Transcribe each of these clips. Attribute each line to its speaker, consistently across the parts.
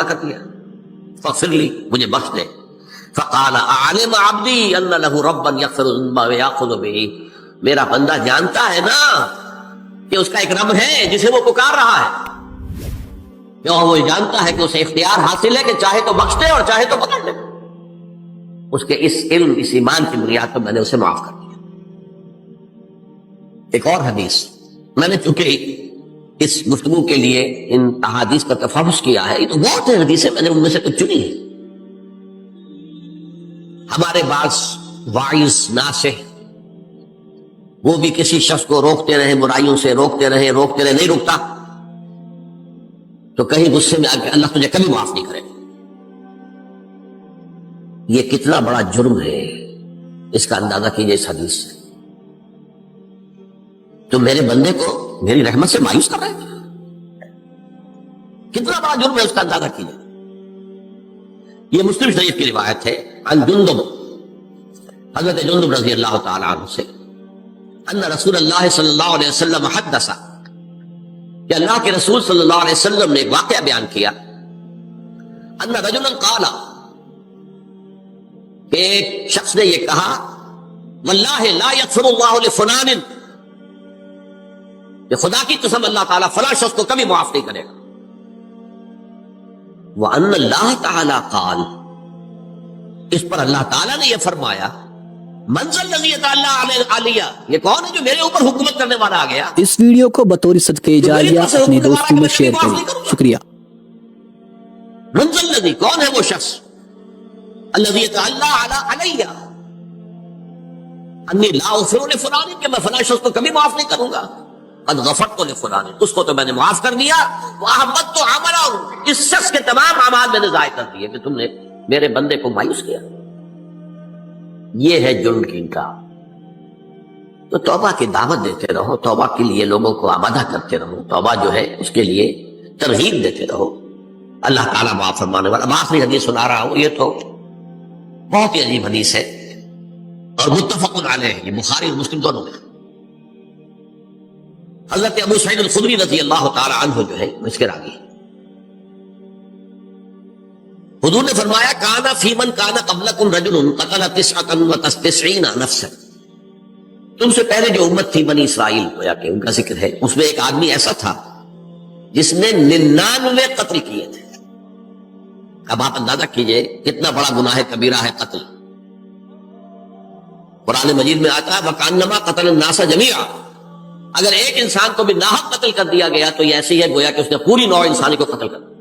Speaker 1: کر دیا، فاغفر لی، مجھے بخش دے۔ فقال اعلم عبدی ان له ربا یغفر الذنوب ویأخذ به، میرا بندہ جانتا ہے نا کہ اس کا ایک رب ہے جسے وہ پکار رہا ہے، کیوں وہ جانتا ہے کہ اسے اختیار حاصل ہے کہ چاہے تو بخش دے اور چاہے تو پکڑ لے۔ اس کے اس علم، اس ایمان کی بنیاد پر میں نے اسے معاف کر دیا۔ ایک اور حدیث، میں نے چونکہ اس گفتگو کے لیے ان احادیث کا تفحص کیا ہے، یہ تو بہت ہیں حدیثیں، میں نے ان میں سے کچھ چنی ہے۔ ہمارے بعض واعظ ناصح وہ بھی کسی شخص کو روکتے رہے، برائیوں سے روکتے رہے، نہیں رکتا تو کہیں غصے میں آ کے اللہ تجھے کبھی معاف نہیں کرے۔ یہ کتنا بڑا جرم ہے، اس کا اندازہ کیجئے اس حدیث سے۔ تو میرے بندے کو میری رحمت سے مایوس کر رہے ہیں، کتنا بڑا جرم ہے اس کا اندازہ کیجئے۔ یہ مسلم شریف کی روایت ہے عن جندب، حضرت جندب رضی اللہ تعالی عنہ سے، ان رسول اللہ صلی اللہ علیہ وسلم حدث، کہ اللہ کے رسول صلی اللہ علیہ وسلم نے ایک واقعہ بیان کیا، ان رجلا قال، کہ ایک شخص نے یہ کہا، واللہ لا یغفر اللہ لفلان، کہ خدا کی قسم اللہ تعالیٰ فلاں شخص کو کبھی معاف نہیں کرے گا۔ وَأَنَّ اللَّهَ تَعَالَى قَالَ، اس پر اللہ تعالیٰ نے یہ فرمایا، مَنْ ذَا الَّذِي يَتَعَلَّىٰ عَلَيَّ، یہ کون ہے جو میرے اوپر حکومت کرنے والا آ گیا۔
Speaker 2: اس ویڈیو کو بطور صدقہ جاریہ اپنے دوستوں میں شیئر کریں، شکریہ۔
Speaker 1: مَنْ ذَا الَّذِي، کون ہے وہ شخص، الَّذِي يَتَعَلَّىٰ عَلَيَّ أَنِّي لَا أَغْفِرُ لِفُلَانٍ، کہ میں فلاں شخص کو کبھی معاف نہیں کروں گا، قد غفرت لفلان، اس کو تو میں نے معاف کر دیا، وَأَحْبَطْتُ عَمَلَهُ، اس شخص کے تمام اعمال میں نے ضائع کر دیے کہ تم نے میرے بندے کو مایوس کیا۔ یہ ہے جرم کی انکار۔ تو توبہ کی دعوت دیتے رہو، توبہ کے لیے لوگوں کو آمادہ کرتے رہو، توبہ جو ہے اس کے لیے ترغیب دیتے رہو، اللہ تعالیٰ معاف فرمانے والا۔ اب آخری حدیث سنا رہا ہوں، یہ تو بہت ہی عجیب حدیث ہے اور متفق علیہ، یہ بخاری اور مسلم دونوں میں۔ حضرت ابو سعید الخدری رضی اللہ تعالی عنہ جو ہے اس کے راوی ہیں، حضور نے فرمایا، کانا فی من کانا قبلکم رجل قتل 99 نفسا، تم سے پہلے جو امت تھی بنی اسرائیل، گویا کہ ان کا ذکر ہے، اس میں ایک آدمی ایسا تھا جس نے 99 قتل کیے تھے۔ اب آپ اندازہ کیجئے کتنا بڑا گناہ کبیرہ ہے قتل۔ قرآن مجید میں آتا ہے وَكَأَنَّمَا قَتَلَ النَّاسَ جَمِيعًا، اگر ایک انسان کو بھی ناحق قتل کر دیا گیا تو یہ ایسی ہے گویا کہ اس نے پوری نوع انسانی کو قتل کر دیا،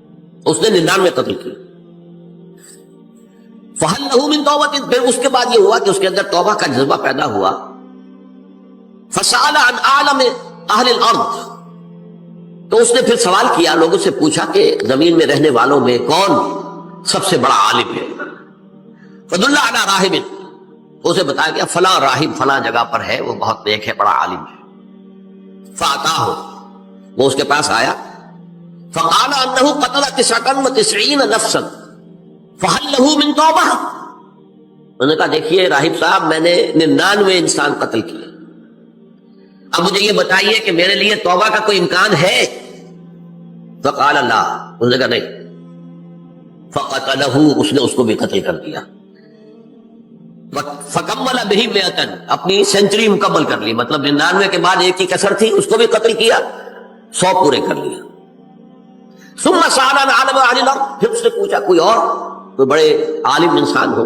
Speaker 1: اس نے 99 قتل کیے۔ فَهَلْ لَهُ مِن تَوْبَةٍ، پھر اس کے بعد یہ ہوا کہ اس کے اندر توبہ کا جذبہ پیدا ہوا۔ فَسَأَلَ عَنْ أَعْلَمِ أَهْلِ الْأَرْضِ، تو اس نے پھر سوال کیا، لوگوں سے پوچھا کہ زمین میں رہنے والوں میں کون سب سے بڑا عالم ہے۔ فَدُلَّ عَلَىٰ رَاهِبٍ، اسے بتایا گیا فلاں راہب فلاں جگہ پر ہے، وہ بہت نیک ہے، بڑا عالم ہے۔ فَأَتَاهُ، وہ اس کے پاس آیا، فَقَالَ أَنَّهُ قَتَلَ 99 نَفْسًا فَهَلْ لَهُ مِن تَوْبَةٍ، انہوں نے کہا دیکھیے راہب صاحب، میں نے 99 انسان قتل کیے، اب مجھے یہ بتائیے کہ میرے لیے توبہ کا کوئی امکان ہے؟ فقال لا، انہوں نے کہا نہیں۔ فقتلہ، اس نے اس کو بھی قتل کر دیا۔ فکمل بہ 100، اپنی سینچری مکمل کر لی، مطلب 99 کے بعد ایک ہی کسر تھی، اس کو بھی قتل کیا، 100 پورے کر لیا۔ ثم سأل عن عالم اہل الارض، پھر اس نے پوچھا کوئی اور، کوئی بڑے عالم انسان ہو۔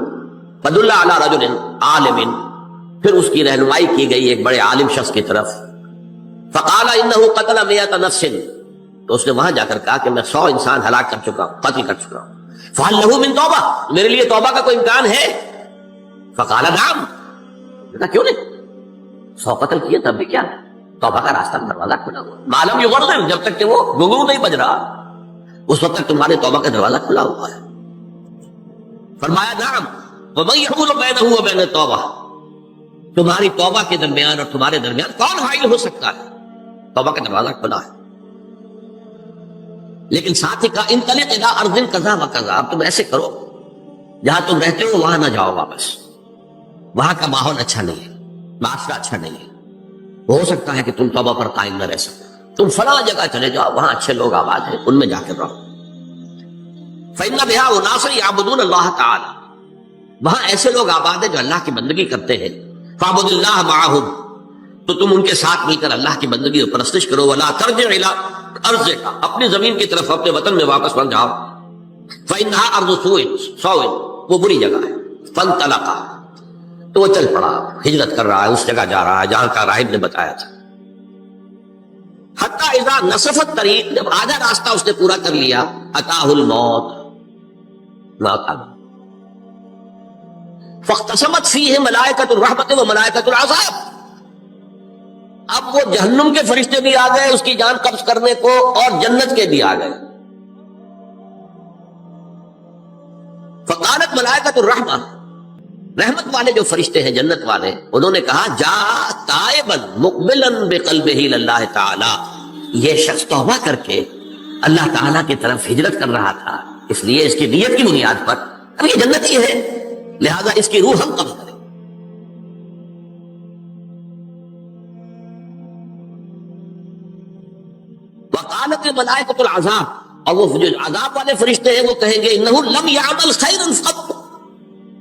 Speaker 1: فدل علی رجل عالم، پھر اس کی رہنمائی کی گئی ایک بڑے عالم شخص کی طرف۔ فقال انہ قتل 100 نفس، تو اس نے وہاں جا کر کہا کہ میں 100 انسان ہلاک کر چکا ہوں، قتل کر چکا ہوں۔ فہل لہ من توبہ، میرے لیے توبہ کا کوئی امکان ہے؟ فقال نعم، کہا کیوں نہیں، 100 قتل کیے تب بھی کیا، توبہ کا راستہ دروازہ کھلا ہوا، معلوم یغرغر، جب تک کہ وہ گھنگرو نہیں بج رہا اس وقت تک تمہارے توبہ کا دروازہ کھلا ہوا ہے۔ فرمایا نعم، ومن یحول بینہ وبین التوبہ، تمہاری توبہ کے درمیان اور تمہارے درمیان کون حائل ہو سکتا ہے، توبہ کا دروازہ کھلا ہے۔ لیکن ساتھ ہی کہا انطلق الی ارض کذا و کذا، اب تم ایسے کرو جہاں تم رہتے ہو وہاں نہ جاؤ واپس، وہاں کا ماحول اچھا نہیں ہے، معاشرہ اچھا نہیں ہے، ہو سکتا ہے کہ تم توبہ پر قائم نہ رہ سکو، تم فلاں جگہ چلے جاؤ، وہاں اچھے لوگ آباد ہیں، ان میں جا کے رہو۔ فإن بها أناس يعبدون الله تعالی، وہاں ایسے لوگ آباد ہیں جو اللہ کی بندگی کرتے ہیں. فاعبد اللہ معهم، تو تم ان کے ساتھ مل کر اللہ کی بندگی اور پرستش کرو. ولا ترجع الى ارضک، اپنی زمین کی طرف اپنے وطن میں واپس پلٹ جاؤ. فإنها ارض سوء، وہ بری جگہ ہے. فانطلقا، تو وہ چل پڑا، ہجرت کر رہا ہے، اس جگہ جا رہا ہے جہاں کا راہب نے بتایا تھا. حتی اذا نصف الطریق، جب آدھا راستہ اس نے پورا کر لیا، اتاہ الموت، موت آ گئی. فاختصمت فیہ ملائکۃ الرحمت و ملائکۃ العذاب، اب وہ جہنم کے فرشتے بھی آ گئے اس کی جان قبض کرنے کو، اور جنت کے بھی آ گئے. فقالت ملائکۃ الرحمہ، رحمت والے جو فرشتے ہیں جنت والے، انہوں نے کہا جا تائبا مقبلا بقلبہ للہ تعالی، یہ شخص توبہ کر کے اللہ تعالیٰ کی طرف ہجرت کر رہا تھا، اس لیے اس کی نیت کی بنیاد پر اب یہ جنتی ہے، لہذا اس کی روح ہم قبض کریں. وقالت ملائکۃ العذاب، اور وہ جو عذاب والے فرشتے ہیں وہ کہیں گے انہ لم یعمل خیرا قط،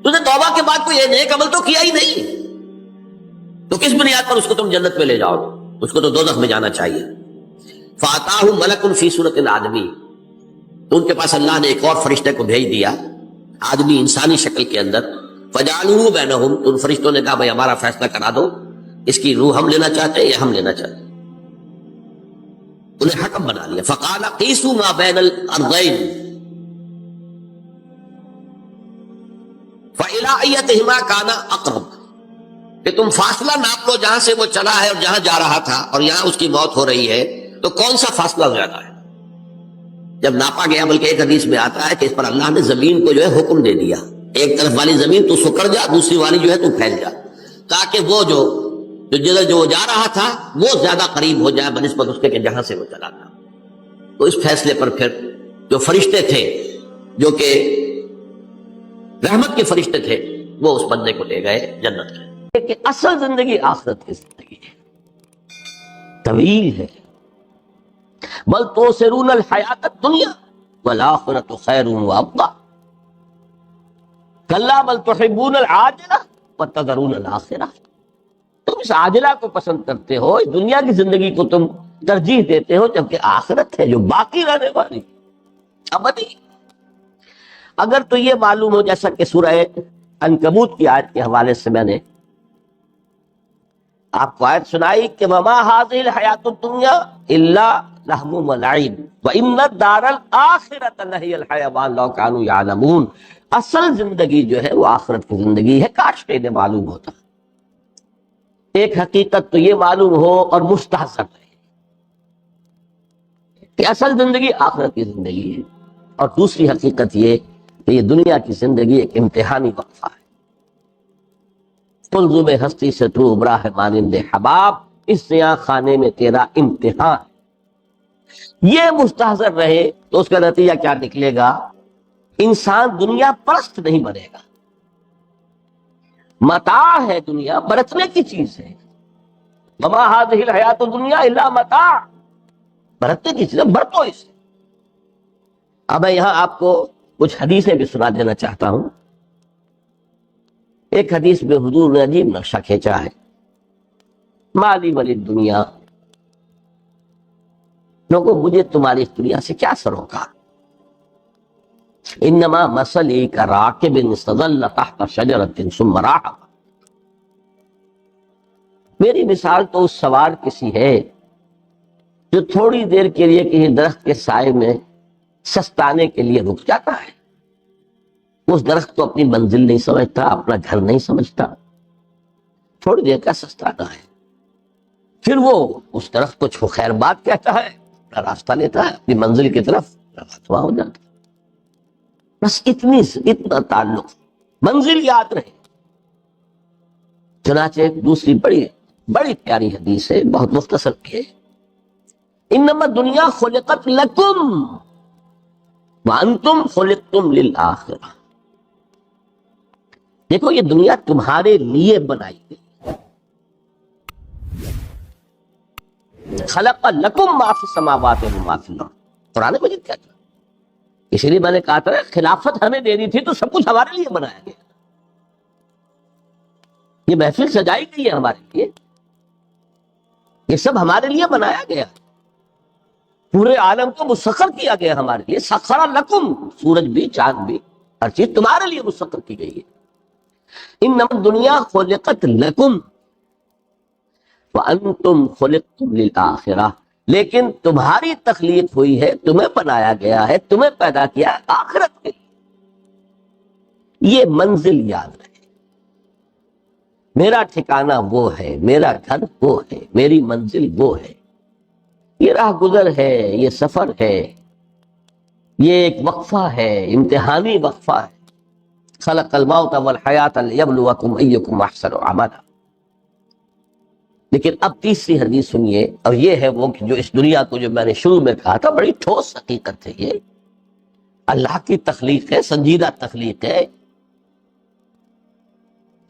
Speaker 1: تو نے توبہ کے بعد کوئی نیک عمل تو کیا ہی نہیں، تو کس بنیاد پر اس کو تم جنت میں لے جاؤ گے؟ اس کو تو دوزخ میں جانا چاہیے. فاتاہ ملک فی صورت الآدمی، تو ان کے پاس اللہ نے ایک اور فرشتے کو بھیج دیا آدمی انسانی شکل کے اندر. فجعلوہ بینہم، تو ان فرشتوں نے کہا بھائی ہمارا فیصلہ کرا دو، اس کی روح ہم لینا چاہتے ہیں یا ہم لینا چاہتے ہیں. انہیں حکم بنا لیا. فقال قیسوا ما بین الارضین فإلی ایتہما کان اقرب، کہ تم فاصلہ ناپ لو جہاں سے وہ چلا ہے اور جہاں جا رہا تھا اور یہاں اس کی موت ہو رہی ہے، تو کون سا فاصلہ زیادہ ہے. جب ناپا گیا، بلکہ ایک حدیث میں آتا ہے کہ اس پر اللہ نے زمین کو جو ہے حکم دے دیا، ایک طرف والی زمین تو سکڑ جا، دوسری والی جو ہے تو پھیل جا، تاکہ وہ جو جدھر جو جا رہا تھا وہ زیادہ قریب ہو جائے بنسبت اس کے کہ جہاں سے وہ چلا تھا. تو اس فیصلے پر پھر جو فرشتے تھے جو کہ رحمت کے فرشتے تھے وہ اس بندے کو لے گئے جنت میں. کہ اصل زندگی آخرت کی زندگی ہے، طویل ہے. بل توسرون الحیات الدنیا والآخرۃ خیر وابقی، کلا بل تحبون العاجلہ وتذرون الآخرہ. تم اس عاجلہ کو پسند کرتے ہو، اس دنیا کی زندگی کو تم ترجیح دیتے ہو، جبکہ آخرت ہے جو باقی رہنے والی ابدی. اگر تو یہ معلوم ہو، جیسا کہ سورہ عنکبوت کی آیت کے حوالے سے میں نے آپ کو آیت سنائی کہ وما هذه الحیات الدنیا الا لہو ولعب وان الدار الاخرۃ لہی الحیوان لو کانوا یعلمون. اصل زندگی جو ہے وہ آخرت کی زندگی ہے، کاش کہ انہیں معلوم ہوتا. ایک حقیقت تو یہ معلوم ہو اور مستحضر رہے کہ اصل زندگی آخرت کی زندگی ہے، اور دوسری حقیقت یہ کہ یہ دنیا کی زندگی ایک امتحانی وقفہ ہے. قلزم ہستی سے تو ابرا ہے مانند حباب، اس سیاہ خانے میں تیرا امتحان. یہ مستحضر رہے تو اس کا نتیجہ کیا نکلے گا؟ انسان دنیا پرست نہیں بنے گا. متاع ہے دنیا، برتنے کی چیز ہے. وما هذه الحیات الدنیا الا متاع، برتنے کی چیز ہے، برتو اسے. اب میں یہاں آپ کو کچھ حدیثیں بھی سنا دینا چاہتا ہوں. ایک حدیث میں حضور نے عجیب نقشہ کھینچا ہے. مالی ولی دنیا، لوگوں مجھے تمہاری اس دنیا سے کیا سروکار. انما مثلی کراکب استظل تحت شجرۃ ثم راح، میری مثال تو اس سوار کسی ہے جو تھوڑی دیر کے لیے کسی درخت کے سائے میں سستانے کے لیے رک جاتا ہے. اس درخت کو اپنی منزل نہیں سمجھتا، اپنا گھر نہیں سمجھتا، تھوڑی دیر کا سستانا ہے. پھر وہ اس درخت کو خیر بات کہتا ہے، اپنا راستہ لیتا ہے، اپنی منزل کی طرف رواں ہو جاتا ہے. بس اتنا تعلق، منزل یاد رہے. چنانچہ ایک دوسری بڑی پیاری حدیث ہے، بہت مختصر کی ہے. انما الدنیا خلقت لکم وانتم خلقتم للآخرہ. دیکھو یہ دنیا تمہارے لیے بنائی گئی. خلق لکم ما فی السماوات و ما فی الارض، قرآن مجید کہتا ہے اسی لیے میں نے کہا تھا خلافت ہمیں دینی تھی تو سب کچھ ہمارے لیے بنایا گیا. یہ محفل سجائی گئی ہے ہمارے لیے، یہ سب ہمارے لیے بنایا گیا، پورے عالم کو مسخر کیا گیا ہمارے لیے. سخر لکم، سورج بھی چاند بھی ہر چیز تمہارے لیے مسخر کی گئی ہے. انما الدنیا خلقت لکم وانتم خلقتم للآخرہ، لیکن تمہاری تخلیق ہوئی ہے، تمہیں بنایا گیا ہے، تمہیں پیدا کیا ہے آخرت کے لیے. یہ منزل یاد رہے، میرا ٹھکانہ وہ ہے، میرا گھر وہ ہے، میری منزل وہ ہے. یہ راہ گزر ہے، یہ سفر ہے، یہ ایک وقفہ ہے، امتحانی وقفہ ہے. خلق الموت والحیات لیبلوکم ایکم احسن عملا. لیکن اب تیسری حدیث سنیے، اور یہ ہے وہ کہ جو اس دنیا کو، جو میں نے شروع میں کہا تھا، بڑی ٹھوس حقیقت ہے. یہ اللہ کی تخلیق ہے، سنجیدہ تخلیق ہے.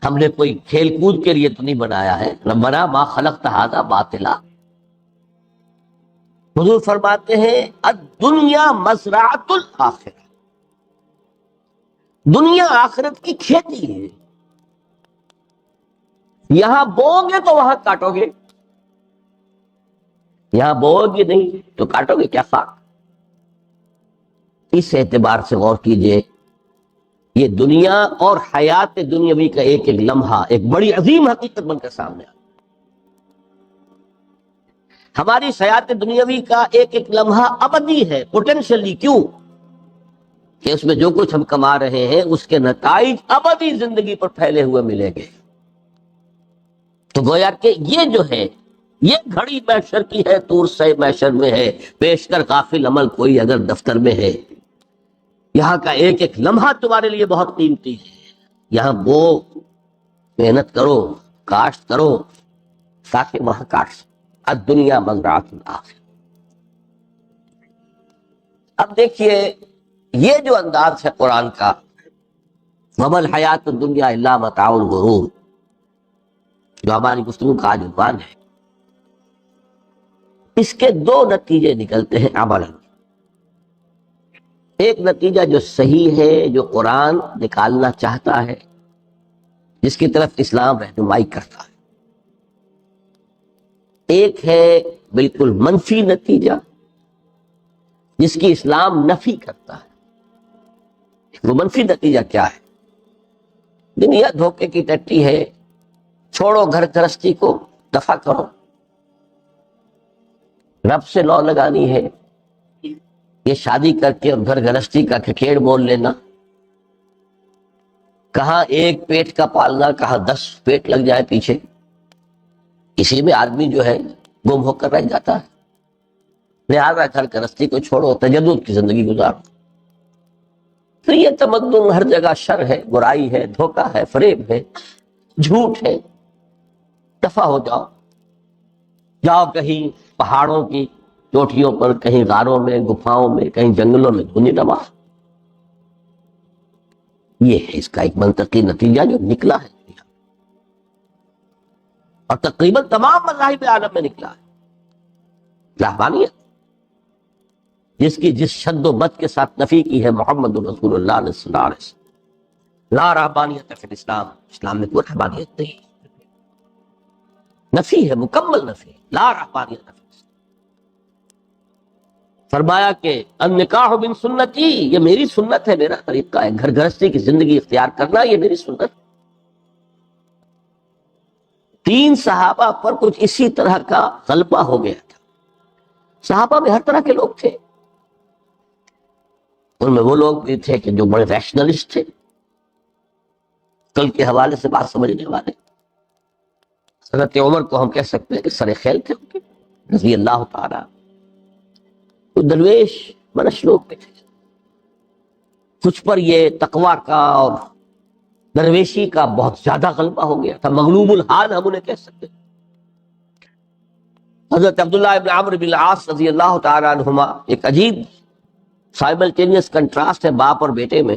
Speaker 1: ہم نے کوئی کھیل کود کے لیے تو نہیں بنایا ہے. ربنا ما خلقت ھذا باطلا. حضور فرماتے ہیں الدنیا مزرعۃ الآخرہ، دنیا آخرت کی کھیتی ہے. یہاں بوؤ گے تو وہاں کاٹو گے، یہاں بوؤ گے نہیں تو کاٹو گے کیا خاک. اس اعتبار سے غور کیجئے، یہ دنیا اور حیات دنیاوی کا ایک ایک لمحہ ایک بڑی عظیم حقیقت بن کر سامنے آتا. ہماری حیات دنیاوی کا ایک ایک لمحہ ابدی ہے پوٹینشلی. کیوں کہ اس میں جو کچھ ہم کما رہے ہیں اس کے نتائج ابدی زندگی پر پھیلے ہوئے ملیں گے. تو گویا کہ یہ جو ہے، یہ گھڑی محشر کی ہے، طور سے محشر میں ہے. پیش کر غافل عمل کوئی اگر دفتر میں ہے. یہاں کا ایک ایک لمحہ تمہارے لیے بہت قیمتی ہے. یہاں بو، محنت کرو، کاشت کرو تاکہ وہاں کاٹ سکو. الدنیا مزرعۃ الآخرہ. اب دیکھیے یہ جو انداز ہے قرآن کا، وَمَا الْحَيَاةُ الدُّنْيَا إِلَّا مَتَاعُ الْغُرُورِ، جو ہماری گفتگو کا آج عنوان ہے، اس کے دو نتیجے نکلتے ہیں عملاً. ایک نتیجہ جو صحیح ہے، جو قرآن نکالنا چاہتا ہے، جس کی طرف اسلام رہنمائی کرتا ہے. ایک ہے بالکل منفی نتیجہ جس کی اسلام نفی کرتا ہے. وہ منفی نتیجہ کیا ہے؟ دنیا دھوکے کی ٹٹی ہے، چھوڑو گھر گرہستی کو، دفع کرو. رب سے لو لگانی ہے. یہ شادی کر کے اور گھر گرہستی کا کھکھیڑ بول لینا، کہاں ایک پیٹ کا پالنا، کہاں 10 پیٹ لگ جائے پیچھے. اسی میں آدمی جو ہے گم ہو کر رہ جاتا ہے. لہذا گھر گرہستی کو چھوڑو، تجدد کی زندگی گزارو. پھر یہ تمدن ہر جگہ شر ہے، برائی ہے، دھوکہ ہے، فریب ہے، جھوٹ ہے. دفع ہو جاؤ، جاؤ کہیں پہاڑوں کی چوٹیوں پر، کہیں غاروں میں، گفاؤں میں، کہیں جنگلوں میں دھنی نما. یہ ہے اس کا ایک منطقی نتیجہ جو نکلا ہے، اور تقریباً تمام مذاہب عالم میں نکلا ہے. رحمانیت جس کی جس شد و مت کے ساتھ نفی کی ہے محمد رسول اللہ صلی اللہ علیہ وسلم. لا رحمانیت فی الاسلام، اسلام میں کوئی رحمانیت نہیں، نفی ہے، مکمل نفی. لا رحمانیت فی الاسلام. فرمایا کہ النکاح من سنتی، یہ میری سنت ہے، میرا طریقہ ہے. گھر گرہستی کی زندگی اختیار کرنا یہ میری سنت. 3 صحابہ پر کچھ اسی طرح کا غلبہ ہو گیا تھا. صحابہ میں ہر طرح کے لوگ تھے. ان میں وہ لوگ بھی تھے کہ جو بڑے ریشنلسٹ تھے، کل کے حوالے سے بات سمجھنے والے. حضرت عمر کو ہم کہہ سکتے ہیں کہ سر خیل تھے ان کے، رضی اللہ تعالیٰ. تو درویش منش لوگ بھی تھے. کچھ پر یہ تقویٰ کا اور درویشی کا بہت زیادہ غلبہ ہو گیا تھا. مغلوب الحال ہم انہیں کہہ سکتے ہیں. حضرت عبداللہ ابن عمرو بن العاص رضی اللہ تعالیٰ عنہما، ایک عجیب سائملٹینیس کنٹراسٹ ہے باپ اور بیٹے میں.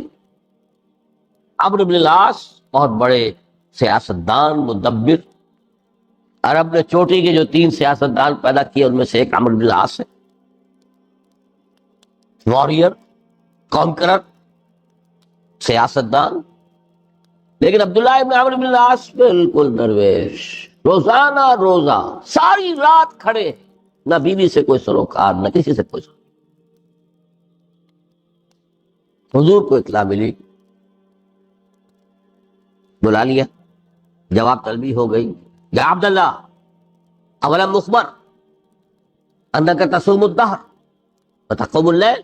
Speaker 1: عمرو بن العاص بہت بڑے سیاستدان، مدبر. عرب نے چوٹی کے جو 3 سیاستدان پیدا کیے ان میں سے ایک عمرو بن العاص ہے. واریر، کانکرر، سیاستدان. لیکن عبداللہ ابن عمرو بن العاص بالکل درویش، روزانہ روزہ ساری رات کھڑے، نہ بیوی سے کوئی سروکار، نہ کسی سے کوئی سروکار. حضور کو اطلاع ملی، بلا لیا، جواب طلبی ہو گئی. یا عبداللہ اولم مخبر انک تصوم الدہر وتقوم اللیل،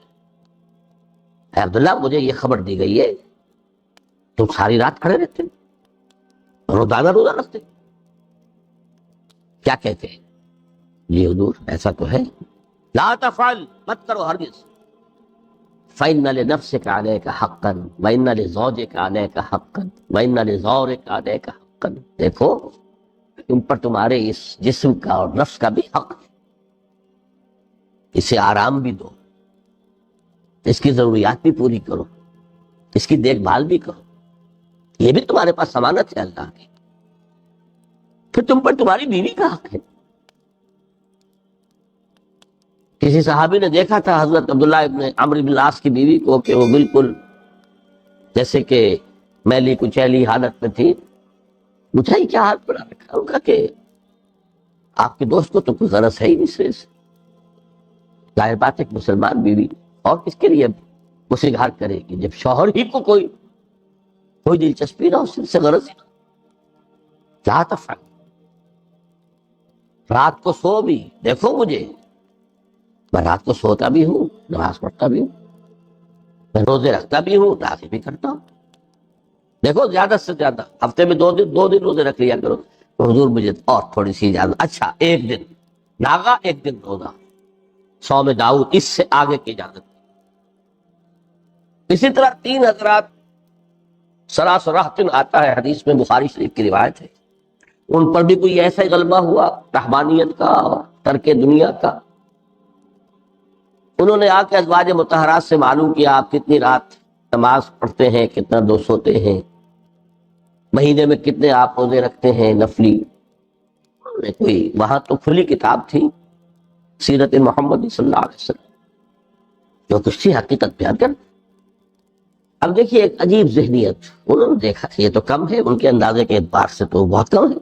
Speaker 1: اے عبداللہ مجھے یہ خبر دی گئی ہے تم ساری رات کھڑے رہتے، روزانہ روزہ رکھتے. کیا کہتے ہیں؟ جی حضور ایسا تو ہے. لا تفعل، مت کرو ہرگز. فإن لنفسك عليك حقا وإن لزوجك عليك حقا وإن لزورك عليك حقا. دیکھو تم پر تمہارے اس جسم کا اور نفس کا بھی حق ہے، اسے آرام بھی دو، اس کی ضروریات بھی پوری کرو، اس کی دیکھ بھال بھی کرو، یہ بھی تمہارے پاس ضمانت ہے اللہ کی. پھر تم پر تمہاری بیوی کا حق ہے. کسی صحابی نے دیکھا تھا حضرت عبداللہ ابن عمرو بن العاص کی بیوی کو کہ وہ بالکل جیسے کہ میلی کچیلی حالت میں تھی. پوچھا ہی کیا حال پڑا رکھا؟ ان کا کہ آپ کے دوست کو تو کوئی غرض ہے ہی نہیں سے. ظاہر بات ہے کہ مسلمان بیوی اور کس کے لیے وہ سگار کرے گی جب شوہر ہی کو کوئی دلچسپی نہ ہو، اس سے غرض ہی نہ. کیا تفعل، رات کو سو بھی، دیکھو مجھے میں رات کو سوتا بھی ہوں، نماز پڑھتا بھی ہوں، میں روزے رکھتا بھی ہوں، داخل بھی کرتا ہوں. دیکھو زیادہ سے زیادہ ہفتے میں دو دن روزے رکھ لیا کرو. تو حضور مجھے اور تھوڑی سی اجازت. اچھا ایک دن ناغا، ایک دن روزہ، صوم داؤد، اس سے آگے کی اجازت. اسی طرح 3 حضرات سراسراہت آتا ہے حدیث میں، بخاری شریف کی روایت ہے. ان پر بھی کوئی ایسا ہی غلبہ ہوا رہبانیت کا، ترک دنیا کا. انہوں نے آ کے ازواج مطہرات سے معلوم کیا آپ کتنی رات نماز پڑھتے ہیں، کتنا دو سوتے ہیں، مہینے میں کتنے آپ روزے رکھتے ہیں نفلی. کوئی وہاں تو کھلی کتاب تھی سیرت محمد صلی اللہ علیہ وسلم، جو کچھ تھی حقیقت بیان کر. اب دیکھیے ایک عجیب ذہنیت، انہوں نے دیکھا یہ تو کم ہے، ان کے اندازے کے اعتبار سے تو بہت کم ہے،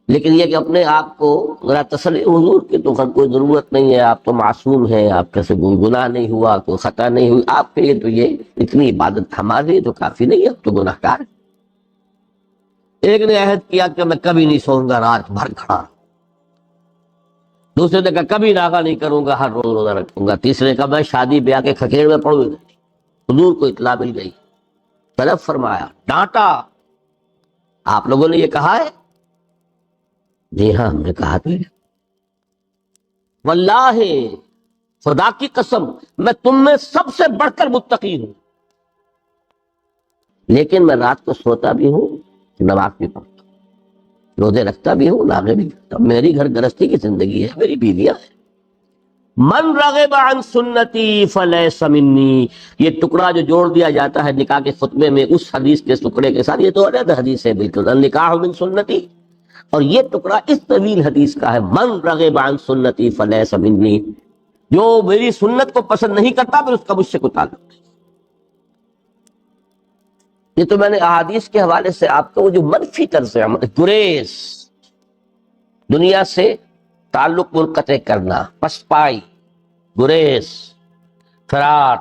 Speaker 1: لیکن یہ کہ اپنے آپ کو ذرا تسلی، حضور کی تو کوئی ضرورت نہیں ہے، آپ تو معصوم ہیں، آپ کا سے کوئی گناہ نہیں ہوا، کوئی خطا نہیں ہوئی، آپ کے لیے تو یہ اتنی عبادت ہمارے لیے تو کافی نہیں ہے، اب تو گناہ گار ہے. ایک نے عہد کیا کہ میں کبھی نہیں سوؤں گا رات بھر کھڑا، دوسرے نے کہا کبھی ناغا نہیں کروں گا، ہر روز روزہ رکھوں گا، تیسرے نے کہا میں شادی بیاہ کے کھکیڑ میں پڑوں گا. حضور کو اطلاع مل گئی، طلب فرمایا، ڈانٹا، آپ لوگوں نے یہ کہا ہے؟ جی ہاں ہم نے کہا تو ہے. واللہ خدا کی قسم میں تم میں سب سے بڑھ کر متقی ہوں، لیکن میں رات کو سوتا بھی ہوں، نماز بھی پڑھتا ہوں، روزے رکھتا بھی ہوں، ناغے بھی کرتا ہوں. میری گھر گرستی کی زندگی ہے، میری بیویاں ہیں. من رغب عن سنتی فلیس منی، یہ ٹکڑا جو جوڑ دیا جاتا ہے نکاح کے خطبے میں اس حدیث کے ٹکڑے کے ساتھ، یہ تو علیحدہ حدیث ہے بالکل، النکاح من سنتی، اور یہ ٹکڑا اس طویل حدیث کا ہے، من رغب عن سنتی فلیس منی، جو میری سنت کو پسند نہیں کرتا پھر اس کا مجھ سے کوئی تعلق نہیں. یہ تو میں نے احادیث کے حوالے سے آپ کو وہ جو منفی طرز عمل، گریز، دنیا سے تعلق منقطع کرنا، پسپائی، گریز، فرار،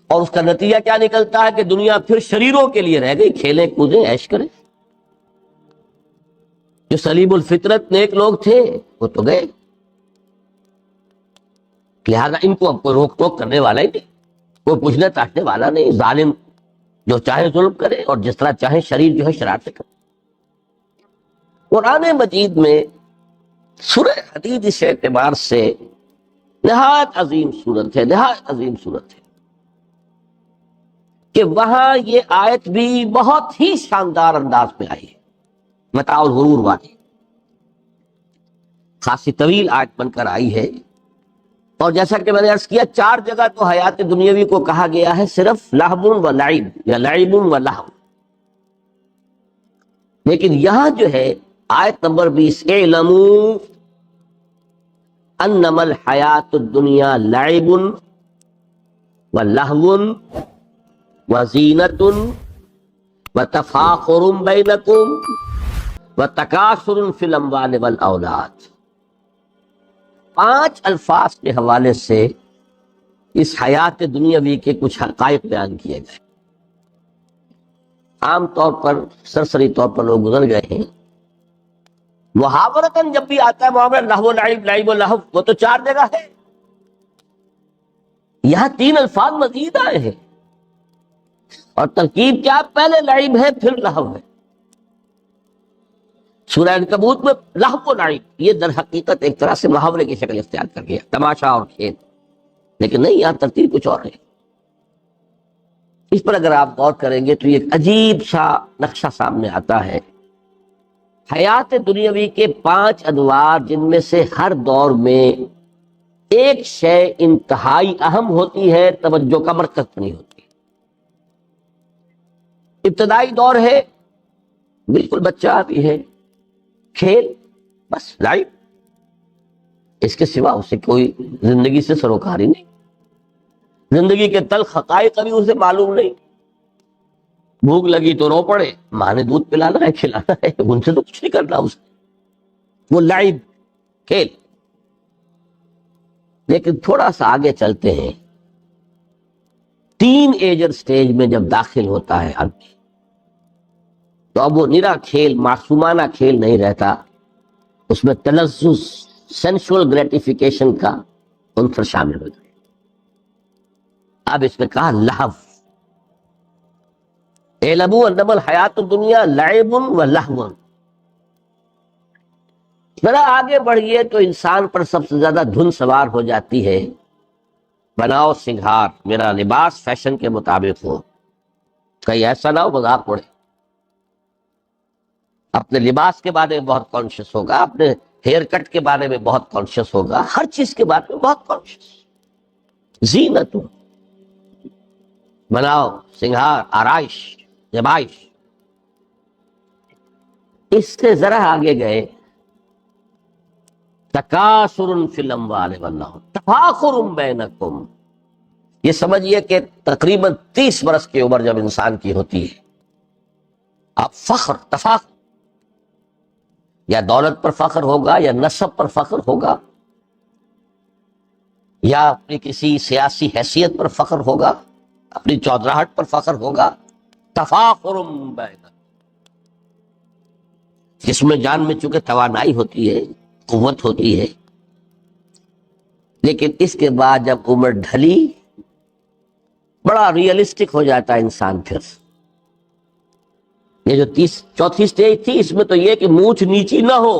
Speaker 1: اور اس کا نتیجہ کیا نکلتا ہے کہ دنیا پھر شریروں کے لیے رہ گئی، کھیلیں کودیں عیش کریں. جو سلیم الفطرت نیک لوگ تھے وہ تو گئے، لہذا ان کو اب کوئی روک ٹوک کرنے والا ہی نہیں، کوئی پوچھنے تاچنے والا نہیں. ظالم جو چاہے ظلم کرے اور جس طرح چاہے شریر جو ہے شرارتیں کرے. قرآن مجید میں سورہ حدید اس اعتبار سے نہایت عظیم صورت ہے، نہایت عظیم صورت ہے کہ وہاں یہ آیت بھی بہت ہی شاندار انداز میں آئی ہے، متاع الغرور والی، خاصی طویل آیت بن کر آئی ہے. اور جیسا کہ میں نے عرض کیا 4 جگہ تو حیات دنیاوی کو کہا گیا ہے صرف لہو و لعب یا لعب و لہو، لیکن یہاں جو ہے آیت نمبر 20، اعلموا انما الحیات الدنیا لعب ولہو وزینۃ وتفاخر بینکم وتکاثر فی الاموال والاولاد. 5 الفاظ کے حوالے سے اس حیات دنیاوی کے کچھ حقائق بیان کیے گئے. عام طور پر سرسری طور پر لوگ گزر گئے ہیں. محاورتاً جب بھی آتا ہے معاملہ لہو لعب لعب و لہو، وہ تو 4 جگہ ہے. یہاں 3 الفاظ مزید آئے ہیں، اور ترکیب کیا؟ پہلے لعب ہے پھر لہو ہے. سورہ عنکبوت میں لہو و لعب یہ در حقیقت ایک طرح سے محاورے کی شکل اختیار کر گیا، تماشا اور کھیل. لیکن نہیں، یہاں ترتیب کچھ اور ہے. اس پر اگر آپ غور کریں گے تو یہ ایک عجیب سا نقشہ سامنے آتا ہے. حیات دنیاوی کے 5 ادوار، جن میں سے ہر دور میں ایک شے انتہائی اہم ہوتی ہے، توجہ کا مرکز نہیں ہوتی. ابتدائی دور ہے، بالکل بچہ بھی ہے، کھیل، بس لائف. اس کے سوا اسے کوئی زندگی سے سروکاری نہیں. زندگی کے تلخ حقائق ابھی اسے معلوم نہیں. بھوک لگی تو رو پڑے، ماں نے دودھ پلانا ہے، کھلانا ہے، ان سے تو کچھ نہیں کرنا اسے. وہ لعب، کھیل. لیکن تھوڑا سا آگے چلتے ہیں، ٹین ایجر سٹیج میں جب داخل ہوتا ہے آدمی، تو اب وہ نرا کھیل، معصومانہ کھیل نہیں رہتا. اس میں تلذذ، سینشول گریٹیفیکیشن کا عنصر شامل ہو جائے. اب اس میں کہا لہو. اعلموا انما الحیات الدنیا لعب و لہو. ذرا آگے بڑھیے تو انسان پر سب سے زیادہ دھن سوار ہو جاتی ہے، بناؤ سنگھار، میرا لباس فیشن کے مطابق ہو. کہیں ایسا نہ ہو مذاق اڑے. اپنے لباس کے بارے میں بہت کانشیس ہوگا، اپنے ہیئر کٹ کے بارے میں بہت کانشیس ہوگا، ہر چیز کے بارے میں بہت کانشیس. زینت، بناؤ سنگھار، آرائش، زیبائش. اس سے ذرا آگے گئے، تکاثر فی الاموال واللہو تفاخر بینکم. یہ سمجھیے کہ تقریباً 30 برس کی عمر جب انسان کی ہوتی ہے، اب فخر، تفاخر، یا دولت پر فخر ہوگا، یا نسب پر فخر ہوگا، یا اپنی کسی سیاسی حیثیت پر فخر ہوگا، اپنی چودراہٹ پر فخر ہوگا. تفاخر بینکم، جس میں جان میں چونکہ توانائی ہوتی ہے، قوت ہوتی ہے. لیکن اس کے بعد جب عمر ڈھلی، بڑا ریئلسٹک ہو جاتا ہے انسان. پھر یہ جو 4تھی سٹیج تھی، اس میں تو یہ کہ مونچھ نیچی نہ ہو،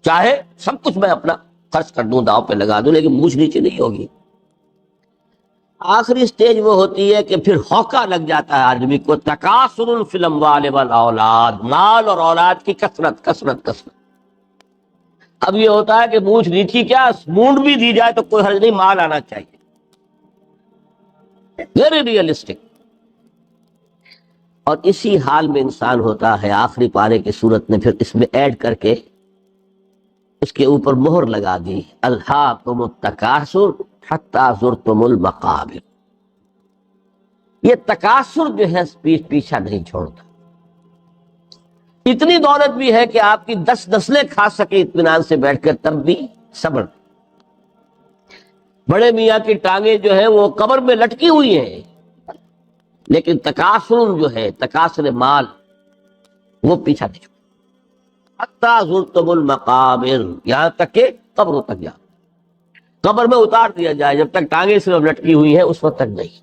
Speaker 1: چاہے سب کچھ میں اپنا خرچ کر دوں، داؤ پہ لگا دوں، لیکن مونچھ نیچی نہیں ہوگی. آخری سٹیج وہ ہوتی ہے کہ پھر ہوکا لگ جاتا ہے آدمی کو، تکاثر فی الاموال والاولاد، مال اور اولاد کی کثرت کثرت کثرت. اب یہ ہوتا ہے کہ مونچھ نیچی کیا، مونڈ بھی دی جائے تو کوئی حرج نہیں، مال آنا چاہیے. Very realistic. اور اسی حال میں انسان ہوتا ہے. آخری پارے کی صورت نے پھر اس میں ایڈ کر کے اس کے اوپر مہر لگا دی، الہاکم التکاثر حتی زرتم المقابر. یہ تکاثر جو ہے پیچھا نہیں چھوڑتا. اتنی دولت بھی ہے کہ آپ کی 10 نسلیں کھا سکے اطمینان سے بیٹھ کر، تب بھی صبر. بڑے میاں کی ٹانگیں جو ہیں وہ قبر میں لٹکی ہوئی ہیں، لیکن تکاثر جو ہے، تکاثر مال، وہ پیچھا نہیں چھوڑتا. حتی زرتم المقابر، یہاں تک کہ قبر تک جا، قبر میں اتار دیا جائے، جب تک ٹانگیں صرف لٹکی ہوئی ہیں اس وقت تک نہیں.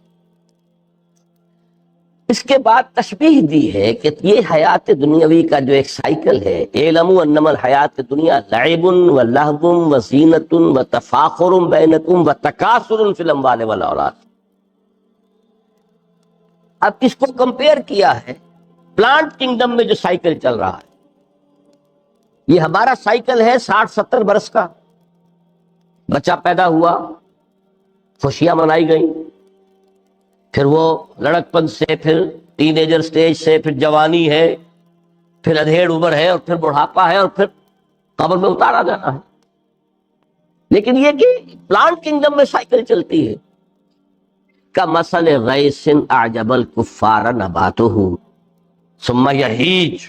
Speaker 1: اس کے بعد تشبیہ دی ہے کہ یہ حیات دنیاوی کا جو ایک سائیکل ہے، اعلموا انما الحیات الدنیا لعب و لہو و زینت و تفاخر بینکم و تکاثر فی الاموال والاولاد. اب اس کو کمپیئر کیا ہے پلانٹ کنگڈم میں جو سائیکل چل رہا ہے. یہ ہمارا سائیکل ہے 60-70 برس کا. بچہ پیدا ہوا، خوشیاں منائی گئیں، پھر وہ لڑکپن سے، پھر ٹین ایجر سٹیج سے، پھر جوانی ہے، پھر ادھیڑ عمر ہے، اور پھر بڑھاپا ہے، اور پھر قبر میں اتارا جانا ہے. لیکن یہ کہ پلانٹ کنگڈم میں سائیکل چلتی ہے. کمثل غیث اعجب الکفار نباتہ ثم یہیج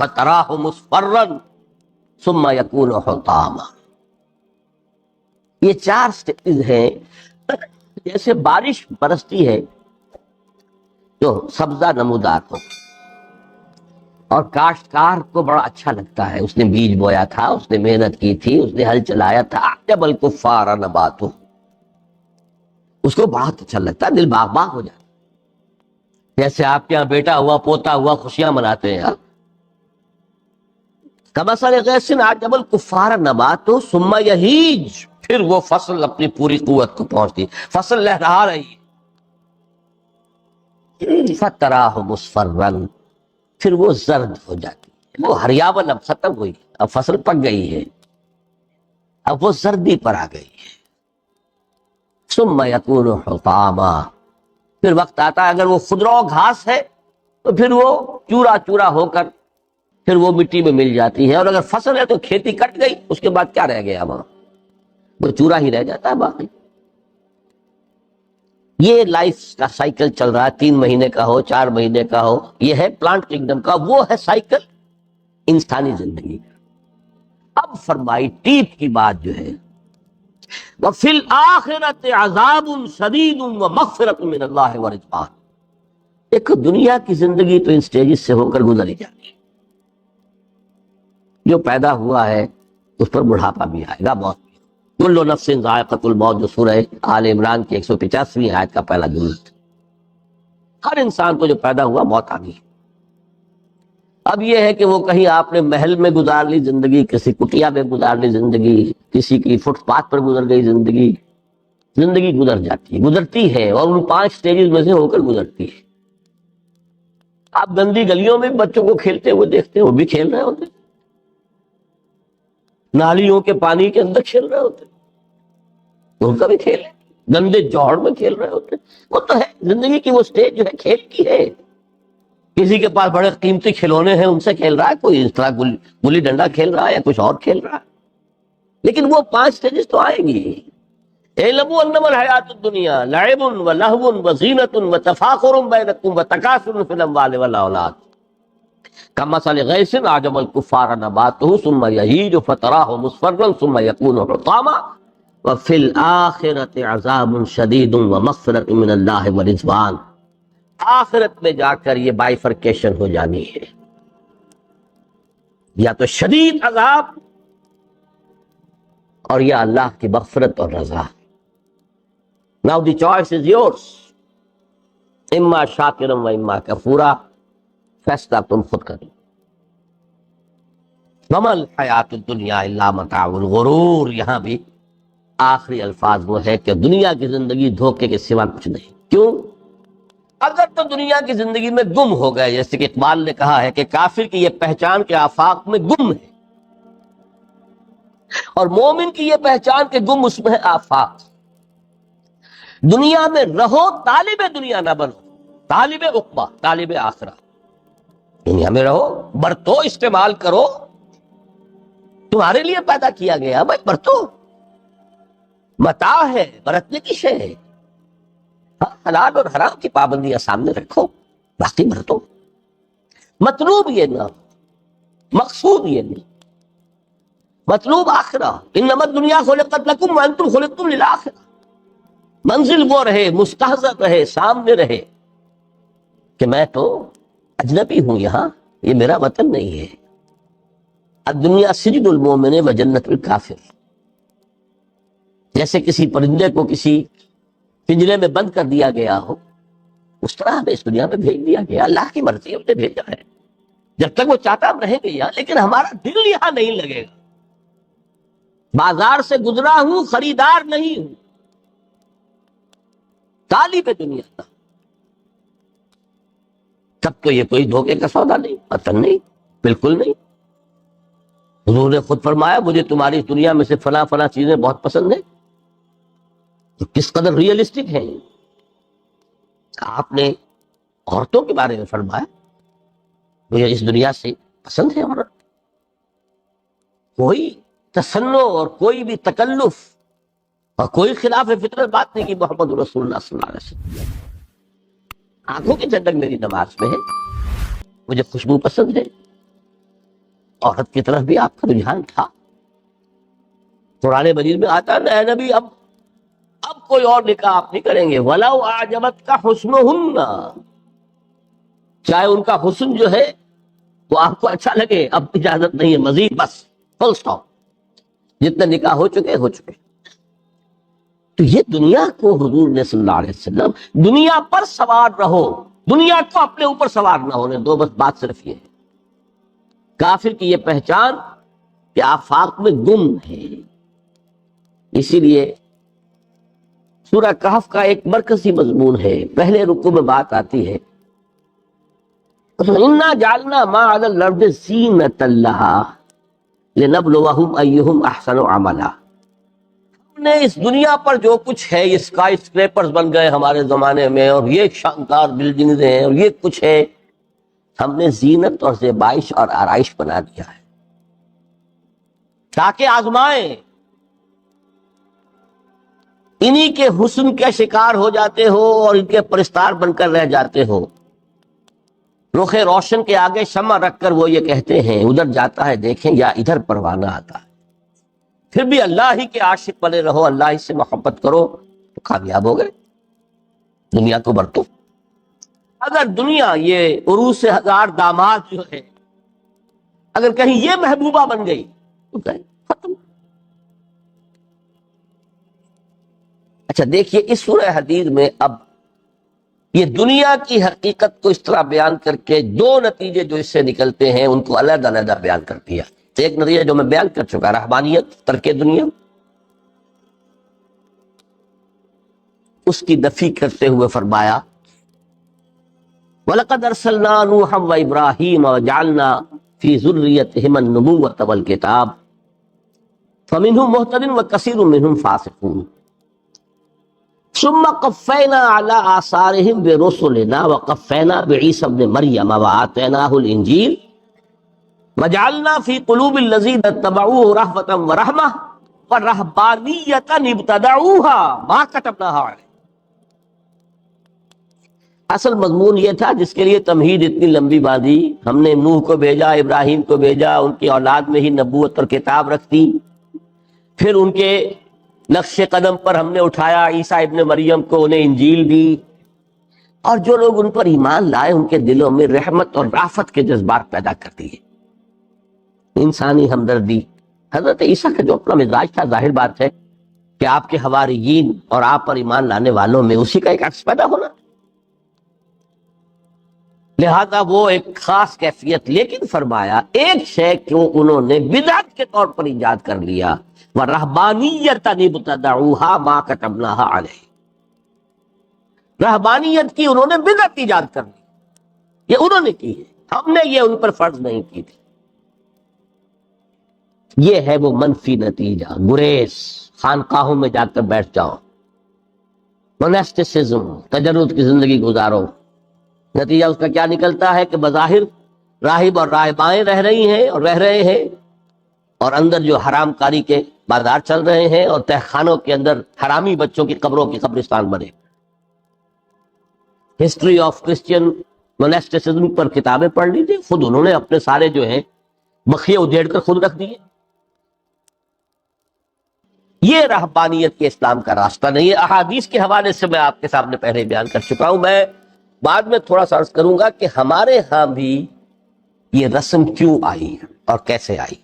Speaker 1: فتراہ مصفرا ثم یکون حطاما. یہ 4 سٹیپز ہیں. جیسے بارش برستی ہے جو سبزہ نمودار ہو اور کاشتکار کو بڑا اچھا لگتا ہے، اس نے بیج بویا تھا، اس نے محنت کی تھی، اس نے ہل چلایا تھا. اعجب الکفار نباتہ، اس کو بہت اچھا لگتا ہے، دل باغ باغ ہو جاتا. جیسے آپ کے یہاں بیٹا ہوا پوتا ہوا خوشیاں مناتے ہیں. کمثل غیث اعجب الکفار نباتہ ثم یہیج، پھر وہ فصل اپنی پوری قوت کو پہنچتی، فصل لہرا رہی ہے. فتراہ مصفرا، پھر وہ زرد ہو جاتی ہے. وہ ہریاون اب ختم ہوئی، اب فصل پک گئی ہے، اب وہ زردی پر آ گئی ہے. ثم یکون حطاما، پھر وقت آتا ہے اگر وہ خضرو گھاس ہے تو پھر وہ چورا چورا ہو کر پھر وہ مٹی میں مل جاتی ہے. اور اگر فصل ہے تو کھیتی کٹ گئی، اس کے بعد کیا رہ گیا وہاں؟ وہ چورا ہی رہ جاتا ہے باقی. یہ لائف کا سائیکل چل رہا ہے، 3 مہینے کا ہو 4 مہینے کا ہو. یہ ہے پلانٹ کنگڈم کا، وہ ہے سائیکل انسانی زندگی کا. اب فرمائی ٹیپ کی بات جو ہے، وَفِي الْآخِرَةِ عَذَابٌ شَدِيدٌ وَمَغْفِرَةٌ مِّنَ اللَّهِ وَرِضْوَانٌ. ایک دنیا کی زندگی تو ان سٹیجز سے ہو کر گزر ہی جاتی ہے. جو پیدا ہوا ہے اس پر بڑھاپا بھی آئے گا، موت بھی. کل نفس ذائقۃ الموت، جو سورہ آل عمران کی 185ویں آیت کا پہلا جملہ. ہر انسان کو جو پیدا ہوا موت آ گئی. اب یہ ہے کہ وہ کہیں آپ نے محل میں گزار لی زندگی، کسی کٹیا میں گزار لی زندگی، کسی کی فٹ پاتھ پر گزر گئی زندگی. زندگی گزر جاتی ہے، گزرتی ہے، اور ان 5 سٹیجز میں سے ہو کر گزرتی ہے. آپ گندی گلیوں میں بچوں کو کھیلتے ہوئے دیکھتے ہیں، وہ بھی کھیل رہے ہوتے، نالیوں کے پانی کے اندر کھیل رہے ہوتے، ان کا بھی کھیل ہے. گندے جوہر میں کھیل رہے ہوتے. وہ تو ہے زندگی کی وہ سٹیج جو ہے کھیل کی ہے. کسی کے پاس بڑے قیمتی کھلونے ہیں، ان سے کھیل رہا ہے، کوئی اس طرح گلی ڈنڈا کھیل رہا ہے یا کچھ اور کھیل رہا ہے. لیکن وہ 5 سٹیجز تو آئیں گی. اعلموا انما الحیات الدنیا لعب ولہو وزینۃ وتفاخر بینکم وتکاثر فی الاموال والاولاد کمثل غیث اعجب الکفار نباتہ ثم یہیج فتراہ مصفرا ثم یکون حطاما وفی الآخرۃ عذاب شدید ومغفرۃ من اللہ ورضوان. آخرت میں جا کر یہ بائیفرکیشن ہو جانی ہے، یا تو شدید عذاب اور یا اللہ کی مغفرت اور رضا. Now the choice is yours. اما شاکرا و اما کفورا، فیصلہ تم خود کرو. وما الحیات الدنیا الا متاع الغرور. یہاں بھی آخری الفاظ وہ ہے کہ دنیا کی زندگی دھوکے کے سوا کچھ نہیں. کیوں؟ اگر تو دنیا کی زندگی میں گم ہو گئے، جیسے کہ اقبال نے کہا ہے کہ کافر کی یہ پہچان کے آفاق میں گم ہے، اور مومن کی یہ پہچان کے گم اس میں ہے آفاق. دنیا میں رہو، طالب دنیا نہ بنو، طالب عقبہ، طالب آخرہ. دنیا میں رہو، برتو، استعمال کرو، تمہارے لیے پیدا کیا گیا بھائی، برتو. متاع ہے، برتنے کی شے ہے. حلال اور حرام کی پابندیاں سامنے رکھو، باقی برتو. مطلوب یہ نہ، مقصود یہ نہیں. مطلوب آخرہ. انما الدنیا خلقت لکم وانتم خلقتم للآخرہ. منزل وہ رہے، مستحضر رہے، سامنے رہے کہ میں تو اجنبی ہوں، یہاں یہ میرا وطن نہیں ہے. الدنیا سجن المومن و جنت الکافر. جیسے کسی پرندے کو کسی پنجرے میں بند کر دیا گیا ہو، اس طرح ہمیں اس دنیا میں بھیج دیا گیا. اللہ کی مرضی ہم نے بھیجا ہے. جب تک وہ چاہتا ہم رہیں گے یہاں، لیکن ہمارا دل یہاں نہیں لگے گا. بازار سے گزرا ہوں، خریدار نہیں ہوں، طالب دنیا کا. تب تو یہ کوئی دھوکے کا سودا نہیں، وطن نہیں، بالکل نہیں. حضور نے خود فرمایا مجھے تمہاری اس دنیا میں سے فلاں فلاں چیزیں بہت پسند ہیں. تو کس قدر ریئلسٹک ہیں. آپ نے عورتوں کے بارے میں فرمایا مجھے اس دنیا سے پسند ہے عورت. کوئی تصنع اور کوئی بھی تکلف اور کوئی خلاف فطرت بات نہیں کہ محمد رسول اللہ صلی اللہ علیہ وسلم. آنکھوں کی ٹھنڈک میری نماز میں ہے، مجھے خوشبو پسند ہے، عورت کی طرف بھی آپ کا رجحان تھا. قرآن مجید میں آتا ہے اے نبی اب کوئی اور نکاح آپ نہیں کریں گے. وَلَوْ أَعْجَبَتْكَ حُسْنُهُنَّ، چاہے ان کا حسن جو ہے وہ آپ کو اچھا لگے، اب اجازت نہیں ہے مزید، بس فل سٹاپ، جتنے نکاح ہو چکے. تو یہ دنیا کو حضور نے صلی اللہ علیہ وسلم دنیا پر سوار رہو، دنیا کو اپنے اوپر سوار نہ ہونے دو، بس بات صرف یہ ہے. کافر کی یہ پہچان کہ آفاق میں گم ہے. اسی لیے سورہ کہف کا ایک مرکزی مضمون ہے، پہلے رکوع میں بات آتی ہے اِنَّا جَعَلْنَا مَا عَلَى الْأَرْضِ زِینَةً لَهَا لِنَبْلُوَهُمْ أَيُّهُمْ أَحْسَنُ عَمَلًا. ہم نے اس دنیا پر جو کچھ ہے، یہ اسکائی اسکریپرز بن گئے ہمارے زمانے میں، اور یہ شاندار بلڈنگز ہیں، اور یہ کچھ ہے، ہم نے زینت اور زیبائش اور آرائش بنا دیا ہے تاکہ آزمائیں. انہی کے حسن کے شکار ہو جاتے ہو اور ان کے پرستار بن کر رہ جاتے ہو. رخ روشن کے آگے شمع رکھ کر وہ یہ کہتے ہیں ادھر جاتا ہے دیکھیں یا ادھر پروانہ آتا ہے. پھر بھی اللہ ہی کے عاشق بنے رہو، اللہ ہی سے محبت کرو تو کامیاب ہو گئے. دنیا کو برتو. اگر دنیا یہ عروس سے ہزار داماد جو ہے اگر کہیں یہ محبوبہ بن گئی تو ختم. اچھا دیکھیے اس سورہ حدید میں اب یہ دنیا کی حقیقت کو اس طرح بیان کر کے دو نتیجے جو اس سے نکلتے ہیں ان کو علیحدہ علیحدہ بیان کر دیا. ایک نتیجہ جو میں بیان کر چکا، رہبانیت، ترک دنیا، اس کی نفی کرتے ہوئے فرمایا وَلَقَدْ أَرْسَلْنَا نُوحًا وَإِبْرَاهِيمَ وَجَعَلْنَا فِي ذُرِّيَّتِهِمَا النُّبُوَّةَ وَالْكِتَابَ فَمِنْهُمْ مُهْتَدٍ وَكَثِيرٌ مِّنْهُمْ فَاسِقُونَ ثم قفينا على آثارهم برسلنا وقفينا بعيسى ابن مريم وآتيناه الإنجيل وجعلنا في قلوب الذين اتبعوه رأفة ورحمة ورهبانية ابتدعوها ما كتبناها عليهم. اصل مضمون یہ تھا جس کے لیے تمہید اتنی لمبی باندھی. ہم نے نوح کو بھیجا، ابراہیم کو بھیجا، ان کی اولاد میں ہی نبوت اور کتاب رکھ دی. پھر ان کے نقش قدم پر ہم نے اٹھایا عیسیٰ ابن مریم کو، انہیں انجیل دی. اور جو لوگ ان پر ایمان لائے ان کے دلوں میں رحمت اور رافت کے جذبات پیدا کر دیے، انسانی ہمدردی. حضرت عیسیٰ کا جو اپنا مزاج تھا، ظاہر بات ہے کہ آپ کے حواریین اور آپ پر ایمان لانے والوں میں اسی کا ایک عکس پیدا ہونا، لہذا وہ ایک خاص کیفیت. لیکن فرمایا ایک شے کیوں انہوں نے بدعت کے طور پر ایجاد کر لیا، وَرَهْبَانِيَّةً ابْتَدَعُوهَا مَا كَتَبْنَاهَا عَلَيْهِمْ. رہبانیت کی انہوں نے بدعت ایجاد کر لی، یہ انہوں نے کی ہے، ہم نے یہ ان پر فرض نہیں کی تھی. یہ ہے وہ منفی نتیجہ. گریز، خانقاہوں میں جا کر بیٹھ جاؤ، موناسٹسزم، تجرد کی زندگی گزارو. نتیجہ اس کا کیا نکلتا ہے کہ بظاہر راہب اور راہبائیں رہ رہی ہیں اور رہ رہے ہیں، اور اندر جو حرام کاری کے بازار چل رہے ہیں، اور تہخانوں کے اندر حرامی بچوں کی قبروں کی قبرستان بنے. ہسٹری آف کرسچین موناسٹسزم پر کتابیں پڑھ لیجیے، خود انہوں نے اپنے سارے جو ہیں بخیے ادھیڑ کر خود رکھ دیے. یہ رہبانیت کے اسلام کا راستہ نہیں ہے. احادیث کے حوالے سے میں آپ کے سامنے پہلے بیان کر چکا ہوں. میں بعد میں تھوڑا سا عرض کروں گا کہ ہمارے ہاں بھی یہ رسم کیوں آئی اور کیسے آئی.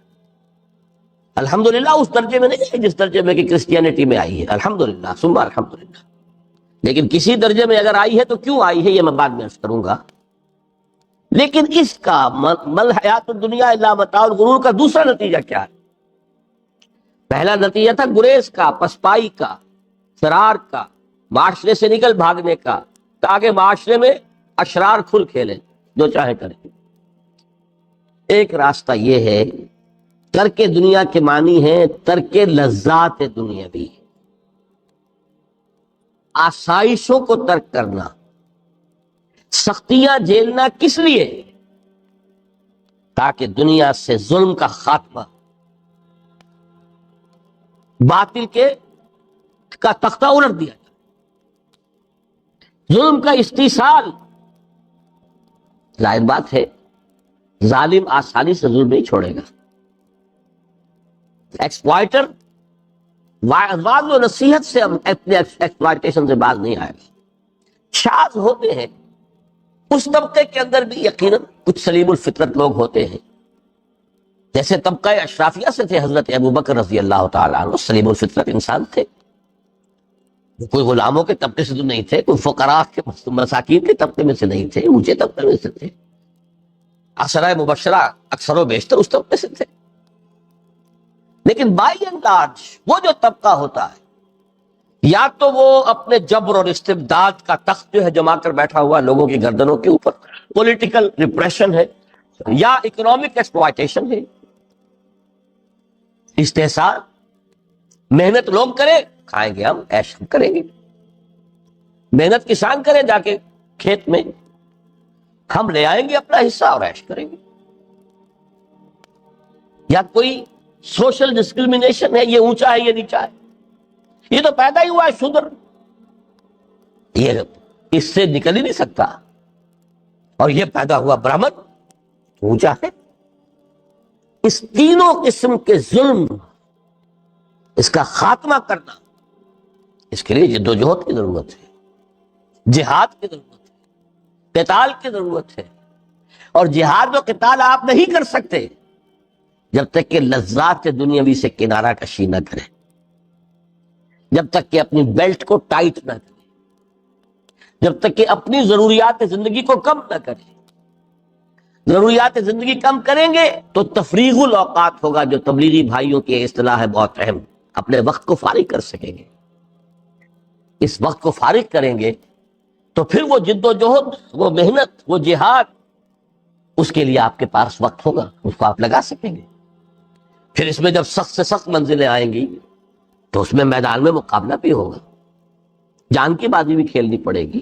Speaker 1: الحمدللہ اس درجے میں نہیں ہے جس درجے میں کہ کرسچینٹی میں آئی ہے، الحمدللہ ثم الحمدللہ، لیکن کسی درجے میں اگر آئی ہے تو کیوں آئی ہے یہ میں بعد میں عرض کروں گا. لیکن اس کا مل حیات الدنیا الا متاع الغرور کا دوسرا نتیجہ کیا ہے؟ پہلا نتیجہ تھا گریز کا، پسپائی کا، فرار کا، معاشرے سے نکل بھاگنے کا، تاکہ معاشرے میں اشرار کھل کھیلیں، جو چاہے کریں. ایک راستہ یہ ہے، ترک دنیا کے معنی ہے ترک لذات دنیاوی، آسائشوں کو ترک کرنا. سختیاں جھیلنا کس لیے؟ تاکہ دنیا سے ظلم کا خاتمہ، باطل کے کا تختہ الٹ دیا جائے، ظلم کا استیصال۔ ظاہر بات ہے ظالم آسانی سے ظلم نہیں چھوڑے گا، ایکسپلائٹر وعظ و نصیحت سے اپنے ایکسپلائٹیشن سے باز نہیں آئے گا۔ شاذ ہوتے ہیں اس طبقے کے اندر بھی یقیناً کچھ سلیم الفطرت لوگ ہوتے ہیں، جیسے طبقہ اشرافیہ سے تھے حضرت ابوبکر رضی اللہ تعالیٰ عنہ، سلیم الفطرت انسان تھے، کوئی غلاموں کے طبقے سے تو نہیں تھے، کوئی فقراء کے مساکین کے طبقے میں سے نہیں تھے، اونچے طبقے میں سے تھے، عشرہ مبشرہ اکثر و بیشتر اس طبقے سے تھے۔ لیکن بائی اینڈ لارج وہ جو طبقہ ہوتا ہے یا تو وہ اپنے جبر اور استبداد کا تخت جو ہے جما کر بیٹھا ہوا لوگوں کی گردنوں کے اوپر، پولیٹیکل ریپریشن ہے، یا اکنامک ایکسپلائٹیشن ہے، استحصال۔ محنت لوگ کریں، کھائیں گے ہم، عیش ہم کریں گے، محنت کسان کرے جا کے کھیت میں، ہم لے آئیں گے اپنا حصہ اور عیش کریں گے۔ یا کوئی سوشل ڈسکریمنیشن ہے، یہ اونچا ہے یہ نیچا ہے، یہ تو پیدا ہی ہوا ہے شودر، یہ اس سے نکل ہی نہیں سکتا، اور یہ پیدا ہوا برہمن اونچا ہے۔ اس تینوں قسم کے ظلم، اس کا خاتمہ کرنا، اس کے لیے جدوجہد کی ضرورت ہے، جہاد کی ضرورت ہے، قتال کی ضرورت ہے، اور جہاد و قتال آپ نہیں کر سکتے جب تک کہ لذات دنیاوی سے کنارہ کشی نہ کرے، جب تک کہ اپنی بیلٹ کو ٹائٹ نہ کرے، جب تک کہ اپنی ضروریات زندگی کو کم نہ کرے۔ ضروریات زندگی کم کریں گے تو تفریغ الاوقات ہوگا، جو تبلیغی بھائیوں کی اصطلاح ہے بہت اہم، اپنے وقت کو فارغ کر سکیں گے۔ اس وقت کو فارغ کریں گے تو پھر وہ جد و جہد، وہ محنت، وہ جہاد، اس کے لیے آپ کے پاس وقت ہوگا، اس کو آپ لگا سکیں گے۔ پھر اس میں جب سخت سے سخت منزلیں آئیں گی تو اس میں میدان میں مقابلہ بھی ہوگا، جان کی بازی بھی کھیلنی پڑے گی،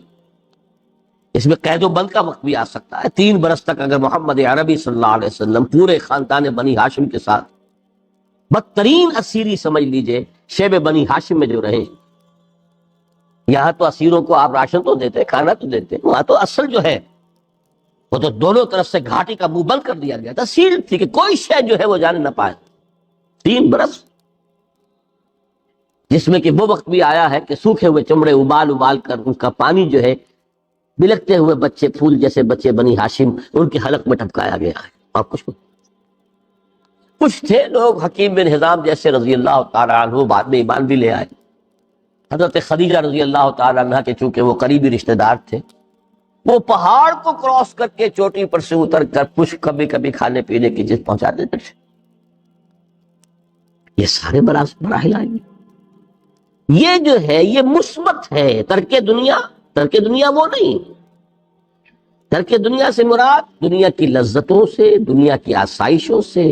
Speaker 1: اس میں قید و بند کا وقت بھی آ سکتا ہے۔ 3 برس تک اگر محمد عربی صلی اللہ علیہ وسلم پورے خاندان بنی ہاشم کے ساتھ بدترین اسیری سمجھ لیجئے شیب بنی ہاشم میں جو رہے، یہاں تو اسیروں کو آپ راشن تو دیتے، کھانا تو دیتے، وہاں تو اصل جو ہے وہ تو دونوں طرف سے گھاٹی کا منہ بند کر دیا گیا تھا، سیل تھی کہ کوئی شے جو ہے وہ جانے نہ پائے۔ 3 برس، جس میں کہ وہ وقت بھی آیا ہے کہ سوکھے ہوئے چمڑے ابال ابال کر ان کا پانی جو ہے بلکتے ہوئے بچے، پھول جیسے بچے بنی ہاشم، ان کے حلق میں ٹپکایا گیا ہے، اور کچھ تھے لوگ حکیم بن حزام جیسے رضی اللہ تعالیٰ عنہ، بعد میں ایمان بھی لے آئے۔ حضرت خدیجہ رضی اللہ تعالیٰ عنہ کے چونکہ وہ قریبی رشتہ دار تھے، وہ پہاڑ کو کراس کر کے چوٹی پر سے اتر کر کچھ کبھی کبھی کھانے پینے کی چیز پہنچا دیتے تھے۔ یہ سارے مراحل آئیں گے۔ یہ جو ہے یہ مثبت ہے، ترک دنیا وہ نہیں۔ ترک دنیا سے مراد دنیا کی لذتوں سے، دنیا کی آسائشوں سے،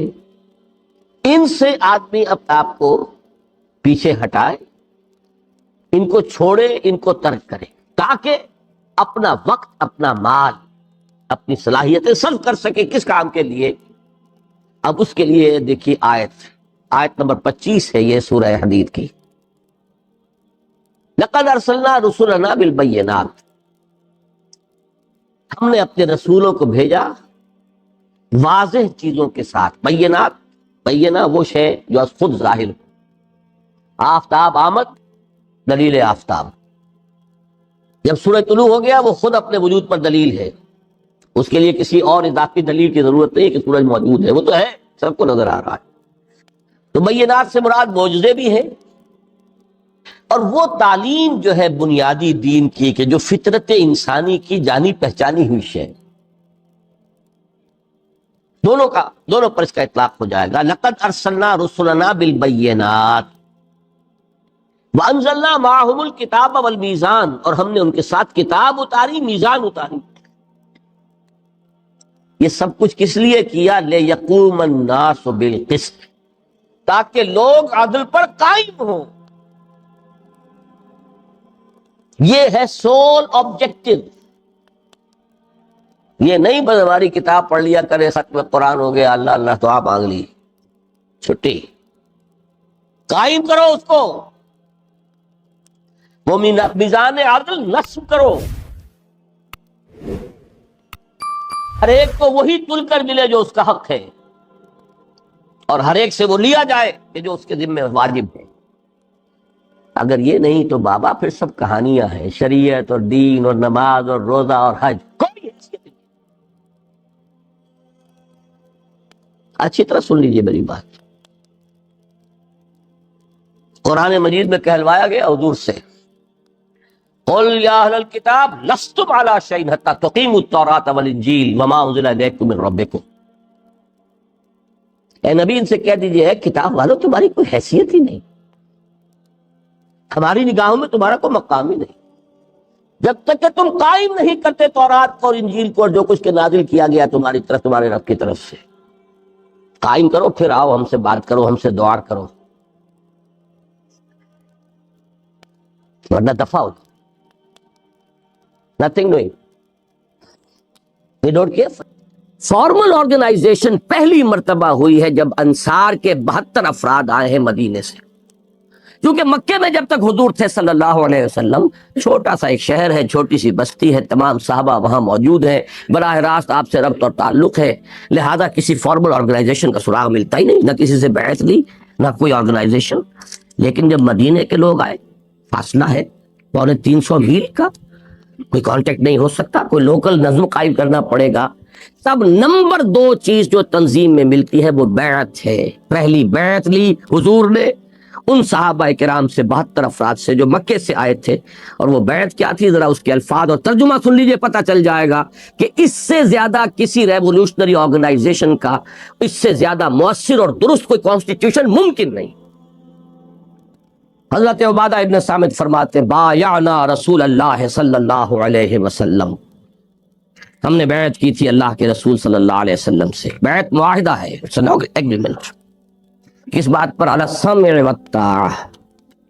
Speaker 1: ان سے آدمی اپنے آپ کو پیچھے ہٹائے، ان کو چھوڑے، ان کو ترک کرے، تاکہ اپنا وقت، اپنا مال، اپنی صلاحیتیں صرف کر سکے۔ کس کام کے لیے؟ اب اس کے لیے دیکھیے آیت نمبر 25 ہے یہ سورہ حدید کی۔ لَقَدْ أَرْسَلْنَا رُسُلَنَا بِالْبَيِّنَاتِ، ہم نے اپنے رسولوں کو بھیجا واضح چیزوں کے ساتھ۔ بینہ وہ شے جو از خود ظاہر ہو۔ آفتاب آمد، دلیل آفتاب، جب سورج طلوع ہو گیا وہ خود اپنے وجود پر دلیل ہے، اس کے لیے کسی اور اضافی دلیل کی ضرورت نہیں کہ سورج موجود ہے، وہ تو ہے، سب کو نظر آ رہا ہے۔ تو بینات سے مراد معجزے بھی ہیں، اور وہ تعلیم جو ہے بنیادی دین کی کہ جو فطرت انسانی کی جانی پہچانی ہوئی ہے، دونوں پر اس کا اطلاق ہو جائے گا۔ لقد ارسلنا رسلنا بالبینات وانزلنا معهم الکتاب والمیزان، اور ہم نے ان کے ساتھ کتاب اتاری، میزان اتاری۔ یہ سب کچھ کس لیے کیا؟ لیقوم الناس بالقسط، تاکہ لوگ عدل پر قائم ہوں۔ یہ ہے سول آبجیکٹو۔ یہ نہیں بس ہماری کتاب پڑھ لیا کرے، ختم قرآن ہو گیا، اللہ اللہ دعا مانگ لی، چھٹی۔ قائم کرو اس کو، وہ میزان عدل نصب کرو، ہر ایک کو وہی تل کر ملے جو اس کا حق ہے، اور ہر ایک سے وہ لیا جائے کہ جو اس کے ذمہ واجب ہے۔ اگر یہ نہیں تو بابا پھر سب کہانیاں ہیں، شریعت اور دین اور نماز اور روزہ اور حج کوئی حیثیت نہیں۔ اچھی طرح سن لیجئے میری بات، قرآن مجید میں کہلوایا گیا حضور سے، قل یا اہل الکتاب لستم علی شیء حتی تقیموا التوراۃ والانجیل وما انزل الیکم من ربکم۔ اے نبی ان سے کہہ دیجئے کتاب والوں تمہاری کوئی حیثیت ہی نہیں، ہماری نگاہوں میں تمہارا کوئی مقام ہی نہیں، جب تک کہ تم قائم نہیں کرتے تورات کو اور انجیل کو اور جو کچھ کے نازل کیا گیا تمہاری طرف تمہارے رب کی طرف سے۔ قائم کرو، پھر آؤ ہم سے بات کرو، ہم سے دعا کرو، ورنہ دفع ہو۔ Nothing doing, we don't care. Formal organisation پہلی مرتبہ ہوئی ہے جب انصار کے 72 افراد آئے ہیں مدینے سے، کیونکہ مکے میں جب تک حضور تھے صلی اللہ علیہ وسلم، چھوٹا سا ایک شہر ہے، چھوٹی سی بستی ہے، تمام صحابہ وہاں موجود ہیں، براہ راست آپ سے ربط اور تعلق ہے، لہذا کسی فارمل آرگنائزیشن کا سراغ ملتا ہی نہیں، نہ کسی سے بیعت لی نہ کوئی آرگنائزیشن۔ لیکن جب مدینے کے لوگ آئے، فاصلہ ہے 350 میل کا، کوئی کانٹیکٹ نہیں ہو سکتا، کوئی لوکل نظم قائم کرنا پڑے گا، تب نمبر 2 چیز جو تنظیم میں ملتی ہے وہ بیعت ہے۔ پہلی بیعت لی حضور نے ان صحابہ کرام سے 72 افراد سے جو مکے سے آئے تھے، اور وہ بیعت کیا تھی ذرا اس کے الفاظ اور ترجمہ سن لیجئے، پتہ چل جائے گا کہ اس سے زیادہ کسی ریولوشنری آرگنائزیشن کا اس سے زیادہ مؤثر اور درست کوئی کانسٹیٹیوشن ممکن نہیں۔ حضرت عبادہ ابن صامت فرماتے ہیں بایعنا رسول اللہ صلی اللہ علیہ وسلم، ہم نے بیعت کی تھی اللہ کے رسول صلی اللہ علیہ وسلم سے۔ بیعت معاہدہ ہے، ایگریمنٹ، کس بات پر؟ علی السمع والطاعہ،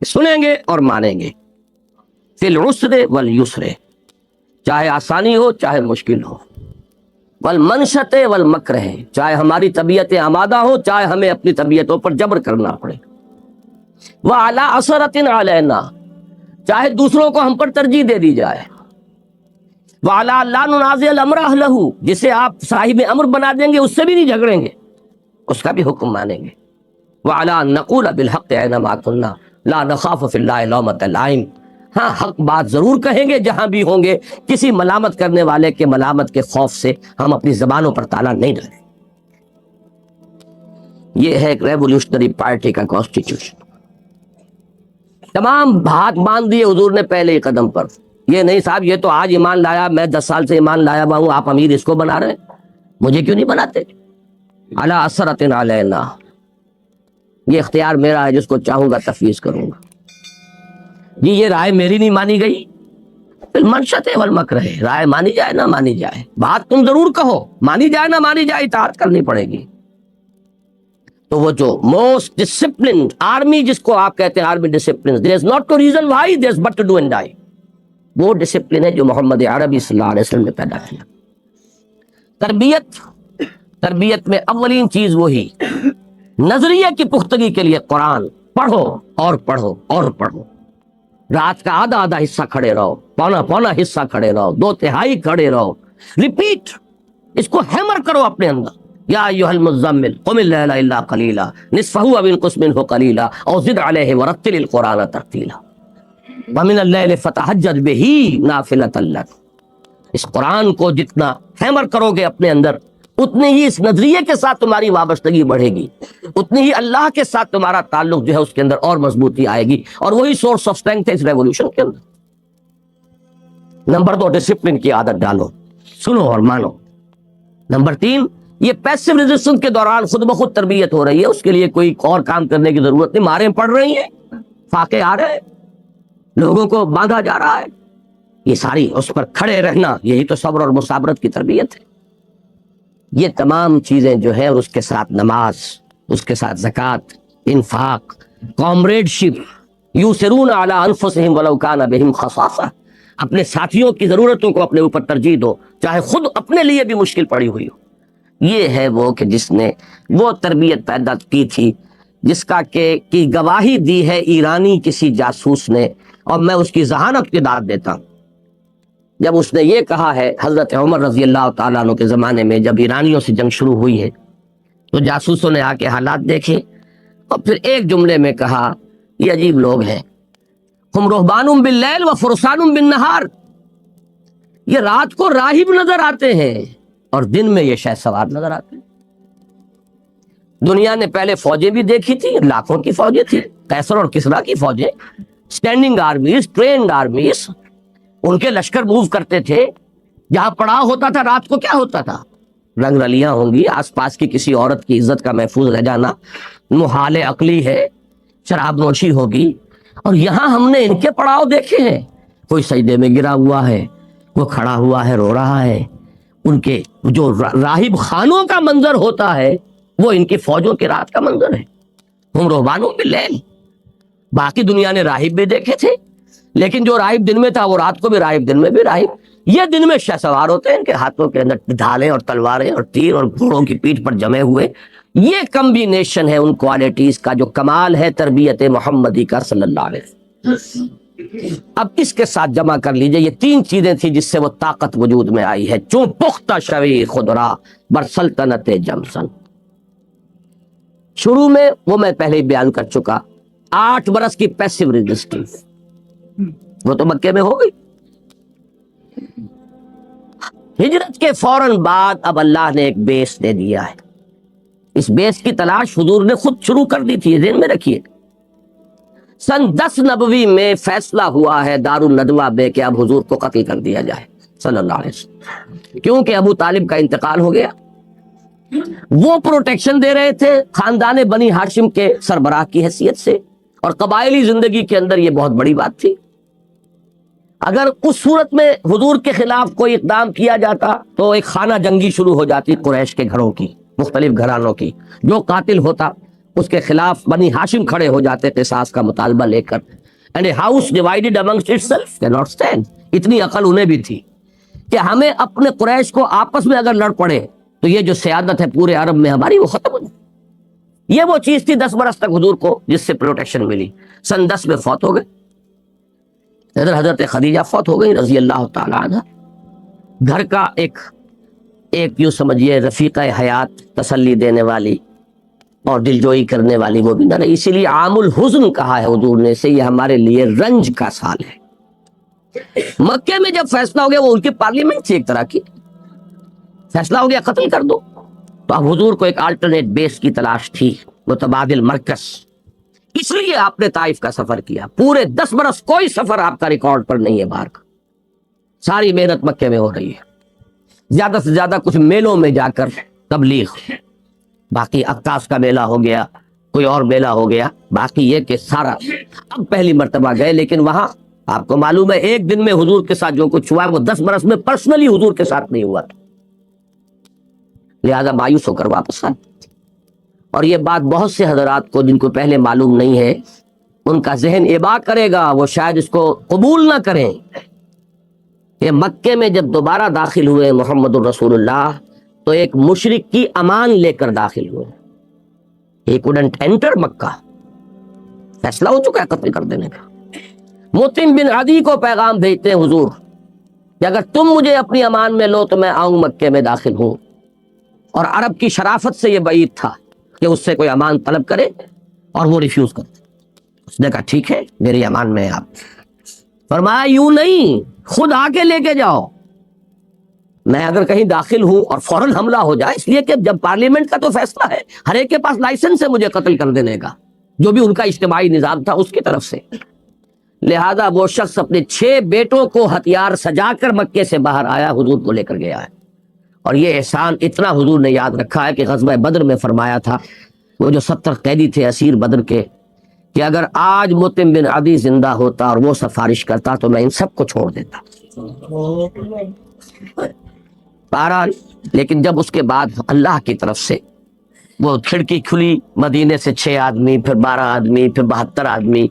Speaker 1: سنیں گے اور مانیں گے، فی العسر والیسر، چاہے آسانی ہو چاہے مشکل ہو، والمنشط والمکرہ، چاہے ہماری طبیعتیں آمادہ ہو چاہے ہمیں اپنی طبیعتوں پر جبر کرنا پڑے، وعلی اثرۃ علینا، چاہے دوسروں کو ہم پر ترجیح دے دی جائے، وعلی لا ننازع الامر اہلہ، جسے آپ صاحب امر بنا دیں گے اس سے بھی نہیں جھگڑیں گے، اس کا بھی حکم مانیں گے، وعلی ان نقول بالحق اینما کنا لا نخاف فی اللہ لومۃ لائم، ہاں حق بات ضرور کہیں گے جہاں بھی ہوں گے، کسی ملامت کرنے والے کے ملامت کے خوف سے ہم اپنی زبانوں پر تالا نہیں ڈالیں۔ یہ ہے ایک ریولوشنری پارٹی کا کانسٹیٹیوشن۔ تمام ہاتھ باندھ دیے حضور نے پہلے ہی قدم پر، یہ نہیں صاحب یہ تو آج ایمان لایا، میں 10 سال سے ایمان لایا ہوا ہوں، آپ امیر اس کو بنا رہے ہیں، مجھے کیوں نہیں بناتے؟ علی اثرۃ علینا، یہ اختیار میرا ہے، جس کو چاہوں گا تفویض کروں گا۔ جی یہ رائے میری نہیں مانی گئی، منشط والمکرہ، رائے مانی جائے نہ مانی جائے، بات تم ضرور کہو، مانی جائے نہ مانی جائے اطاعت کرنی پڑے گی۔ تو وہ جو موسٹ ڈسپلنڈ آرمی جس کو آپ کہتے ہیں army discipline, there is not to reason why, there is but to do and die، وہ ڈسپلن ہے جو محمد عربی صلی اللہ علیہ وسلم نے پیدا کیا۔ تربیت میں اولین چیز وہی، نظریے کی پختگی کے لیے قرآن پڑھو اور پڑھو اور پڑھو، رات کا آدھا حصہ کھڑے رہو، پونا حصہ کھڑے رہو، 2/3 کھڑے رہو، ریپیٹ، اس کو ہیمر کرو اپنے اندر، یا ایھا المزمل قم اللیل الا قلیلا نصفہ او انقص منہ قلیلا او زد علیہ ورتل القرآن ترتیلا ومن اللیل فتہجد بہ نافلۃ لک۔ اس قرآن کو جتنا ہیمر کرو گے اپنے اندر، اتنی ہی اس نظریے کے ساتھ تمہاری وابستگی بڑھے گی، اتنی ہی اللہ کے ساتھ تمہارا تعلق جو ہے اس کے اندر اور مضبوطی آئے گی، اور وہی سورس آف اسٹرینتھ ہے اس ریولوشن کے اندر۔ نمبر 2 ڈسپلن کی عادت ڈالو، سنو اور مانو۔ نمبر 3 یہ پیسو ریزسٹنس کے دوران خود بخود تربیت ہو رہی ہے، اس کے لیے کوئی اور کام کرنے کی ضرورت نہیں، ماریں پڑ رہی ہیں، فاقے آ رہے ہیں، لوگوں کو باندھا جا رہا ہے، یہ ساری اس پر کھڑے رہنا، یہی تو صبر اور مصابرت کی تربیت ہے۔ یہ تمام چیزیں جو ہے، اور اس کے ساتھ نماز، اس کے ساتھ زکوٰۃ، انفاق، کامریڈ شپ، یؤثرون علی انفسہم ولو کان بہم خصاصہ، اپنے ساتھیوں کی ضرورتوں کو اپنے اوپر ترجیح دو چاہے خود اپنے لیے بھی مشکل پڑی ہوئی ہو۔ یہ ہے وہ کہ جس نے وہ تربیت پیدا کی تھی، جس کا کہ کی گواہی دی ہے ایرانی کسی جاسوس نے، اور میں اس کی ذہانت کی داد دیتا ہوں۔ جب اس نے یہ کہا ہے حضرت عمر رضی اللہ تعالیٰ عنہ کے زمانے میں، جب ایرانیوں سے جنگ شروع ہوئی ہے تو جاسوسوں نے آ کے حالات دیکھے اور پھر ایک جملے میں کہا یہ عجیب لوگ ہیں، ہم رہبان باللیل و فرسان بالنہار، یہ رات کو راہب نظر آتے ہیں اور دن میں یہ شہ سوار نظر آتے ہیں۔ دنیا نے پہلے فوجیں بھی دیکھی تھی، لاکھوں کی فوجیں تھی، قیصر اور کسریٰ کی فوجیں، اسٹینڈنگ آرمیز، ٹرینڈ آرمیز، ان کے لشکر موو کرتے تھے۔ جہاں پڑاؤ ہوتا تھا رات کو کیا ہوتا تھا؟ رنگ رلیاں ہوں گی، آس پاس کی کسی عورت کی عزت کا محفوظ رہ جانا محال عقلی ہے، شراب نوشی ہوگی۔ اور یہاں ہم نے ان کے پڑاؤ دیکھے ہیں، کوئی سجدے میں گرا ہوا ہے، وہ کھڑا ہوا ہے رو رہا ہے۔ ان کے جو راہب خانوں کا منظر ہوتا ہے وہ ان کی فوجوں کی رات کا منظر ہے۔ ہم رہبانوں باللیل، باقی دنیا نے راہب بھی دیکھے تھے، لیکن جو راہب دن میں تھا وہ رات کو بھی راہب، دن میں بھی راہب۔ یہ دن میں شہ سوار ہوتے ہیں، ان کے ہاتھوں کے اندر ڈھالیں اور تلواریں اور تیر اور گھوڑوں کی پیٹھ پر جمے ہوئے۔ یہ کمبینیشن ہے ان کوالٹیز کا جو کمال ہے تربیت محمدی کا صلی اللہ علیہ وسلم۔ اب اس کے ساتھ جمع کر لیجئے، یہ تین چیزیں تھیں جس سے وہ طاقت وجود میں آئی ہے۔ چون پختہ شوی خدرا بر سلطنت جمسن، شروع میں وہ میں پہلے ہی بیان کر چکا، 8 برس کی پیسیو ریزسٹنس، وہ تو مکے میں ہو گئی۔ ہجرت کے فوراً بعد اب اللہ نے ایک بیس دے دیا ہے۔ اس بیس کی تلاش حضور نے خود شروع کر دی تھی، یہ ذہن میں رکھیے۔ سن 10 نبوی میں فیصلہ ہوا ہے دار الندوہ میں کہ اب حضور کو قتل کر دیا جائے صلی اللہ علیہ وسلم، کیونکہ ابو طالب کا انتقال ہو گیا۔ وہ پروٹیکشن دے رہے تھے خاندان بنی ہاشم کے سربراہ کی حیثیت سے، اور قبائلی زندگی کے اندر یہ بہت بڑی بات تھی۔ اگر اس صورت میں حضور کے خلاف کوئی اقدام کیا جاتا تو ایک خانہ جنگی شروع ہو جاتی قریش کے گھروں کی، مختلف گھرانوں کی۔ جو قاتل ہوتا اس کے خلاف بنی ہاشم کھڑے ہو جاتے قصاص کا مطالبہ لے کر۔ And a house divided amongst itself can not stand. اتنی عقل انہیں بھی تھی کہ ہمیں اپنے قریش کو آپس میں اگر لڑ پڑے تو یہ جو سیادت ہے پورے عرب میں ہماری وہ ختم ہو جائے۔ یہ وہ چیز تھی 10 برس تک حضور کو جس سے پروٹیکشن ملی۔ سن 10 میں فوت ہو گئے، ادھر حضرت خدیجہ فوت ہو گئی رضی اللہ تعالی عنہ۔ گھر کا ایک یوں سمجھیے رفیقہ حیات، تسلی دینے والی اور دلجوئی کرنے والی وہ بھی نہ رہی۔ اسی لیے عام الحزن کہا ہے حضور نے، سے یہ ہمارے لیے رنج کا سال ہے۔ مکے میں جب فیصلہ ہو گیا، وہ ان کی پارلیمنٹ تھی ایک طرح کی، فیصلہ ہو گیا قتل کر دو، تو اب حضور کو ایک آلٹرنیٹ بیس کی تلاش تھی، متبادل مرکز۔ اس لیے آپ نے طائف کا سفر کیا۔ پورے 10 برس کوئی سفر آپ کا ریکارڈ پر نہیں ہے باہر کا، ساری محنت مکے میں ہو رہی ہے۔ زیادہ سے زیادہ کچھ میلوں میں جا کر تبلیغ، باقی اقطاف کا میلہ ہو گیا، کوئی اور میلہ ہو گیا، باقی یہ کہ سارا اب پہلی مرتبہ گئے، لیکن وہاں آپ کو معلوم ہے ایک دن میں حضور کے ساتھ جو کچھ ہوا وہ 10 برس میں پرسنلی حضور کے ساتھ نہیں ہوا تھا، لہذا مایوس ہو کر واپس آئے۔ اور یہ بات بہت سے حضرات کو جن کو پہلے معلوم نہیں ہے ان کا ذہن ابا کرے گا، وہ شاید اس کو قبول نہ کریں کہ مکے میں جب دوبارہ داخل ہوئے محمد الرسول اللہ تو ایک مشرک کی امان لے کر داخل ہوئے۔ He couldn't enter مکہ، فیصلہ ہو چکا ہے قتل کر دینے کا۔ مطعم بن عدی کو پیغام بھیجتے ہیں حضور کہ اگر تم مجھے اپنی امان میں لو تو میں آؤں مکے میں داخل ہوں، اور عرب کی شرافت سے یہ بعید تھا کہ اس سے کوئی امان طلب کرے اور وہ ریفیوز کرتے۔ اس نے کہا ٹھیک ہے میری امان میں آپ۔ فرمایا یوں نہیں، خود آ کے لے کے جاؤ۔ میں اگر کہیں داخل ہوں اور فوراً حملہ ہو جائے، اس لیے کہ جب پارلیمنٹ کا تو فیصلہ ہے، ہر ایک کے پاس لائسنس ہے مجھے قتل کر دینے کا، جو بھی ان کا اجتماعی نظام تھا اس کی طرف سے، لہذا وہ شخص اپنے 6 بیٹوں کو ہتھیار سجا کر مکے سے باہر آیا، حضور کو لے کر گیا ہے۔ اور یہ احسان اتنا حضور نے یاد رکھا ہے کہ غزوہ بدر میں فرمایا تھا، وہ جو 70 قیدی تھے اسیر بدر کے، کہ اگر آج مطعم بن عدی زندہ ہوتا اور وہ سفارش کرتا تو میں ان سب کو چھوڑ دیتا۔ بہرحال لیکن جب اس کے بعد اللہ کی طرف سے وہ کھڑکی کھلی، مدینے سے 6 آدمی، پھر 12 آدمی، پھر 72 آدمی،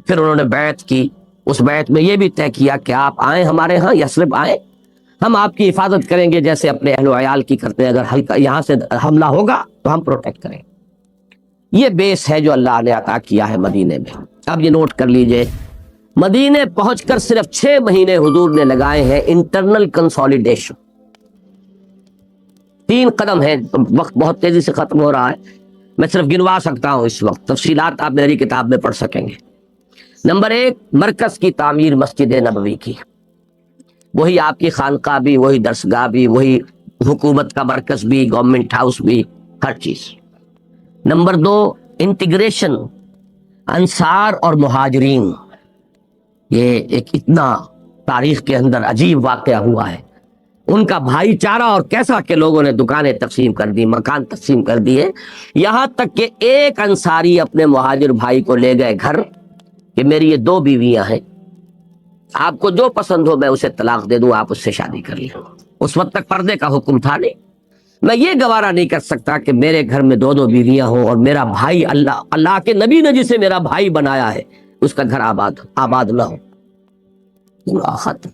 Speaker 1: پھر انہوں نے بیعت کی۔ اس بیعت میں یہ بھی طے کیا کہ آپ آئیں ہمارے ہاں، یثرب آئیں، ہم آپ کی حفاظت کریں گے جیسے اپنے اہل و عیال کی کرتے ہیں، اگر ہلکا یہاں سے حملہ ہوگا تو ہم پروٹیکٹ کریں۔ یہ بیس ہے جو اللہ نے عطا کیا ہے مدینے میں۔ اب یہ نوٹ کر لیجئے، مدینے پہنچ کر صرف 6 مہینے حضور نے لگائے ہیں انٹرنل کنسولیڈیشن. 3 قدم ہیں. وقت بہت تیزی سے ختم ہو رہا ہے, میں صرف گنوا سکتا ہوں اس وقت, تفصیلات آپ میری کتاب میں پڑھ سکیں گے. نمبر 1, مرکز کی تعمیر مسجد نبوی کی. وہی آپ کی خانقاہ بھی, وہی درسگاہ بھی, وہی حکومت کا مرکز بھی, گورنمنٹ ہاؤس بھی, ہر چیز. نمبر 2, انٹیگریشن انصار اور مہاجرین. یہ ایک اتنا تاریخ کے اندر عجیب واقعہ ہوا ہے. ان کا بھائی چارہ اور کیسا کہ لوگوں نے دکانیں تقسیم کر دی, مکان تقسیم کر دیے, یہاں تک کہ ایک انصاری اپنے مہاجر بھائی کو لے گئے گھر کہ میری یہ 2 بیویاں ہیں, آپ کو جو پسند ہو میں اسے طلاق دے دوں, آپ اس سے شادی کر لیں. اس وقت تک پردے کا حکم تھا نہیں. میں یہ گوارا نہیں کر سکتا کہ میرے گھر میں 2 بیویاں ہوں اور میرا بھائی, اللہ کے نبی نے جسے میرا بھائی بنایا ہے, اس کا گھر آباد نہ ہو. ختم.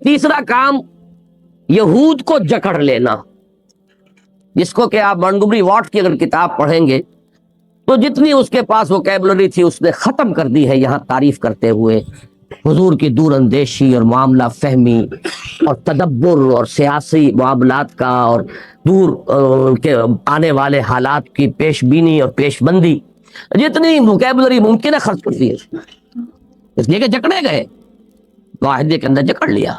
Speaker 1: تیسرا کام, یہود کو جکڑ لینا, جس کو کہ آپ مونٹگومری واٹ کی اگر کتاب پڑھیں گے تو جتنی اس کے پاس ووکیبلری تھی اس نے ختم کر دی ہے یہاں تعریف کرتے ہوئے. حضور کی دور اندیشی اور معاملہ فہمی اور تدبر اور سیاسی معاملات کا اور دور کے آنے والے حالات کی پیش بینی اور پیش بندی, جتنی ووکیبلری ممکن ہے خرچ کر دی, اس لیے کہ جکڑے گئے, معاہدے کے اندر جکڑ لیا.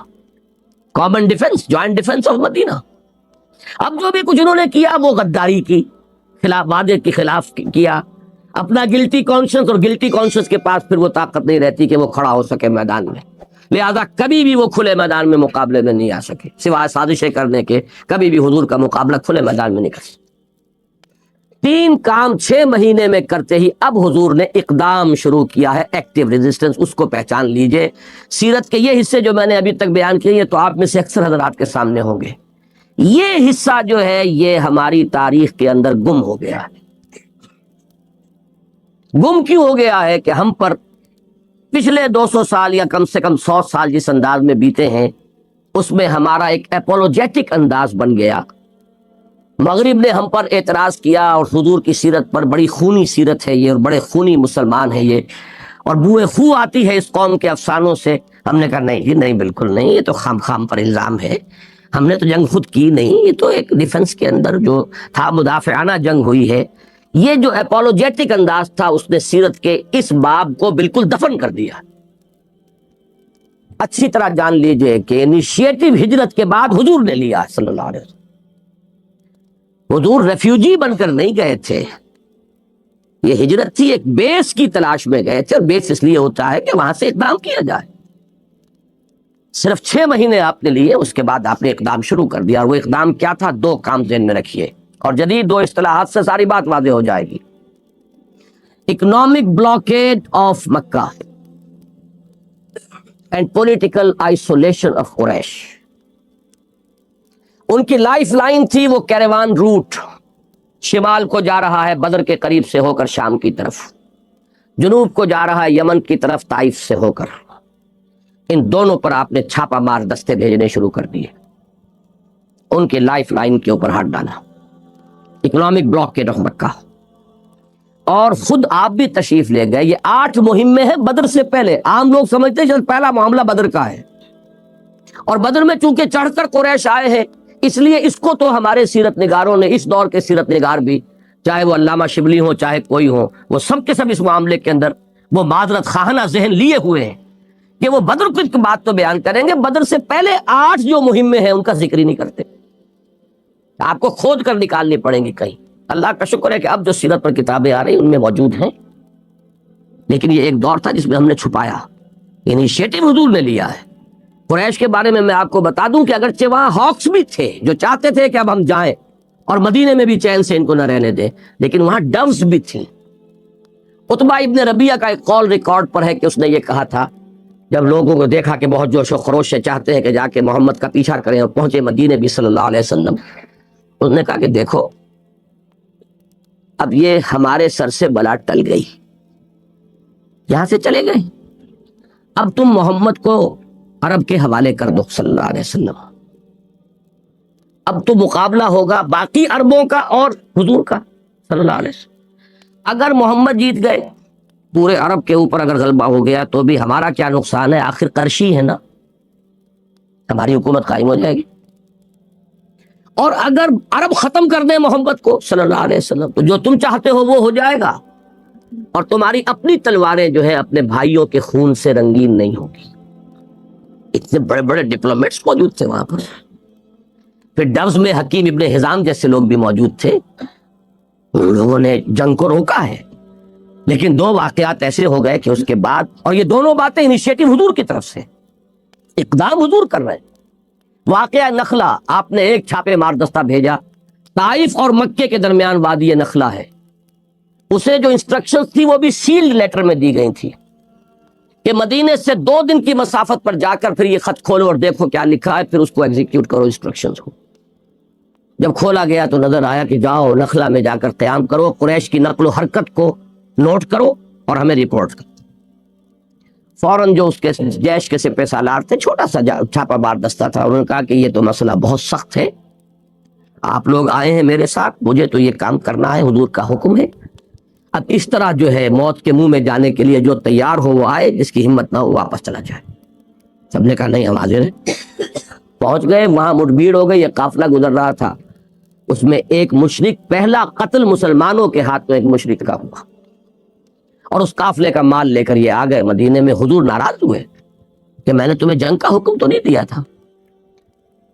Speaker 1: Common defence, joint defence of Medina. اب جو بھی کچھ انہوں نے کیا وہ غداری کی, خلاف وعدے کے خلاف کیا. اپنا گلٹی کانشنس, اور گلٹی کانشنس کے پاس پھر وہ طاقت نہیں رہتی کہ وہ کھڑا ہو سکے میدان میں, لہذا کبھی بھی وہ کھلے میدان میں مقابلے میں نہیں آ سکے, سوائے سازشیں کرنے کے کبھی بھی حضور کا مقابلہ کھلے میدان میں نہیں کر سکے. 3 کام 6 مہینے میں کرتے ہی اب حضور نے اقدام شروع کیا ہے, ایکٹیو ریزسٹنس. اس کو پہچان لیجئے. سیرت کے یہ حصے جو میں نے ابھی تک بیان کیے, یہ تو آپ میں سے اکثر حضرات کے سامنے ہوں گے. یہ حصہ جو ہے یہ ہماری تاریخ کے اندر گم ہو گیا ہے. گم کیوں ہو گیا ہے کہ ہم پر پچھلے 200 سال یا کم سے کم 100 سال جس انداز میں بیتے ہیں اس میں ہمارا ایک اپولوجیٹک انداز بن گیا. مغرب نے ہم پر اعتراض کیا اور حضور کی سیرت پر, بڑی خونی سیرت ہے یہ اور بڑے خونی مسلمان ہیں یہ, اور بوئے خو آتی ہے اس قوم کے افسانوں سے. ہم نے کہا نہیں جی نہیں, بالکل نہیں, یہ تو خام پر الزام ہے, ہم نے تو جنگ خود کی نہیں, یہ تو ایک ڈیفنس کے اندر جو تھا مدافعانہ جنگ ہوئی ہے. یہ جو اپولوجیٹک انداز تھا اس نے سیرت کے اس باب کو بالکل دفن کر دیا. اچھی طرح جان لیجئے کہ انیشیٹو ہجرت کے بعد حضور نے لیا صلی اللہ علیہ وسلم. حضور ریفیوجی بن کر نہیں گئے تھے, یہ ہجرت تھی, ایک بیس کی تلاش میں گئے تھے, اور بیس اس لیے ہوتا ہے کہ وہاں سے اقدام کیا جائے. صرف 6 مہینے آپ نے لیے, اس کے بعد آپ نے اقدام شروع کر دیا. اور وہ اقدام کیا تھا؟ 2 کام ذہن میں رکھیے, اور جدید 2 اصطلاحات سے ساری بات واضح ہو جائے گی. Economic blockade of Mecca and political isolation of Quraysh. ان کی لائف لائن تھی وہ کیروان روٹ, شمال کو جا رہا ہے بدر کے قریب سے ہو کر شام کی طرف, جنوب کو جا رہا ہے یمن کی طرف طائف سے ہو کر. ان دونوں پر آپ نے چھاپا مار دستے بھیجنے شروع کر دیے, ان کے لائف لائن کے اوپر ہاتھ ڈالا. اکنامک بلاکیڈ آف مکہ. اور خود آپ بھی تشریف لے گئے. یہ 8 مہمیں ہیں بدر سے پہلے. عام لوگ سمجھتے ہیں چل پہلا معاملہ بدر کا ہے, اور بدر میں چونکہ چڑھ کر قریش آئے ہیں اس لیے اس کو تو ہمارے سیرت نگاروں نے, اس دور کے سیرت نگار بھی, چاہے وہ علامہ شبلی ہو چاہے کوئی ہو, وہ سب کے سب اس معاملے کے اندر وہ معذرت خواہانہ ذہن لیے ہوئے ہیں کہ وہ بدر کی بات تو بیان کریں گے, بدر سے پہلے 8 جو مہمیں ہیں ان کا ذکر ہی نہیں کرتے. آپ کو کھود کر نکالنی پڑیں گی کہیں. اللہ کا شکر ہے کہ اب جو سیرت پر کتابیں آ رہی ان میں موجود ہیں, لیکن یہ ایک دور تھا جس میں ہم نے چھپایا. انیشیٹو حضور نے لیا ہے. قریش کے بارے میں آپ کو بتا دوں کہ اگرچہ وہاں ہاکس بھی تھے جو چاہتے تھے کہ اب ہم جائیں اور مدینے میں بھی چین سے ان کو نہ رہنے دیں, لیکن وہاں ڈوز بھی تھیں. عتبہ ابن ربیعہ کا ایک قول ریکارڈ پر ہے کہ اس نے یہ کہا تھا جب لوگوں کو دیکھا کہ بہت جوش و خروش سے چاہتے ہیں کہ جا کے محمد کا پیچھا کریں, اور پہنچے مدینے بھی صلی اللہ علیہ وسلم, اس نے کہا کہ دیکھو اب یہ ہمارے سر سے بلا ٹل گئی, یہاں سے چلے گئے, اب تم محمد کو عرب کے حوالے کر دو صلی اللہ علیہ وسلم. اب تو مقابلہ ہوگا باقی عربوں کا اور حضور کا صلی اللہ علیہ وسلم. اگر محمد جیت گئے پورے عرب کے اوپر اگر غلبہ ہو گیا تو بھی ہمارا کیا نقصان ہے؟ آخر قرشی ہے نا، ہماری حکومت قائم ہو جائے گی۔ اور اگر عرب ختم کر دیں محمد کو صلی اللہ علیہ وسلم تو جو تم چاہتے ہو وہ ہو جائے گا، اور تمہاری اپنی تلواریں جو ہے اپنے بھائیوں کے خون سے رنگین نہیں ہوگی۔ اتنے بڑے بڑے ڈپلومیٹس موجود تھے وہاں پر، پھر ڈوز میں حکیم ابن حزام جیسے لوگ بھی موجود تھے، ان لوگوں نے جنگ کو روکا ہے۔ لیکن دو واقعات ایسے ہو گئے کہ اس کے بعد، اور یہ دونوں باتیں انیشیٹو حضور کی طرف سے، اقدام حضور کر رہے ہیں۔ واقعہ نخلا، آپ نے ایک چھاپے مار دستہ بھیجا، طائف اور مکے کے درمیان وادی نخلا ہے، اسے جو انسٹرکشنز تھی وہ بھی سیلڈ لیٹر میں دی گئی تھی کہ مدینے سے 2 دن کی مسافت پر جا کر پھر یہ خط کھولو اور دیکھو کیا لکھا ہے، پھر اس کو ایگزیکیوٹ کرو انسٹرکشنز کو۔ جب کھولا گیا تو نظر آیا کہ جاؤ نخلا میں جا کر قیام کرو، قریش کی نقل و حرکت کو نوٹ کرو اور ہمیں رپورٹ کرو۔ فوراً جو اس کے جیش کے سپہ سالار تھے، چھوٹا سا چھاپا مار دستہ تھا، انہوں نے کہا کہ یہ تو مسئلہ بہت سخت ہے، آپ لوگ آئے ہیں میرے ساتھ، مجھے تو یہ کام کرنا ہے، حضور کا حکم ہے۔ اب اس طرح جو ہے موت کے منہ میں جانے کے لیے جو تیار ہو وہ آئے، جس کی ہمت نہ ہو واپس چلا جائے۔ سب نے کہا نہیں ہم حاضر ہیں۔ پہنچ گئے، وہاں مٹبھیڑ ہو گئی، ایک قافلہ گزر رہا تھا، اس میں ایک مشرک، پہلا قتل مسلمانوں کے ہاتھ میں ایک مشرک کا ہوا، اور اس قافلے کا مال لے کر یہ آ گئے مدینے میں۔ حضور ناراض ہوئے کہ میں نے تمہیں جنگ کا حکم تو نہیں دیا تھا،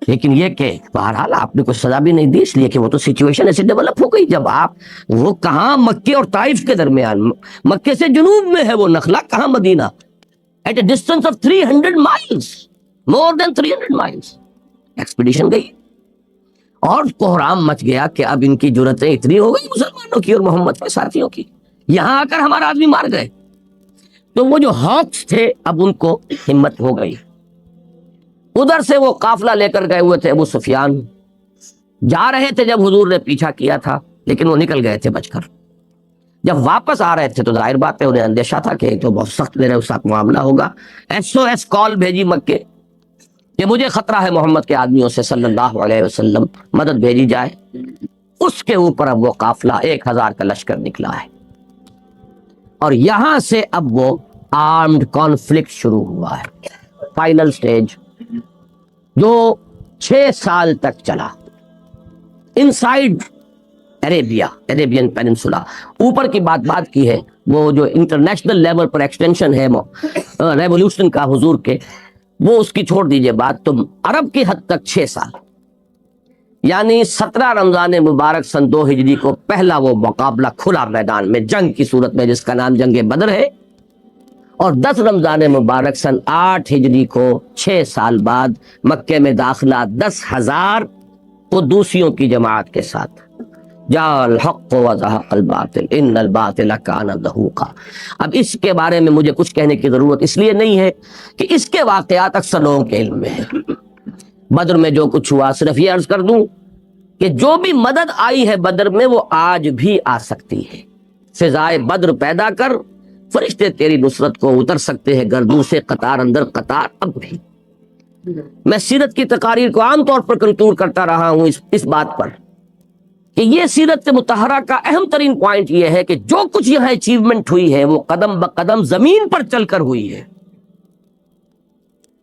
Speaker 1: لیکن یہ کہ بہرحال آپ نے کوئی سزا بھی نہیں دی، اس لیے کہ وہ تو سچویشن ایسے ڈیولپ ہو گئی۔ جب آپ، وہ کہاں مکے اور طائف کے درمیان، مکے سے جنوب میں ہے وہ نخلا، کہاں Medina, at a distance of 300 miles، more than 300 miles۔ Expedition گئی اور کوہرام مچ گیا کہ اب ان کی جرتیں اتنی ہو گئی مسلمانوں کی اور محمد کے ساتھیوں کی، یہاں آ کر ہمارا آدمی مار گئے۔ تو وہ جو ہاکس تھے اب ان کو ہمت ہو گئی، ادھر سے وہ قافلہ لے کر گئے ہوئے تھے ابو سفیان، جا رہے تھے جب حضور نے پیچھا کیا تھا، لیکن وہ نکل گئے تھے بچ کر۔ جب واپس آ رہے تھے تو ظاہر بات ہے انہیں اندیشہ تھا کہ تو بہت سخت میرے ساتھ معاملہ ہوگا۔ SOS کال بھیجی مکے کہ مجھے خطرہ ہے محمد کے آدمیوں سے صلی اللہ علیہ وسلم، مدد بھیجی جائے۔ اس کے اوپر اب وہ قافلہ 1000 کا لشکر نکلا ہے، اور یہاں سے اب وہ آرمڈ کانفلکٹ شروع ہوا ہے، فائنل سٹیج جو 6 سال تک چلا انسائیڈ عربین پیننسولا۔ اوپر کی بات کی ہے، وہ جو انٹرنیشنل لیول پر ایکسٹینشن ہے ریولوشن کا حضور کے، وہ اس کی چھوڑ دیجئے بات، تو عرب کی حد تک 6 سال، یعنی 17 رمضان مبارک سن 2 ہجری کو پہلا وہ مقابلہ کھلا میدان میں جنگ کی صورت میں، جس کا نام جنگ بدر ہے، اور 10 رمضان مبارک سن 8 ہجری کو 6 سال بعد مکے میں داخلہ 10,000 قدوسیوں کی جماعت کے ساتھ۔ جاء الحق وزهق الباطل ان الباطل كان زهوقا۔ اب اس کے بارے میں مجھے کچھ کہنے کی ضرورت اس لیے نہیں ہے کہ اس کے واقعات اکثر لوگوں کے علم میں ہیں۔ بدر میں جو کچھ ہوا، صرف یہ عرض کر دوں کہ جو بھی مدد آئی ہے بدر میں وہ آج بھی آ سکتی ہے۔ فضائے بدر پیدا کر، فرشتے تیری نصرت کو اتر سکتے ہیں گردوں سے قطار اندر قطار اب بھی۔ میں سیرت کی تقاریر کو عام طور پر کنکلوڈ کرتا رہا ہوں اس بات پر کہ یہ سیرت مطہرہ کا اہم ترین پوائنٹ یہ ہے کہ جو کچھ یہاں اچیومنٹ ہوئی ہے وہ قدم بقدم زمین پر چل کر ہوئی ہے۔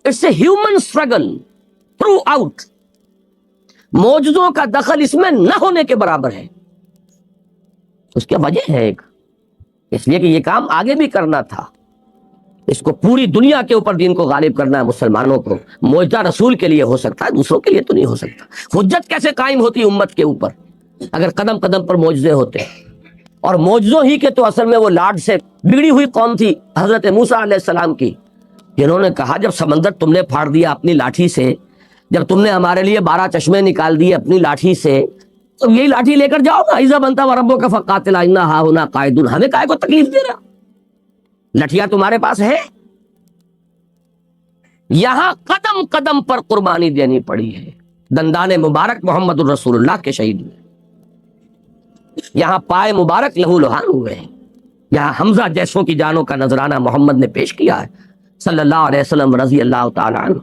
Speaker 1: It's a human struggle throughout. معجزوں کا دخل اس میں نہ ہونے کے برابر ہے۔ اس کی وجہ ہے ایک، اس لیے کہ یہ کام آگے بھی کرنا تھا، اس کو پوری دنیا کے اوپر دین کو غالب کرنا ہے، مسلمانوں کو۔ معجزہ رسول کے لیے ہو سکتا ہے، دوسروں کے لیے تو نہیں ہو سکتا۔ حجت کیسے قائم ہوتی امت کے اوپر اگر قدم قدم پر معجزے ہوتے؟ اور معجزوں ہی کے تو اصل میں وہ لاڈ سے بگڑی ہوئی قوم تھی حضرت موسیٰ علیہ السلام کی، جنہوں نے کہا جب سمندر تم نے پھاڑ دیا اپنی لاٹھی سے، جب تم نے ہمارے لیے 12 چشمے نکال دیے اپنی لاٹھی سے، تو یہی لاٹھی لے کر جاؤ نا، اذا بنتا وربک فقاتل انا ہاہنا قاعدون۔ ہمیں کائے کو تکلیف دے رہا؟ لٹھیاں تمہارے پاس ہے۔ یہاں قدم قدم پر قربانی دینی پڑی ہے، دندان مبارک محمد الرسول اللہ کے شہید میں، یہاں پائے مبارک لہو لہان ہوئے ہیں، یہاں حمزہ جیسوں کی جانوں کا نذرانہ محمد نے پیش کیا ہے صلی اللہ علیہ وسلم رضی اللہ تعالی عنہ۔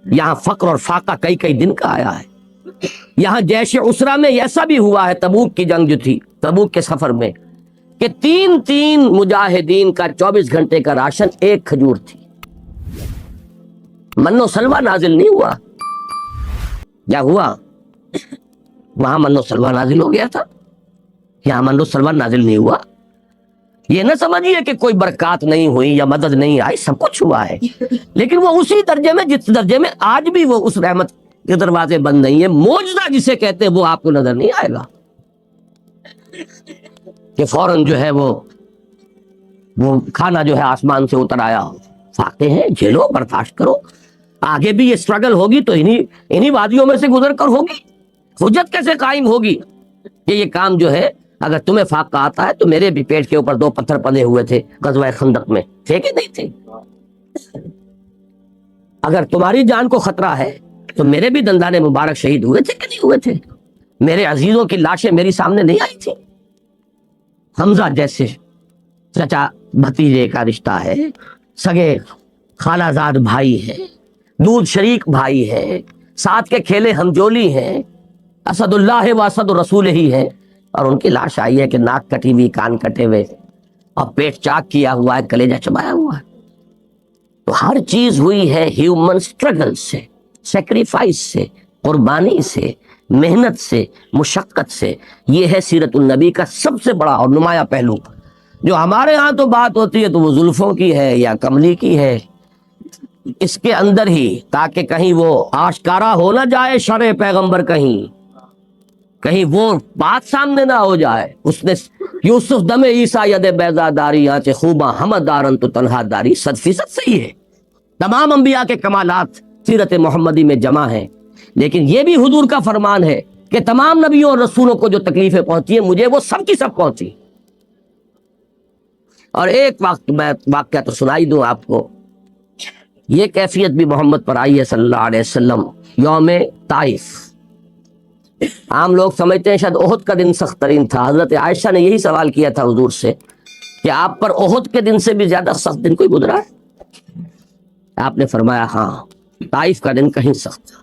Speaker 1: یہاں فقر اور فاقہ کئی کئی دن کا آیا ہے۔ یہاں جیش عسرہ میں ایسا بھی ہوا ہے، تبوک کی جنگ جو تھی، تبوک کے سفر میں، کہ 3 مجاہدین کا 24 گھنٹے کا راشن ایک کھجور تھی. من و سلوہ نازل نہیں ہوا. کیا ہوا؟ وہاں من و سلوہ نازل ہو گیا تھا, یہاں من و سلوہ نازل نہیں ہوا. یہ نہ سمجھیے کہ کوئی برکات نہیں ہوئی یا مدد نہیں آئی, سب کچھ ہوا ہے, لیکن وہ اسی درجے میں جس درجے میں آج بھی وہ اس رحمت کے دروازے بند نہیں ہے. معجزہ جسے کہتے ہیں وہ آپ کو نظر نہیں آئے گا کہ فوراً جو ہے وہ کھانا جو ہے آسمان سے اتر آیا. فاقے ہیں, جھیلو, برداشت کرو. آگے بھی یہ سٹرگل ہوگی تو انہی وادیوں میں سے گزر کر ہوگی. حجت کیسے قائم ہوگی کہ یہ کام جو ہے اگر تمہیں فاقہ آتا ہے تو میرے بھی پیٹ کے اوپر 2 پتھر پڑے ہوئے تھے غزوہ خندق میں, پھینکے نہیں تھے. اگر تمہاری جان کو خطرہ ہے تو میرے بھی دندان مبارک شہید ہوئے تھے کہ نہیں ہوئے تھے؟ میرے عزیزوں کی لاشیں میری سامنے نہیں آئی تھی. حمزہ جیسے چچا بھتیجے کا رشتہ ہے, سگے خالہ زاد بھائی ہے, دودھ شریک بھائی ہے, ساتھ کے کھیلے ہمجولی ہیں, اسد اللہ و اسد رسول ہی ہے, اور ان کی لاش آئی ہے کہ ناک کٹی ہوئی, کان کٹے ہوئے, اور پیٹ چاک کیا ہوا ہے, کلیجہ چبایا ہوا ہے. تو ہر چیز ہوئی ہے ہیومن سٹرگل سے, سیکریفائس سے, قربانی سے, محنت سے, مشقت سے. یہ ہے سیرت النبی کا سب سے بڑا اور نمایاں پہلو. جو ہمارے ہاں تو بات ہوتی ہے تو وہ زلفوں کی ہے یا کملی کی ہے, اس کے اندر ہی, تاکہ کہیں وہ آشکارا ہو نہ جائے شرع پیغمبر, کہیں وہ بات سامنے نہ ہو جائے. اس نے یوسف دم عیسیٰ ید بیضا داری آنچ خوباں ہمہ دارن تو تنہا داری. 100% صحیح ہے. تمام انبیاء کے کمالات سیرت محمدی میں جمع ہیں, لیکن یہ بھی حضور کا فرمان ہے کہ تمام نبیوں اور رسولوں کو جو تکلیفیں پہنچی ہیں مجھے وہ سب کی سب پہنچی. اور ایک وقت میں واقعہ تو سنائی دوں آپ کو. یہ کیفیت بھی محمد پر آئی ہے صلی اللہ علیہ وسلم یوم طائف. عام لوگ سمجھتے ہیں شاید احد کا دن سخت ترین تھا. حضرت عائشہ نے یہی سوال کیا تھا حضور سے کہ آپ پر احد کے دن سے بھی زیادہ سخت دن کوئی گزرا ہے؟ آپ نے فرمایا ہاں, طائف کا دن کہیں سخت تھا.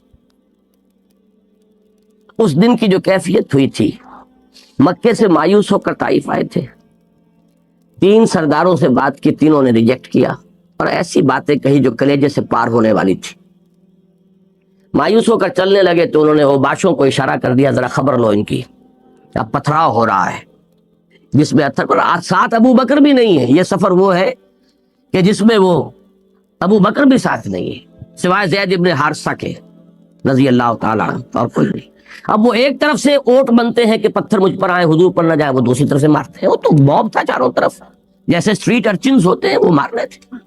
Speaker 1: اس دن کی جو کیفیت ہوئی تھی, مکے سے مایوس ہو کر طائف آئے تھے, 3 سرداروں سے بات کی, تینوں نے ریجیکٹ کیا اور ایسی باتیں کہی جو کلیجے سے پار ہونے والی تھی. مایوس ہو کر چلنے لگے تو انہوں نے اوباشوں کو اشارہ کر دیا, ذرا خبر لو ان کی, اب پتھراؤ ہو رہا ہے. جس میں ساتھ ابو بکر بھی نہیں ہے. یہ سفر وہ ہے کہ جس میں وہ ابو بکر بھی ساتھ نہیں ہے سوائے زید ابن حارثہ کے رضی اللہ تعالیٰ عنہ, اور کوئی نہیں. اب وہ ایک طرف سے اوٹ بنتے ہیں کہ پتھر مجھ پر آئے حضور پر نہ جائے, وہ دوسری طرف سے مارتے ہیں. وہ تو موب تھا چاروں طرف, جیسے اسٹریٹ ارچنز ہوتے ہیں وہ مار رہے تھے.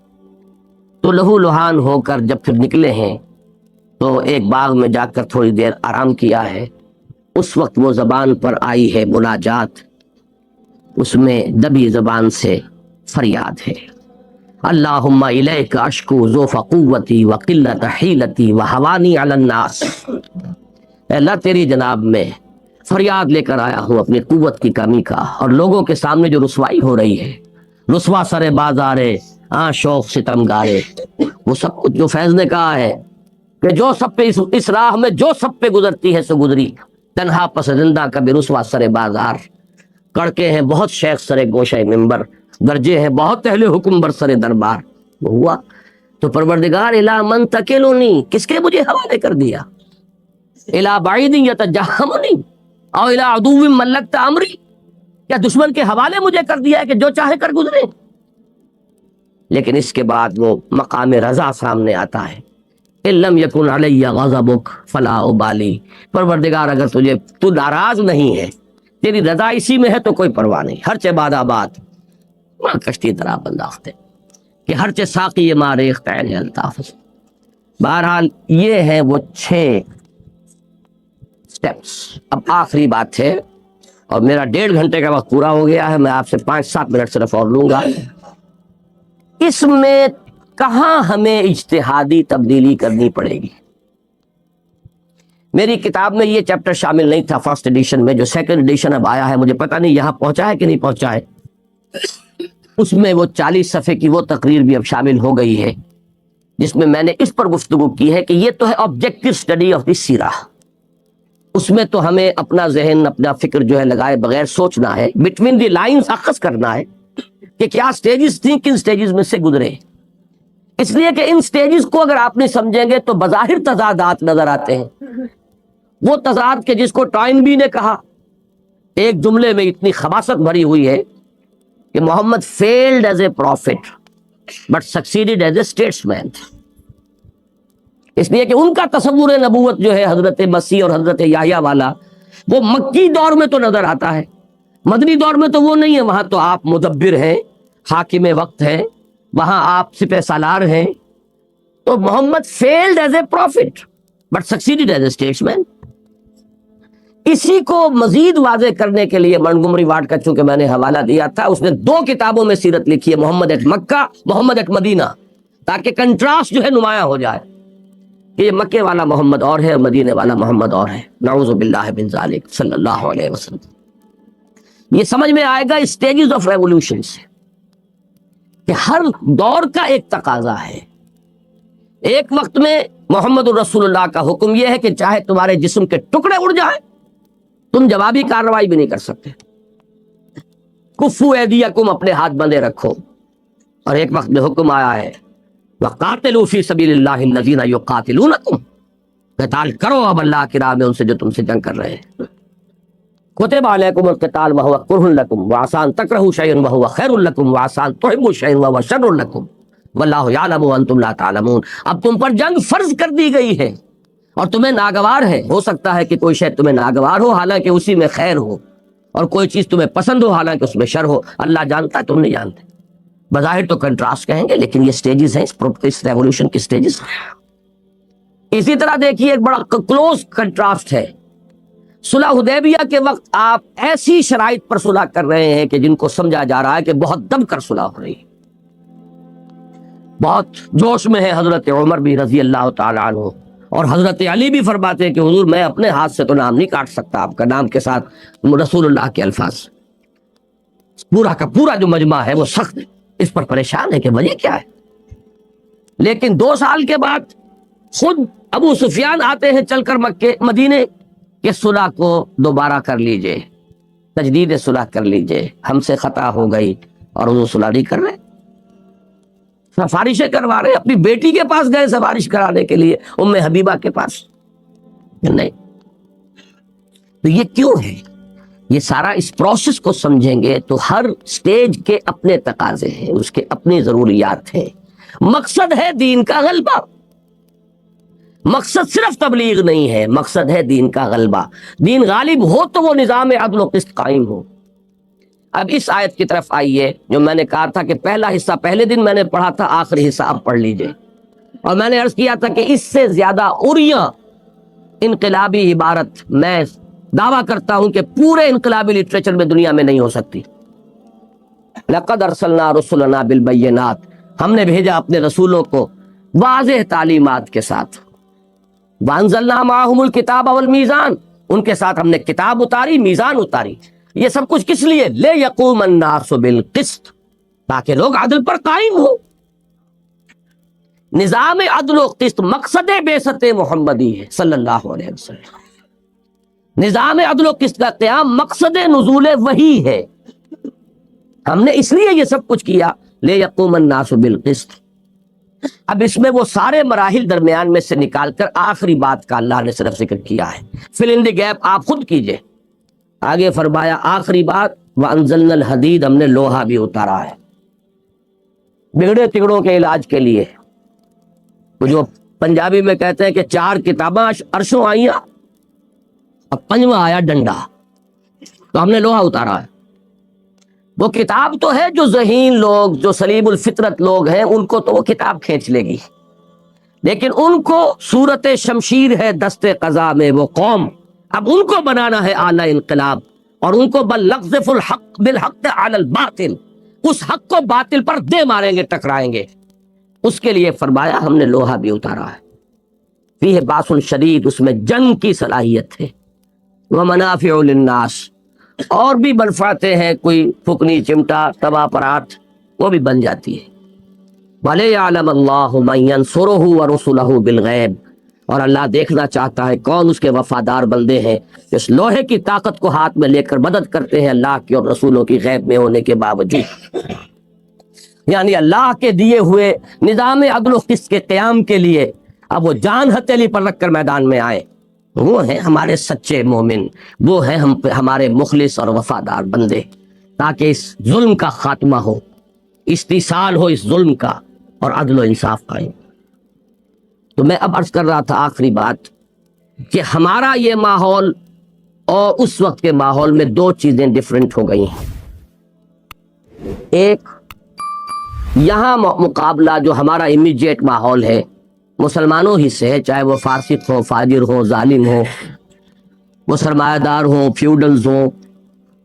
Speaker 1: تو لہو لہان ہو کر جب پھر نکلے ہیں تو ایک باغ میں جا کر تھوڑی دیر آرام کیا ہے. اس وقت وہ زبان پر آئی ہے مناجات, اس میں دبی زبان سے فریاد ہے, اللہم الیک اشکو ضعف قوتی وقلت حیلتی وحوانی علی الناس. اے اللہ تیری جناب میں فریاد لے کر آیا ہوں اپنی قوت کی کمی کا, اور لوگوں کے سامنے جو رسوائی ہو رہی ہے, رسوا سر بازارے شوق ستم گارے. وہ سب کچھ جو فیض نے کہا ہے کہ جو سب پہ اس راہ میں جو سب پہ گزرتی ہے سو گزری, تنہا پسندہ کبھی رسوا سر بازار. کڑکے ہیں بہت شیخ سر گوشہ ممبر, درجے ہیں بہت اہل حکم بر سر دربار. وہ ہوا تو پروردگار الا من تکلونی, کس کے مجھے حوالے کر دیا, الا بعید یتجہمنی او الا عدو ملکت امری, کیا دشمن کے حوالے مجھے کر دیا ہے کہ جو چاہے کر گزرے. لیکن اس کے بعد وہ مقام رضا سامنے آتا ہے, ان لم یکن علی غضبک فلا ابالی. پروردگار اگر تو ناراض نہیں ہے, تیری رضا اسی میں ہے تو کوئی پرواہ نہیں. ہر چہ باد آباد کشتی طرح بنداختے کہ ہر چہ ساقی ما ریخت عین الطاف. بہرحال یہ ہے وہ 6 سٹیپس. اب آخری بات ہے, اور میرا 1.5 گھنٹے کا وقت پورا ہو گیا ہے, میں آپ سے 5-7 منٹ صرف اور لوں گا. اس میں کہاں ہمیں اجتہادی تبدیلی کرنی پڑے گی. میری کتاب میں یہ چیپٹر شامل نہیں تھا فرسٹ ایڈیشن میں, جو سیکنڈ ایڈیشن اب آیا ہے مجھے پتہ نہیں یہاں پہنچا ہے کہ نہیں پہنچا ہے. اس میں وہ 40 صفحے کی وہ تقریر بھی اب شامل ہو گئی ہے جس میں میں نے اس پر گفتگو کی ہے کہ یہ تو ہے آبجیکٹو اسٹڈی آف دی سیرہ. اس میں تو ہمیں اپنا ذہن اپنا فکر جو ہے لگائے بغیر سوچنا ہے، بٹوین دی لائنز اخذ کرنا ہے کہ کیا سٹیجز تھیں، کن سٹیجز میں سے گزرے، اس لیے کہ ان سٹیجز کو اگر آپ نہیں سمجھیں گے تو بظاہر تضادات نظر آتے ہیں، وہ تضاد کے جس کو ٹائم بی نے کہا ایک جملے میں اتنی خباثت بھری ہوئی ہے کہ Muhammad failed as a prophet but succeeded as a statesman, اس لیے کہ ان کا تصور نبوت جو ہے حضرت مسیح اور حضرت یحییٰ والا وہ مکی دور میں تو نظر آتا ہے، مدنی دور میں تو وہ نہیں ہے، وہاں تو آپ مدبر ہیں، حاکم وقت ہیں، وہاں آپ سپہ سالار ہیں، تو Muhammad failed as a prophet but succeeded as a statesman. اسی کو مزید واضح کرنے کے لیے منگمری واٹ کا چونکہ میں نے حوالہ دیا تھا، اس نے 2 کتابوں میں سیرت لکھی ہے، محمد at Mecca, Muhammad at Medina, تاکہ کنٹراسٹ جو ہے نمایاں ہو جائے کہ یہ مکے والا محمد اور ہے اور مدینے والا محمد اور ہے، نعوذ باللہ من ذالک صلی اللہ علیہ وسلم۔ یہ سمجھ میں آئے گا اسٹیجز آف ریولوشن سے کہ ہر دور کا ایک تقاضا ہے۔ ایک وقت میں محمد الرسول اللہ کا حکم یہ ہے کہ چاہے تمہارے جسم کے ٹکڑے اڑ جائیں تم جوابی کارروائی بھی نہیں کر سکتے، کفو ایدیکم، اپنے ہاتھ بندھے رکھو۔ اور ایک وقت میں حکم آیا ہے وَقَاتِلُوا فِي سَبِيلِ اللَّهِ الَّذِينَ يُقَاتِلُونَكُمْ، قتال کرو اب اللہ کی راہ میں ان سے جو تم سے جنگ کر رہے ہیں۔ كُتِبَ عَلَيْكُمُ الْقِتَالُ وَهُوَ كُرْهٌ لَكُمْ وَعَسَىٰ أَن تَكْرَهُوا شَيْئًا وَهُوَ خَيْرٌ لَكُمْ وَعَسَىٰ أَن تُحِبُّوا شَيْئًا وَهُوَ شَرٌّ لَكُمْ وَاللَّهُ يَعْلَمُ وَأَنتُمْ لَا تَعْلَمُونَ۔ اب تم پر جنگ فرض کر دی گئی ہے اور تمہیں ناگوار ہے، ہو سکتا ہے کہ کوئی شے تمہیں ناگوار ہو حالانکہ اسی میں خیر ہو، اور کوئی چیز تمہیں پسند ہو حالانکہ اس میں شر ہو، اللہ جانتا ہے تم نہیں جانتے۔ بظاہر تو کنٹراسٹ کہیں گے لیکن یہ سٹیجز ہیں، اس ریولوشن کی سٹیجز۔ اسی طرح دیکھیے ایک بڑا کلوز کنٹراسٹ ہے، صلح حدیبیہ کے وقت آپ ایسی شرائط پر صلح کر رہے ہیں کہ جن کو سمجھا جا رہا ہے کہ بہت دب کر صلح ہو رہی ہے، بہت جوش میں ہے حضرت عمر بھی رضی اللہ تعالیٰ عنہ، اور حضرت علی بھی فرماتے ہیں کہ حضور میں اپنے ہاتھ سے تو نام نہیں کاٹ سکتا آپ کا، نام کے ساتھ رسول اللہ کے الفاظ، پورا کا پورا جو مجمع ہے وہ سخت اس پر پریشان ہے کہ وجہ کیا ہے۔ لیکن 2 سال کے بعد خود ابو سفیان آتے ہیں چل کر مکے مدینے کہ صلح کو دوبارہ کر لیجئے، تجدید صلح کر لیجئے، ہم سے خطا ہو گئی، اور حضور صلح نہیں کر رہے، سفارشیں کروا رہے، اپنی بیٹی کے پاس گئے سفارش کرانے کے لیے، ام حبیبہ کے پاس نہیں۔ تو یہ کیوں ہے؟ یہ سارا اس پروسیس کو سمجھیں گے تو ہر سٹیج کے اپنے تقاضے ہیں، اس کے اپنی ضروریات ہیں۔ مقصد ہے دین کا غلبہ، مقصد صرف تبلیغ نہیں ہے، مقصد ہے دین کا غلبہ۔ دین غالب ہو تو وہ نظام عدل و قسط قائم ہو۔ اب اس آیت کی طرف آئیے، جو میں نے کہا تھا کہ پہلا حصہ پہلے دن میں نے پڑھا تھا، آخری حصہ اب پڑھ لیجئے، اور میں نے عرض کیا تھا کہ اس سے زیادہ عریاں انقلابی عبارت میں دعویٰ کرتا ہوں کہ پورے انقلابی لٹریچر میں دنیا میں نہیں ہو سکتی۔ لَقَدْ أَرْسَلْنَا رُسُلَنَا بِالْبَيِّنَاتِ، ہم نے بھیجا اپنے رسولوں کو واضح تعلیمات کے ساتھ۔ وَأَنزَلْنَا مَعَهُمُ الْكِتَابَ وَالْمِيزَانَ، ان کے ساتھ ہم نے کتاب اتاری، میزان اتاری۔ یہ سب کچھ کس لیے؟ لِيَقُومَ النَّاسُ بِالْقِسْطِ، تاکہ لوگ عدل پر قائم ہو۔ نظام عدل و قسط مقصد بعثت محمدی ہے صلی اللہ علیہ وسلم۔ نظام عدل و قسط کا قیام مقصد نزول وحی ہے۔ ہم نے اس لیے یہ سب کچھ کیا، لِيَقُومَ النَّاسُ بِالْقِسْطِ۔ اب اس میں وہ سارے مراحل درمیان میں سے نکال کر آخری بات کا اللہ نے صرف ذکر کیا ہے، فل ان دی گیپ آپ خود کیجئے۔ آگے فرمایا آخری بات، وَأَنزَلْنَا الْحَدِيدَ، ہم نے لوہا بھی اتارا ہے بگڑے تگڑوں کے علاج کے لیے۔ وہ جو پنجابی میں کہتے ہیں کہ 4 کتاباں عرشوں آئیاں، اب 5واں آیا ڈنڈا، تو ہم نے لوہا اتارا ہے۔ وہ کتاب تو ہے جو ذہین لوگ، جو سلیم الفطرت لوگ ہیں، ان کو تو وہ کتاب کھینچ لے گی، لیکن ان کو صورت شمشیر ہے دست قضا میں وہ قوم، اب ان کو بنانا ہے اعلی انقلاب، اور ان کو بل نقذف الحق بالحق علی الباطل، اس حق کو باطل پر دے ماریں گے، ٹکرائیں گے۔ اس کے لیے فرمایا ہم نے لوہا بھی اتارا ہے، فیہ باس شدید، اس میں جنگ کی صلاحیت ہے، ومنافع للناس، اور بھی منفعتیں ہیں، کوئی پھکنی چمٹا توا پرات وہ بھی بن جاتی ہے۔ وَلِيَعْلَمَ اللَّهُ مَن يَنصُرُهُ وَرُسُلَهُ بِالْغَيْبِ، اور اللہ دیکھنا چاہتا ہے کون اس کے وفادار بندے ہیں اس لوہے کی طاقت کو ہاتھ میں لے کر مدد کرتے ہیں اللہ کی اور رسولوں کی غیب میں ہونے کے باوجود. یعنی اللہ کے دیے ہوئے نظام عدل و قسط کے قیام کے لیے اب وہ جان ہتھیلی پر رکھ کر میدان میں آئے. وہ ہیں ہمارے سچے مومن، وہ ہیں ہمارے مخلص اور وفادار بندے، تاکہ اس ظلم کا خاتمہ ہو، استیصال ہو اس ظلم کا، اور عدل و انصاف قائم. تو میں اب عرض کر رہا تھا آخری بات کہ ہمارا یہ ماحول اور اس وقت کے ماحول میں دو چیزیں ڈیفرنٹ ہو گئی ہیں. ایک یہاں مقابلہ جو ہمارا امیجیٹ ماحول ہے مسلمانوں ہی سے ہے، چاہے وہ فاسق ہو، فاجر ہو، ظالم ہو، وہ سرمایہ دار ہو، فیوڈلز ہو،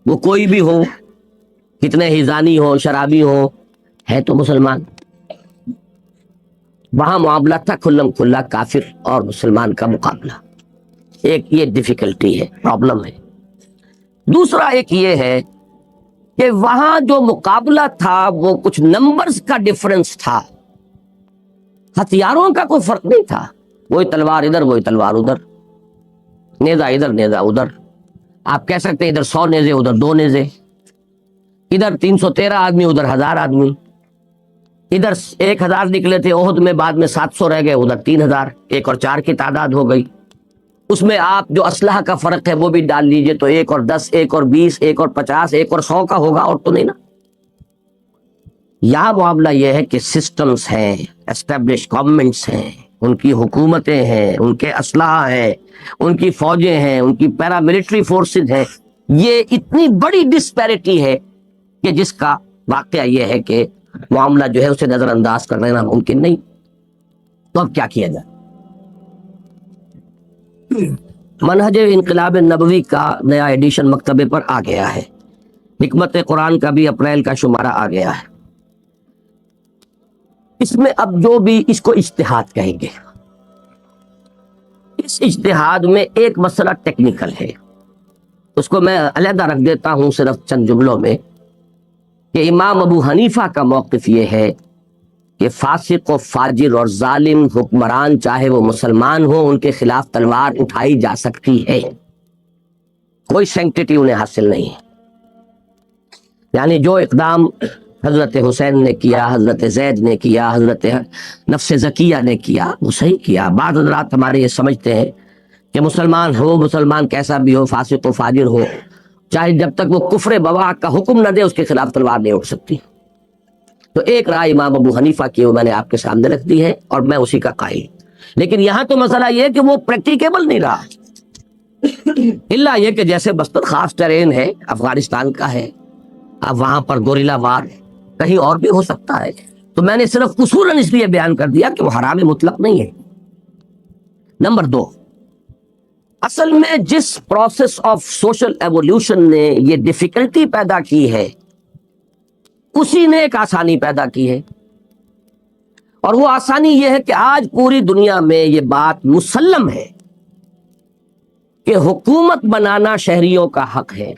Speaker 1: وہ کوئی بھی ہو، کتنے ہی زانی ہو، شرابی ہو، ہے تو مسلمان. وہاں معاملہ تھا کھلم کھلا کافر اور مسلمان کا مقابلہ. ایک یہ ڈیفیکلٹی ہے، پرابلم ہے. دوسرا ایک یہ ہے کہ وہاں جو مقابلہ تھا وہ کچھ نمبرز کا ڈیفرنس تھا، ہتھیاروں کا کوئی فرق نہیں تھا. وہی تلوار ادھر، وہی تلوار ادھر، نیزہ ادھر، نیزہ ادھر. آپ کہہ سکتے ہیں ادھر 100 نیزے، ادھر 2 نیزے، ادھر 313 آدمی، ادھر 1000 آدمی. ادھر 1000 نکلے تھے احد میں، بعد میں 700 رہ گئے، ادھر 3000، 1 اور 4 کی تعداد ہو گئی. اس میں آپ جو اسلحہ کا فرق ہے وہ بھی ڈال لیجئے تو 1 اور 10، 1 اور 20، 1 اور 50، 1 اور 100 کا ہوگا، اور تو نہیں نا. یہاں معاملہ یہ ہے کہ سسٹمز ہیں، اسٹیبلش گورنمنٹس ہیں، ان کی حکومتیں ہیں، ان کے اسلحہ ہیں، ان کی فوجیں ہیں، ان کی پیراملٹری فورسز ہیں. یہ اتنی بڑی ڈسپیرٹی ہے کہ جس کا واقعہ یہ ہے کہ معاملہ جو ہے اسے نظر انداز کر لینا ممکن نہیں. تو اب کیا کیا جائے؟ منہج انقلاب نبوی کا نیا ایڈیشن مکتبے پر آ گیا ہے. حکمت قرآن کا بھی اپریل کا شمارہ آ گیا ہے. اس میں اب جو بھی اس کو اجتہاد کہیں گے، اس اجتہاد میں ایک مسئلہ ٹیکنیکل ہے، اس کو میں علیحدہ رکھ دیتا ہوں صرف چند جملوں میں، کہ امام ابو حنیفہ کا موقف یہ ہے کہ فاسق و فاجر اور ظالم حکمران چاہے وہ مسلمان ہو، ان کے خلاف تلوار اٹھائی جا سکتی ہے، کوئی سینکٹیٹی انہیں حاصل نہیں ہے. یعنی جو اقدام حضرت حسین نے کیا، حضرت زید نے کیا، حضرت نفس زکیہ نے کیا، وہ صحیح کیا. بعض حضرات ہمارے یہ سمجھتے ہیں کہ مسلمان ہو، مسلمان کیسا بھی ہو، فاسق و فاجر ہو، چاہے جب تک وہ کفر بواح کا حکم نہ دے اس کے خلاف تلوار نہیں اٹھ سکتی. تو ایک رائے امام ابو حنیفہ کی وہ میں نے آپ کے سامنے رکھ دی ہے اور میں اسی کا قائل. لیکن یہاں تو مسئلہ یہ ہے کہ وہ پریکٹیکیبل نہیں رہا، الا یہ کہ جیسے بستر خاص ٹرین ہے، افغانستان کا ہے، اب وہاں پر گوریلا وار کہیں اور بھی ہو سکتا ہے. تو میں نے صرف اصولاً اس لیے بیان کر دیا کہ وہ حرام مطلق نہیں ہے. نمبر 2، اصل میں جس پروسیس آف سوشل ایوولوشن نے یہ ڈیفیکلٹی پیدا کی ہے اسی نے ایک آسانی پیدا کی ہے، اور وہ آسانی یہ ہے کہ آج پوری دنیا میں یہ بات مسلم ہے کہ حکومت بنانا شہریوں کا حق ہے،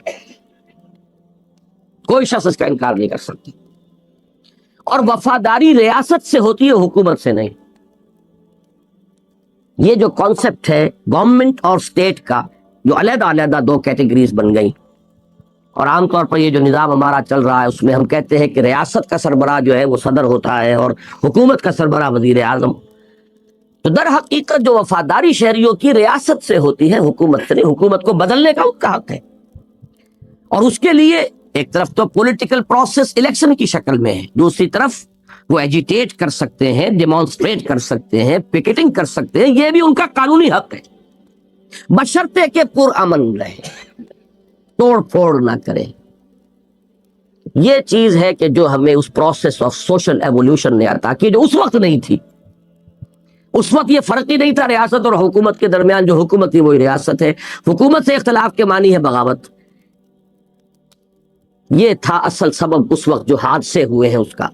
Speaker 1: کوئی شخص اس کا انکار نہیں کر سکتا، اور وفاداری ریاست سے ہوتی ہے، حکومت سے نہیں. یہ جو کانسیپٹ ہے گورنمنٹ اور اسٹیٹ کا، جو علیحدہ علیحدہ 2 کیٹیگریز بن گئی، اور عام طور پر یہ جو نظام ہمارا چل رہا ہے اس میں ہم کہتے ہیں کہ ریاست کا سربراہ جو ہے وہ صدر ہوتا ہے اور حکومت کا سربراہ وزیر اعظم. تو در حقیقت جو وفاداری شہریوں کی ریاست سے ہوتی ہے، حکومت سے نہیں. حکومت کو بدلنے کا ان کا حق ہے، اور اس کے لیے ایک طرف تو پولیٹیکل پروسیس الیکشن کی شکل میں ہے، دوسری طرف وہ ایجیٹیٹ کر سکتے ہیں، ڈیمانسٹریٹ کر سکتے ہیں، پکیٹنگ کر سکتے ہیں، یہ بھی ان کا قانونی حق ہے، بشرطے کہ پرامن رہے، توڑ پھوڑ نہ کرے. یہ چیز ہے کہ جو ہمیں اس پروسیس آف سوشل ایوولوشن نے عطا کی، جو اس وقت نہیں تھی. اس وقت یہ فرق ہی نہیں تھا ریاست اور حکومت کے درمیان، جو حکومت تھی وہی ریاست ہے. حکومت سے اختلاف کے معنی ہے بغاوت. یہ تھا اصل سبب اس وقت جو حادثے ہوئے ہیں اس کا.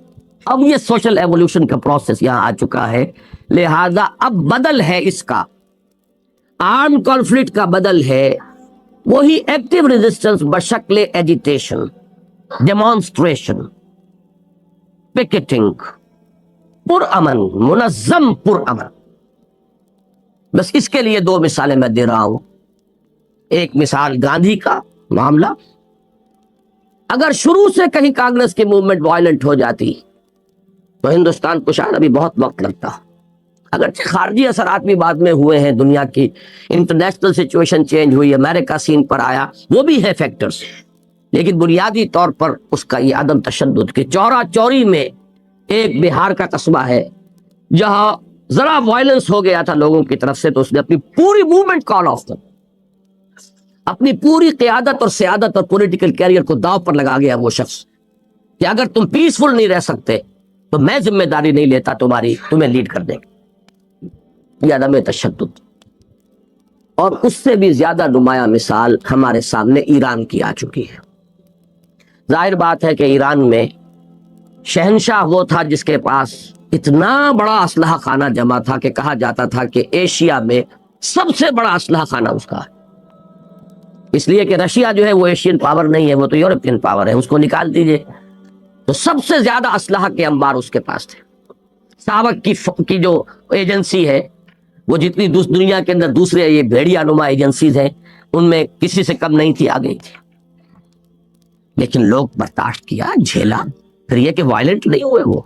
Speaker 1: اب یہ سوشل ایوولوشن کا پروسیس یہاں آ چکا ہے، لہذا اب بدل ہے اس کا، آرم کانفلکٹ کا بدل ہے وہی ایکٹیو ریزسٹنس بشکل ایجیٹیشن، ڈیمانسٹریشن، پکیٹنگ، پرامن، منظم پرامن. بس اس کے لیے دو مثالیں میں دے رہا ہوں. ایک مثال گاندھی کا معاملہ. اگر شروع سے کہیں کانگریس کی موومنٹ وائلنٹ ہو جاتی تو ہندوستان کو شاید ابھی بہت وقت لگتا. اگرچہ خارجی اثرات بھی بعد میں ہوئے ہیں، دنیا کی انٹرنیشنل سچویشن چینج ہوئی، امریکہ سین پر آیا، وہ بھی ہے فیکٹرز، لیکن بنیادی طور پر اس کا یہ عدم تشدد کہ چورا چوری میں ایک بہار کا قصبہ ہے جہاں ذرا وائلنس ہو گیا تھا لوگوں کی طرف سے تو اس نے اپنی پوری موومنٹ کال آف کر، اپنی پوری قیادت اور سیادت اور پولیٹیکل کیریئر کو داؤ پر لگا گیا وہ شخص کہ اگر تم پیسفل نہیں رہ سکتے تو میں ذمہ داری نہیں لیتا تمہیں لیڈ کر دیں گے. یہ عدم تشدد. اور اس سے بھی زیادہ نمایاں مثال ہمارے سامنے ایران کی آ چکی ہے. ظاہر بات ہے کہ ایران میں شہنشاہ وہ تھا جس کے پاس اتنا بڑا اسلحہ خانہ جمع تھا کہ کہا جاتا تھا کہ ایشیا میں سب سے بڑا اسلحہ خانہ اس کا ہے. اس لیے کہ رشیا جو ہے وہ ایشین پاور نہیں ہے، وہ تو یورپین پاور ہے، اس کو نکال دیجئے تو سب سے زیادہ اسلحہ کے انبار اس کے پاس تھے. ساوک کی جو ایجنسی ہے وہ جتنی دنیا کے اندر دوسرے یہ بھیڑیا نما ایجنسیز ہیں ان میں کسی سے کم نہیں تھی، آ گئی تھی. لیکن لوگ برداشت کیا، جھیلا. پھر یہ کہ وائلنٹ نہیں ہوئے وہ.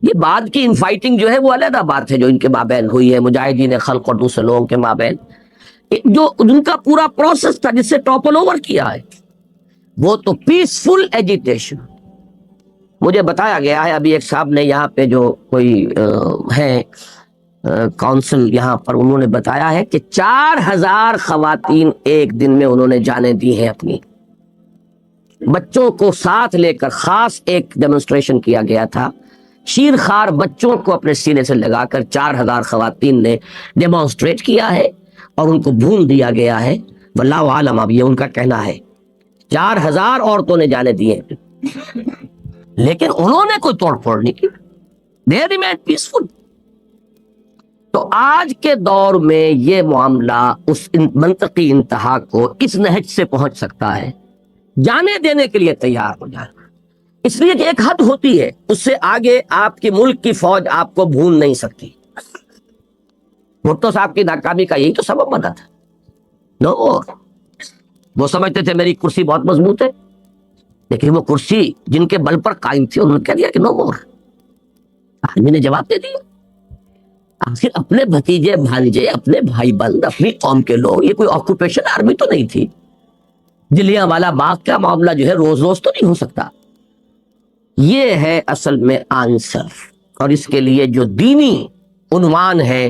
Speaker 1: یہ بعد کی انفائٹنگ جو ہے وہ علیحدہ بات ہے جو ان کے مابین ہوئی ہے، مجاہدین خلق اور دوسرے لوگوں کے مابین. جو ان کا پورا پروسیس تھا جس سے ٹاپل اوور کیا ہے وہ تو پیسفل ایجیٹیشن. مجھے بتایا گیا ہے ابھی ایک صاحب نے یہاں پہ جو کوئی ہے کونسل یہاں پر، انہوں نے بتایا ہے کہ 4000 خواتین ایک دن میں انہوں نے جانے دی ہیں اپنی. بچوں کو ساتھ لے کر خاص ایک ڈیمونسٹریشن کیا گیا تھا. شیر خوار بچوں کو اپنے سینے سے لگا کر 4000 خواتین نے ڈیمونسٹریٹ کیا ہے اور ان کو بھون دیا گیا ہے. واللہ عالم، اب یہ ان کا کہنا ہے. 4000 عورتوں نے جانے دیے لیکن انہوں نے کوئی توڑ پھوڑ نہیں کی. They remained peaceful. تو آج کے دور میں یہ معاملہ اس منطقی انتہا کو اس نہج سے پہنچ سکتا ہے، جانے دینے کے لیے تیار ہو جائے. اس لیے کہ ایک حد ہوتی ہے، اس سے آگے آپ کی ملک کی فوج آپ کو بھون نہیں سکتی. بھٹو صاحب کی ناکامی کا یہی تو سبب بنا تھا. نو مور. وہ سمجھتے تھے میری کرسی بہت مضبوط ہے، لیکن وہ کرسی جن کے بل پر قائم تھی انہوں نے کہہ دیا کہ نو مور. آرمی نے جواب دے دیا. آخر اپنے بھتیجے بھانجے، اپنے بھائی بند، اپنی قوم کے لوگ، یہ کوئی آکوپیشن آرمی تو نہیں تھی. جلیاں والا باغ کا معاملہ جو ہے روز روز تو نہیں ہو سکتا. یہ ہے اصل میں آنسر. اور اس کے لیے جو دینی عنوان ہے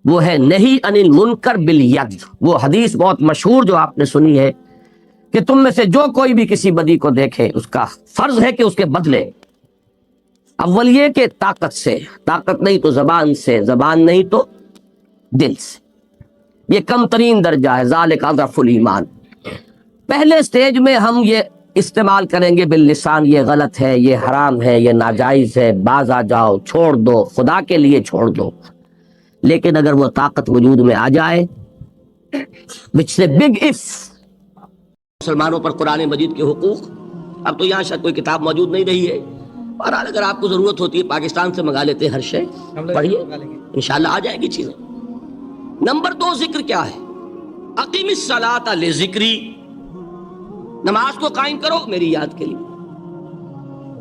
Speaker 1: وہ ہے نہی عن المنکر بالید. وہ حدیث بہت مشہور جو آپ نے سنی ہے کہ تم میں سے جو کوئی بھی کسی بدی کو دیکھے اس کا فرض ہے کہ اس کے بدلے. اول یہ کہ طاقت سے، طاقت نہیں تو زبان سے، زبان نہیں تو دل سے. یہ کم ترین درجہ ہے. ذالک اضعف الایمان. پہلے سٹیج میں ہم یہ استعمال کریں گے باللسان، یہ غلط ہے، یہ حرام ہے، یہ ناجائز ہے، باز آ جاؤ، چھوڑ دو، خدا کے لیے چھوڑ دو. لیکن اگر وہ طاقت وجود میں آ جائے which is a big if. مسلمانوں پر قرآن مجید کے حقوق، اب تو یہاں شاید کوئی کتاب موجود نہیں رہی ہے، بہرحال اگر آپ کو ضرورت ہوتی ہے پاکستان سے منگا لیتے ہیں ہر شے، پڑھیے انشاءاللہ آ جائے گی چیزیں. نمبر 2 ذکر کیا ہے؟ اقیم الصلاۃ لذکری. نماز کو قائم کرو میری یاد کے لیے.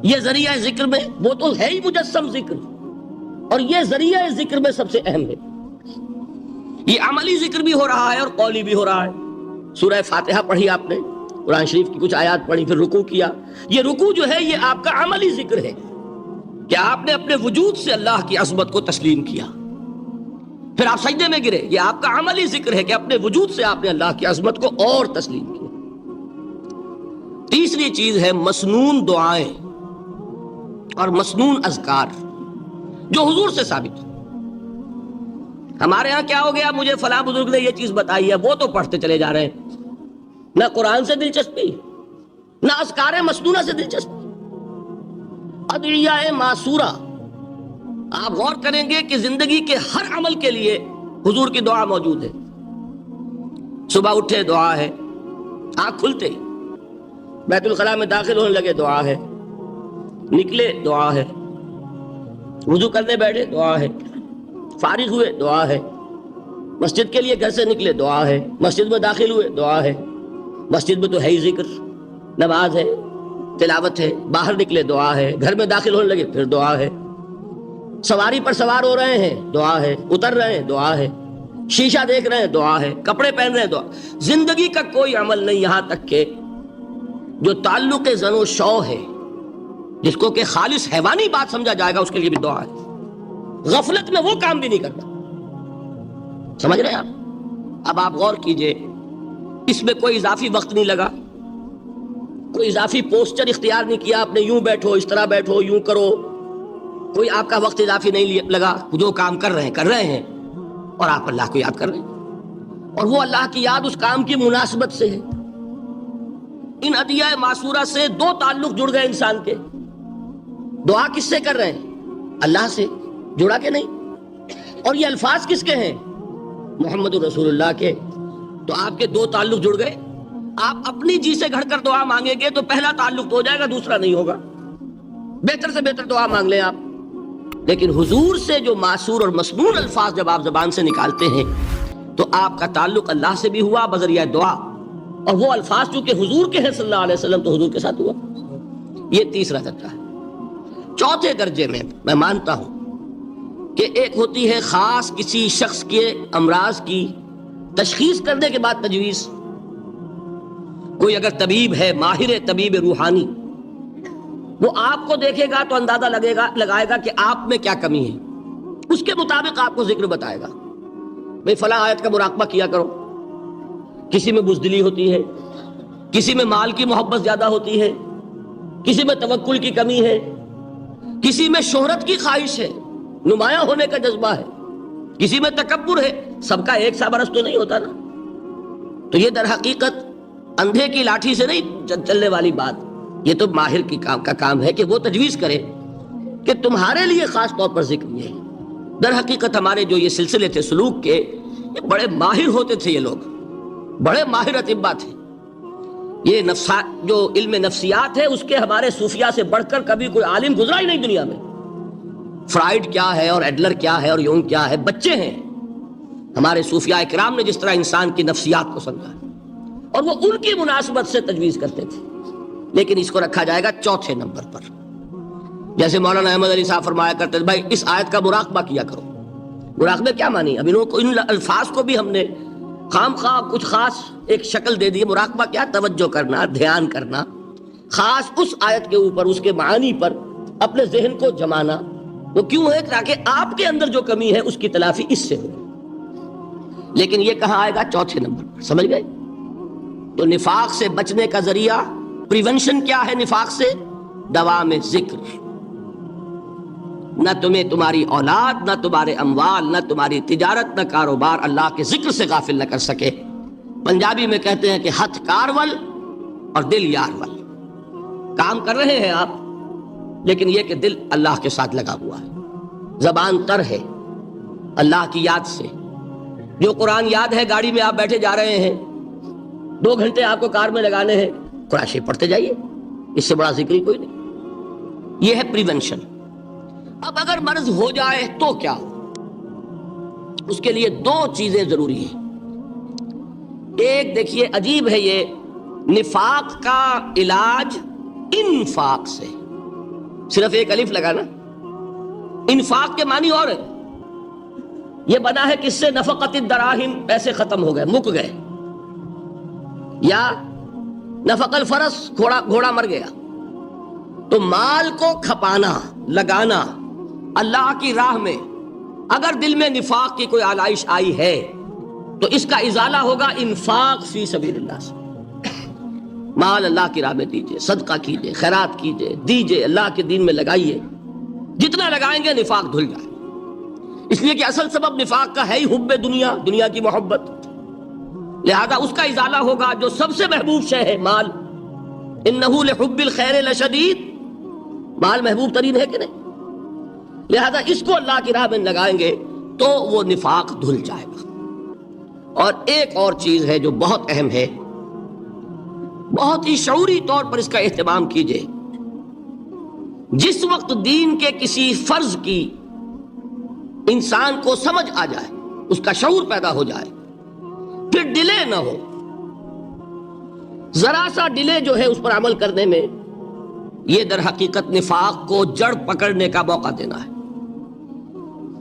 Speaker 1: یہ ذریعہ ذکر میں وہ تو ہے ہی مجسم ذکر، اور یہ ذریعہ ذکر میں سب سے اہم ہے. یہ عملی ذکر بھی ہو رہا ہے اور قولی بھی ہو رہا ہے. سورہ فاتحہ پڑھی آپ نے، قرآن شریف کی کچھ آیات پڑھی، پھر رکوع کیا. یہ رکوع جو ہے یہ آپ کا عملی ذکر ہے کہ آپ نے اپنے وجود سے اللہ کی عظمت کو تسلیم کیا. پھر آپ سجدے میں گرے، یہ آپ کا عملی ذکر ہے کہ اپنے وجود سے آپ نے اللہ کی عظمت کو اور تسلیم کیا. تیسری چیز ہے مسنون دعائیں اور مسنون اذکار جو حضور سے ثابت ہے. ہمارے ہاں کیا ہو گیا، مجھے فلاں بزرگ نے یہ چیز بتائی ہے، وہ تو پڑھتے چلے جا رہے ہیں. نہ قرآن سے دلچسپی، نہ اذکار مسنونہ سے دلچسپی. ادعیہ معصورہ، آپ غور کریں گے کہ زندگی کے ہر عمل کے لیے حضور کی دعا موجود ہے. صبح اٹھے دعا ہے، آنکھ کھلتے بیت الخلاء میں داخل ہونے لگے دعا ہے، نکلے دعا ہے، وضو کرنے بیٹھے دعا ہے، فارغ ہوئے دعا ہے. مسجد کے لیے گھر سے نکلے دعا ہے، مسجد میں داخل ہوئے دعا ہے، مسجد میں تو ہے ہی ذکر، نماز ہے، تلاوت ہے، باہر نکلے دعا ہے، گھر میں داخل ہونے لگے پھر دعا ہے، سواری پر سوار ہو رہے ہیں دعا ہے، اتر رہے ہیں دعا ہے، شیشہ دیکھ رہے ہیں دعا ہے، کپڑے پہن رہے ہیں دعا۔ زندگی کا کوئی عمل نہیں یہاں تک کہ جو تعلق زن و شو ہے، جس کو کہ خالص حیوانی بات سمجھا جائے گا، اس کے لیے بھی دعا ہے۔ غفلت میں وہ کام بھی نہیں کرنا، سمجھ رہے ہیں آپ؟ اب آپ غور کیجئے، اس میں کوئی اضافی وقت نہیں لگا، کوئی اضافی پوسچر اختیار نہیں کیا، آپ نے یوں بیٹھو، اس طرح بیٹھو، یوں کرو، کوئی آپ کا وقت اضافی نہیں لگا، جو کام کر رہے ہیں اور آپ اللہ کو یاد کر رہے ہیں، اور وہ اللہ کی یاد اس کام کی مناسبت سے ہے۔ ان ادعیہ معصورہ سے دو تعلق جڑ گئے انسان کے، دعا کس سے کر رہے ہیں؟ اللہ سے، جڑا کہ نہیں؟ اور یہ الفاظ کس کے ہیں؟ محمد رسول اللہ کے۔ تو آپ کے دو تعلق جڑ گئے۔ آپ اپنی جی سے گھڑ کر دعا مانگیں گے تو پہلا تعلق تو ہو جائے گا، دوسرا نہیں ہوگا۔ بہتر سے بہتر دعا مانگ لیں آپ، لیکن حضور سے جو معصور اور مسنون الفاظ جب آپ زبان سے نکالتے ہیں تو آپ کا تعلق اللہ سے بھی ہوا بذریعہ دعا، اور وہ الفاظ چونکہ حضور کے ہیں صلی اللہ علیہ وسلم تو حضور کے ساتھ ہوا۔ یہ تیسرا درجہ ہے۔ چوتھے درجے میں مانتا ہوں کہ ایک ہوتی ہے خاص کسی شخص کے امراض کی تشخیص کرنے کے بعد تجویز۔ کوئی اگر طبیب ہے، ماہر طبیب روحانی، وہ آپ کو دیکھے گا تو اندازہ لگائے گا کہ آپ میں کیا کمی ہے، اس کے مطابق آپ کو ذکر بتائے گا۔ بھئی فلاں آیت کا مراقبہ کیا کرو، کسی میں بزدلی ہوتی ہے، کسی میں مال کی محبت زیادہ ہوتی ہے، کسی میں توکل کی کمی ہے، کسی میں شہرت کی خواہش ہے، نمایاں ہونے کا جذبہ ہے، کسی میں تکبر ہے، سب کا ایک سا برس تو نہیں ہوتا نا۔ تو یہ در حقیقت اندھے کی لاٹھی سے نہیں چلنے والی بات، یہ تو ماہر کی کا کام ہے کہ وہ تجویز کرے کہ تمہارے لیے خاص طور پر ذکر یہ ہے۔ در حقیقت ہمارے جو یہ سلسلے تھے سلوک کے، یہ بڑے ماہر ہوتے تھے، یہ لوگ بڑے ماہر اطباء تھے۔ یہ جو علم نفسیات ہے اس کے ہمارے صوفیاء سے بڑھ کر کبھی کوئی عالم گزرا ہی نہیں دنیا میں۔ فرائیڈ کیا ہے اور ایڈلر کیا ہے اور یونگ کیا ہے، بچے ہیں۔ ہمارے صوفیاء اکرام نے جس طرح انسان کی نفسیات کو سمجھا اور وہ ان کی مناسبت سے تجویز کرتے تھے، لیکن اس کو رکھا جائے گا چوتھے نمبر پر۔ جیسے مولانا احمد علی صاحب فرمایا کرتے تھے، بھائی اس آیت کا مراقبہ کیا کرو۔ مراقبہ کیا مانی؟ اب ان الفاظ کو بھی ہم نے خام خواہ کچھ خاص ایک شکل دے دی۔ مراقبہ کیا؟ توجہ کرنا، دھیان کرنا، خاص اس آیت کے اوپر، اس کے معانی پر اپنے ذہن کو جمانا۔ وہ کیوں ہے؟ تاکہ آپ کے اندر جو کمی ہے اس کی تلافی اس سے ہو۔ لیکن یہ کہاں آئے گا؟ چوتھے نمبر پر، سمجھ گئے؟ تو نفاق سے بچنے کا ذریعہ، پریونشن کیا ہے نفاق سے؟ دوام ذکر۔ نہ تمہیں تمہاری اولاد، نہ تمہارے اموال، نہ تمہاری تجارت، نہ کاروبار اللہ کے ذکر سے غافل نہ کر سکے۔ پنجابی میں کہتے ہیں کہ ہتھ کارول اور دل یارول۔ کام کر رہے ہیں آپ، لیکن یہ کہ دل اللہ کے ساتھ لگا ہوا ہے، زبان تر ہے اللہ کی یاد سے۔ جو قرآن یاد ہے، گاڑی میں آپ بیٹھے جا رہے ہیں، 2 گھنٹے آپ کو کار میں لگانے ہیں، قرآن شریف پڑھتے جائیے، اس سے بڑا ذکر ہی کوئی نہیں۔ یہ ہے پریونشن۔ اب اگر مرض ہو جائے تو کیا ہو؟ اس کے لیے 2 چیزیں ضروری ہیں۔ ایک دیکھیے، عجیب ہے یہ، نفاق کا علاج انفاق سے، صرف ایک الف لگا نا، انفاق کے معنی اور ہے۔ یہ بنا ہے کس سے؟ نفقت الدراہم، پیسے ختم ہو گئے، مک گئے، یا نفق الفرس، گھوڑا مر گیا۔ تو مال کو کھپانا، لگانا اللہ کی راہ میں، اگر دل میں نفاق کی کوئی آلائش آئی ہے تو اس کا ازالہ ہوگا انفاق فی سبیل اللہ سے۔ مال اللہ کی راہ میں دیجئے، صدقہ کیجئے، خیرات کیجئے، دیجئے، اللہ کے دین میں لگائیے۔ جتنا لگائیں گے نفاق دھل جائے، اس لیے کہ اصل سبب نفاق کا ہے ہی حب دنیا، دنیا کی محبت۔ لہذا اس کا ازالہ ہوگا جو سب سے محبوب شے ہے، مال۔ انہ لحب الخیر لشدید، مال محبوب ترین ہے کہ نہیں؟ لہذا اس کو اللہ کی راہ میں لگائیں گے تو وہ نفاق دھل جائے گا۔ اور ایک اور چیز ہے جو بہت اہم ہے، بہت ہی شعوری طور پر اس کا اہتمام کیجئے۔ جس وقت دین کے کسی فرض کی انسان کو سمجھ آ جائے، اس کا شعور پیدا ہو جائے، پھر ڈیلے نہ ہو. ذرا سا ڈیلے جو ہے اس پر عمل کرنے میں، یہ در حقیقت نفاق کو جڑ پکڑنے کا موقع دینا ہے.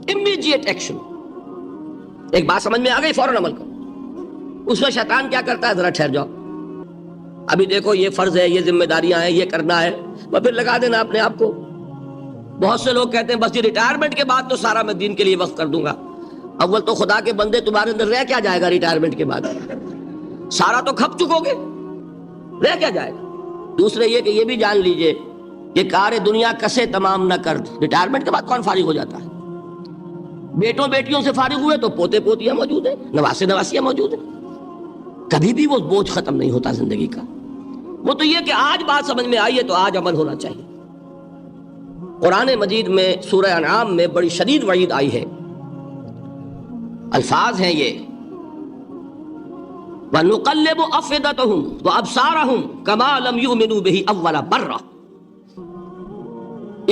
Speaker 1: Immediate action. ایک بات سمجھ میں آ گئی، فوراً عمل کرو. اس میں شیطان کیا کرتا ہے، ذرا ٹھہر جاؤ، ابھی دیکھو یہ فرض ہے، یہ ذمہ داریاں ہیں، یہ کرنا ہے، اور پھر لگا دینا اپنے آپ کو. بہت سے لوگ کہتے ہیں بس یہ ریٹائرمنٹ کے بعد تو سارا میں دین کے لیے وقف کر دوں گا. اول تو خدا کے بندے تمہارے اندر رہ کیا جائے گا ریٹائرمنٹ کے بعد؟ سارا تو کھپ چکو گے، رہ کیا جائے گا؟ دوسرے یہ کہ یہ بھی جان لیجئے کہ کار دنیا کسے تمام نہ کر. ریٹائرمنٹ کے بعد کون فارغ ہو جاتا ہے؟ بیٹوں بیٹیوں سے فارغ ہوئے تو پوتے پوتیاں موجود ہیں، نواسے نواسیاں موجود ہیں. کبھی بھی وہ بوجھ ختم نہیں ہوتا زندگی کا. وہ تو یہ کہ آج بات سمجھ میں آئی ہے تو آج عمل ہونا چاہیے. قرآن مجید میں سورہ انعام میں بڑی شدید وعید آئی ہے. الفاظ ہیں یہ، وَنُقَلِّبُ أَفْئِدَتَهُمْ وَأَبْصَارَهُمْ كَمَا لَمْ يُؤْمِنُوا بِهِ أَوَّلَ مَرَّةٍ.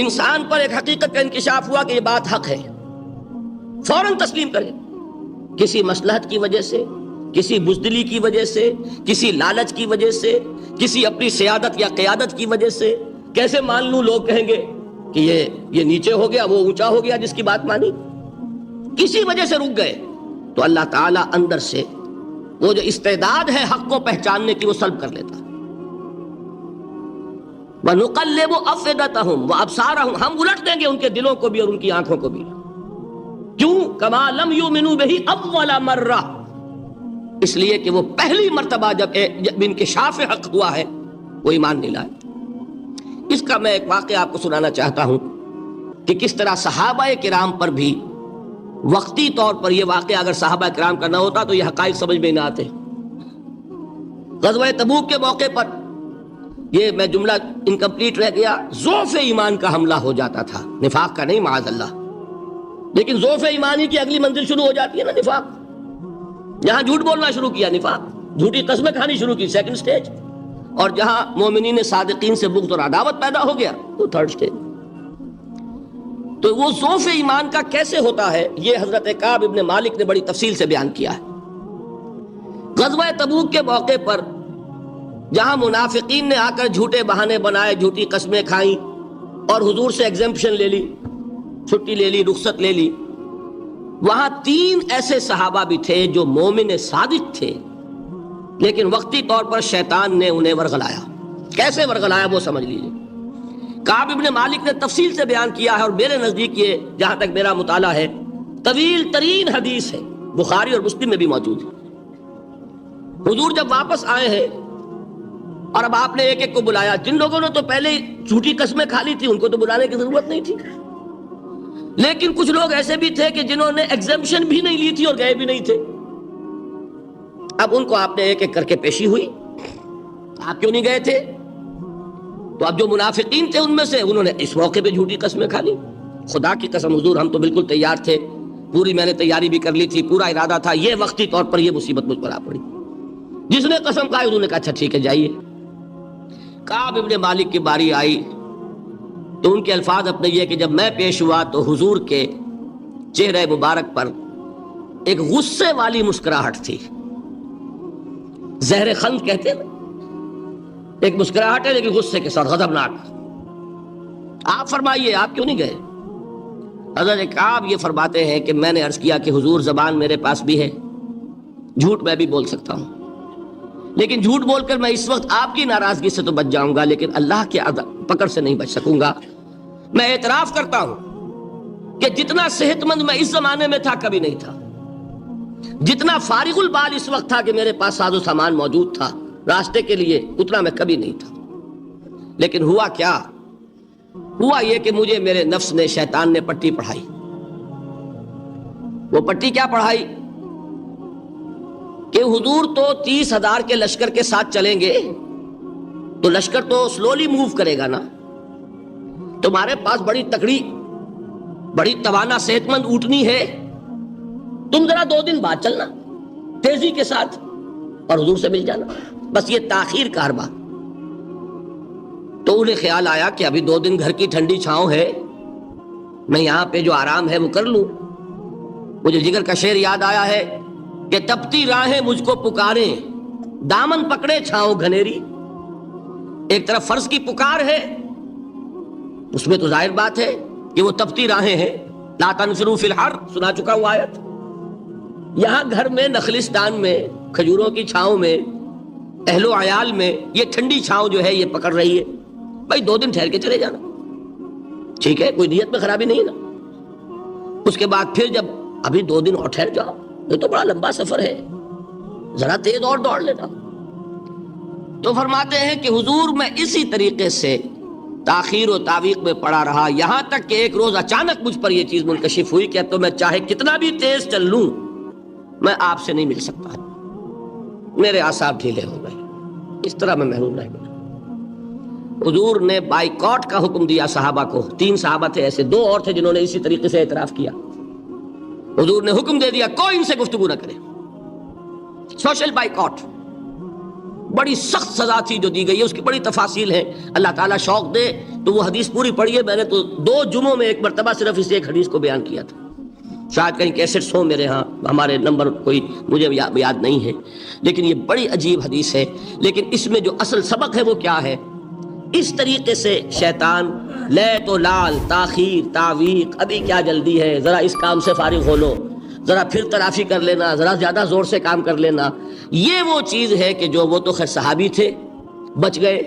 Speaker 1: انسان پر ایک حقیقت کا انکشاف ہوا کہ یہ بات حق ہے، فوراً تسلیم کرے. کسی مصلحت کی وجہ سے، کسی بزدلی کی وجہ سے، کسی لالچ کی وجہ سے، کسی اپنی سیادت یا قیادت کی وجہ سے کیسے مان لوں؟ لوگ کہیں گے کہ یہ نیچے ہو گیا، وہ اونچا ہو گیا جس کی بات مانی. کسی وجہ سے رک گئے تو اللہ تعالیٰ اندر سے وہ جو استعداد ہے حق کو پہچاننے کی وہ سلب کر لیتا. وَنُقَلِّبُ أَفْئِدَتَهُمْ وَأَبْصَارَهُمْ. ہم الٹ دیں گے ان کے دلوں کو بھی اور ان کی آنکھوں کو بھی. کیوں؟ كَمَا لَمْ يُؤْمِنُوا بِهِ أَوَّلَ مَرَّةٍ. اس لیے کہ وہ پہلی مرتبہ جب انکشاف حق ہوا ہے وہ ایمان نہیں لائے. اس کا میں ایک واقعہ آپ کو سنانا چاہتا ہوں کہ کس طرح صحابہ کرام پر بھی وقتی طور پر یہ واقعہ اگر صحابہ کرام کا نہ ہوتا تو یہ حقائق سمجھ میں نہ آتے. غزوہ تبوک کے موقع پر یہ میں جملہ انکمپلیٹ رہ گیا، ضعف ایمان کا حملہ ہو جاتا تھا، نفاق کا نہیں معاذ اللہ. لیکن ضعف ایمانی کی اگلی منزل شروع ہو جاتی ہے نا، نفاق. جہاں جھوٹ بولنا شروع کیا نفاق، جھوٹی قسمیں کھانی شروع کی سیکنڈ سٹیج، اور جہاں مومنین صادقین سے بغض اور عداوت پیدا ہو گیا وہ تھرڈ سٹیج. تو وہ ضعف ایمان کا کیسے ہوتا ہے یہ حضرت کعب ابن مالک نے بڑی تفصیل سے بیان کیا ہے. غزوہ تبوک کے موقع پر جہاں منافقین نے آ کر جھوٹے بہانے بنائے، جھوٹی قسمیں کھائیں اور حضور سے ایگزمپشن لے لی، چھٹی لے لی، رخصت لے لی، وہاں 3 ایسے صحابہ بھی تھے جو مومن صادق تھے، لیکن وقتی طور پر شیطان نے انہیں ورغلایا. کیسے ورغلایا وہ سمجھ لیجیے. کعب ابن مالک نے تفصیل سے بیان کیا ہے، اور میرے نزدیک یہ جہاں تک میرا مطالعہ ہے طویل ترین حدیث ہے، بخاری اور مسلم میں بھی موجود ہے. حضور جب واپس آئے ہیں اور اب آپ نے ایک ایک کو بلایا. جن لوگوں نے تو پہلے جھوٹی قسمیں کھا لی تھی ان کو تو بلانے کی ضرورت نہیں تھی، لیکن کچھ لوگ ایسے بھی تھے کہ جنہوں نے ایگزمپشن بھی نہیں لی تھی اور گئے بھی نہیں تھے. اب ان کو آپ نے ایک ایک کر کے پیشی ہوئی. آپ کیوں نہیں گئے تھے؟ تو اب جو منافقین تھے ان میں سے انہوں نے اس موقع پہ جھوٹی قسمیں کھا لی. خدا کی قسم حضور ہم تو بالکل تیار تھے، پوری میں نے تیاری بھی کر لی تھی، پورا ارادہ تھا، یہ وقتی طور پر یہ مصیبت مجھ پر آ پڑی. جس نے قسم کھائی انہوں نے کہا اچھا ٹھیک ہے جائیے. کعب ابن مالک کی باری آئی تو ان کے الفاظ اپنے یہ کہ جب میں پیش ہوا تو حضور کے چہرے مبارک پر ایک غصے والی مسکراہٹ تھی. زہر خند کہتے ہیں، ایک مسکراہٹ ہے لیکن غصے کے ساتھ، غضبناک. آپ فرمائیے آپ کیوں نہیں گئے؟ حضرت کعب یہ فرماتے ہیں کہ میں نے عرض کیا کہ حضور زبان میرے پاس بھی ہے، جھوٹ میں بھی بول سکتا ہوں، لیکن جھوٹ بول کر میں اس وقت آپ کی ناراضگی سے تو بچ جاؤں گا لیکن اللہ کے پکڑ سے نہیں بچ سکوں گا. میں اعتراف کرتا ہوں کہ جتنا صحت مند میں اس زمانے میں تھا کبھی نہیں تھا، جتنا فارغ البال اس وقت تھا کہ میرے پاس ساز و سامان موجود تھا راستے کے لیے، اتنا میں کبھی نہیں تھا. لیکن ہوا کیا؟ ہوا یہ کہ مجھے میرے نفس نے، شیطان نے پٹی پڑھائی. وہ پٹی کیا پڑھائی کہ حضور تو 30,000 کے لشکر کے ساتھ چلیں گے تو لشکر تو سلولی موو کرے گا نا. تمہارے پاس بڑی تکڑی، بڑی توانا صحت مند اونٹنی ہے، تم ذرا 2 دن بعد چلنا تیزی کے ساتھ اور حضور سے مل جانا. بس یہ تاخیر کاربا. تو انہیں خیال آیا کہ ابھی 2 دن گھر کی ٹھنڈی چھاؤں ہے، میں یہاں پہ جو آرام ہے وہ کر لوں. مجھے جگر کا شعر یاد آیا ہے کہ تپتی راہیں مجھ کو پکاریں، دامن پکڑے چھاؤں گھنیری. ایک طرف فرض کی پکار ہے، اس میں تو ظاہر بات ہے کہ وہ تپتی راہیں ہیں. لا تنفروا فی الحر، سنا چکا ہوا آیت. یہاں گھر میں، نخلستان میں، کھجوروں کی چھاؤں میں، اہل و عیال میں یہ ٹھنڈی چھاؤں جو ہے یہ پکڑ رہی ہے. بھائی 2 دن ٹھہر کے چلے جانا، ٹھیک ہے، کوئی نیت میں خرابی نہیں نا. اس کے بعد پھر جب ابھی 2 دن اور ٹھہر جاؤ، یہ تو بڑا لمبا سفر ہے، ذرا تیز اور دوڑ لینا. تو فرماتے ہیں کہ حضور میں اسی طریقے سے تاخیر و تعویق میں پڑا رہا، یہاں تک کہ ایک روز اچانک مجھ پر یہ چیز منکشف ہوئی کہ اب تو میں چاہے کتنا بھی تیز چل لوں میں آپ سے نہیں مل سکتا، میرے اعصاب ڈھیلے ہو گئے، اس طرح میں محروم رہ گیا. حضور نے بائیکاٹ کا حکم دیا صحابہ کو. 3 صحابہ تھے ایسے، 2 اور تھے جنہوں نے اسی طریقے سے اعتراف کیا. حضور نے حکم دے دیا کوئی ان سے گفتگو نہ کرے، سوشل بائیکاٹ. بڑی سخت سزا تھی جو دی گئی ہے، اس کی بڑی تفاصیل ہیں. اللہ تعالیٰ شوق دے تو وہ حدیث پوری پڑھیے. میں نے تو 2 جمعوں میں ایک مرتبہ صرف اس ایک حدیث کو بیان کیا تھا. شاید کہیں کیسٹس ہوں میرے ہاں، ہمارے نمبر کوئی مجھے یاد نہیں ہے، لیکن یہ بڑی عجیب حدیث ہے. لیکن اس میں جو اصل سبق ہے وہ کیا ہے؟ اس طریقے سے شیطان لے تو لال، تاخیر، تعویق، ابھی کیا جلدی ہے، ذرا اس کام سے فارغ ہو لو، ذرا پھر ترافی کر لینا، ذرا زیادہ زور سے کام کر لینا. یہ وہ چیز ہے کہ جو وہ تو خیر صحابی تھے، بچ گئے،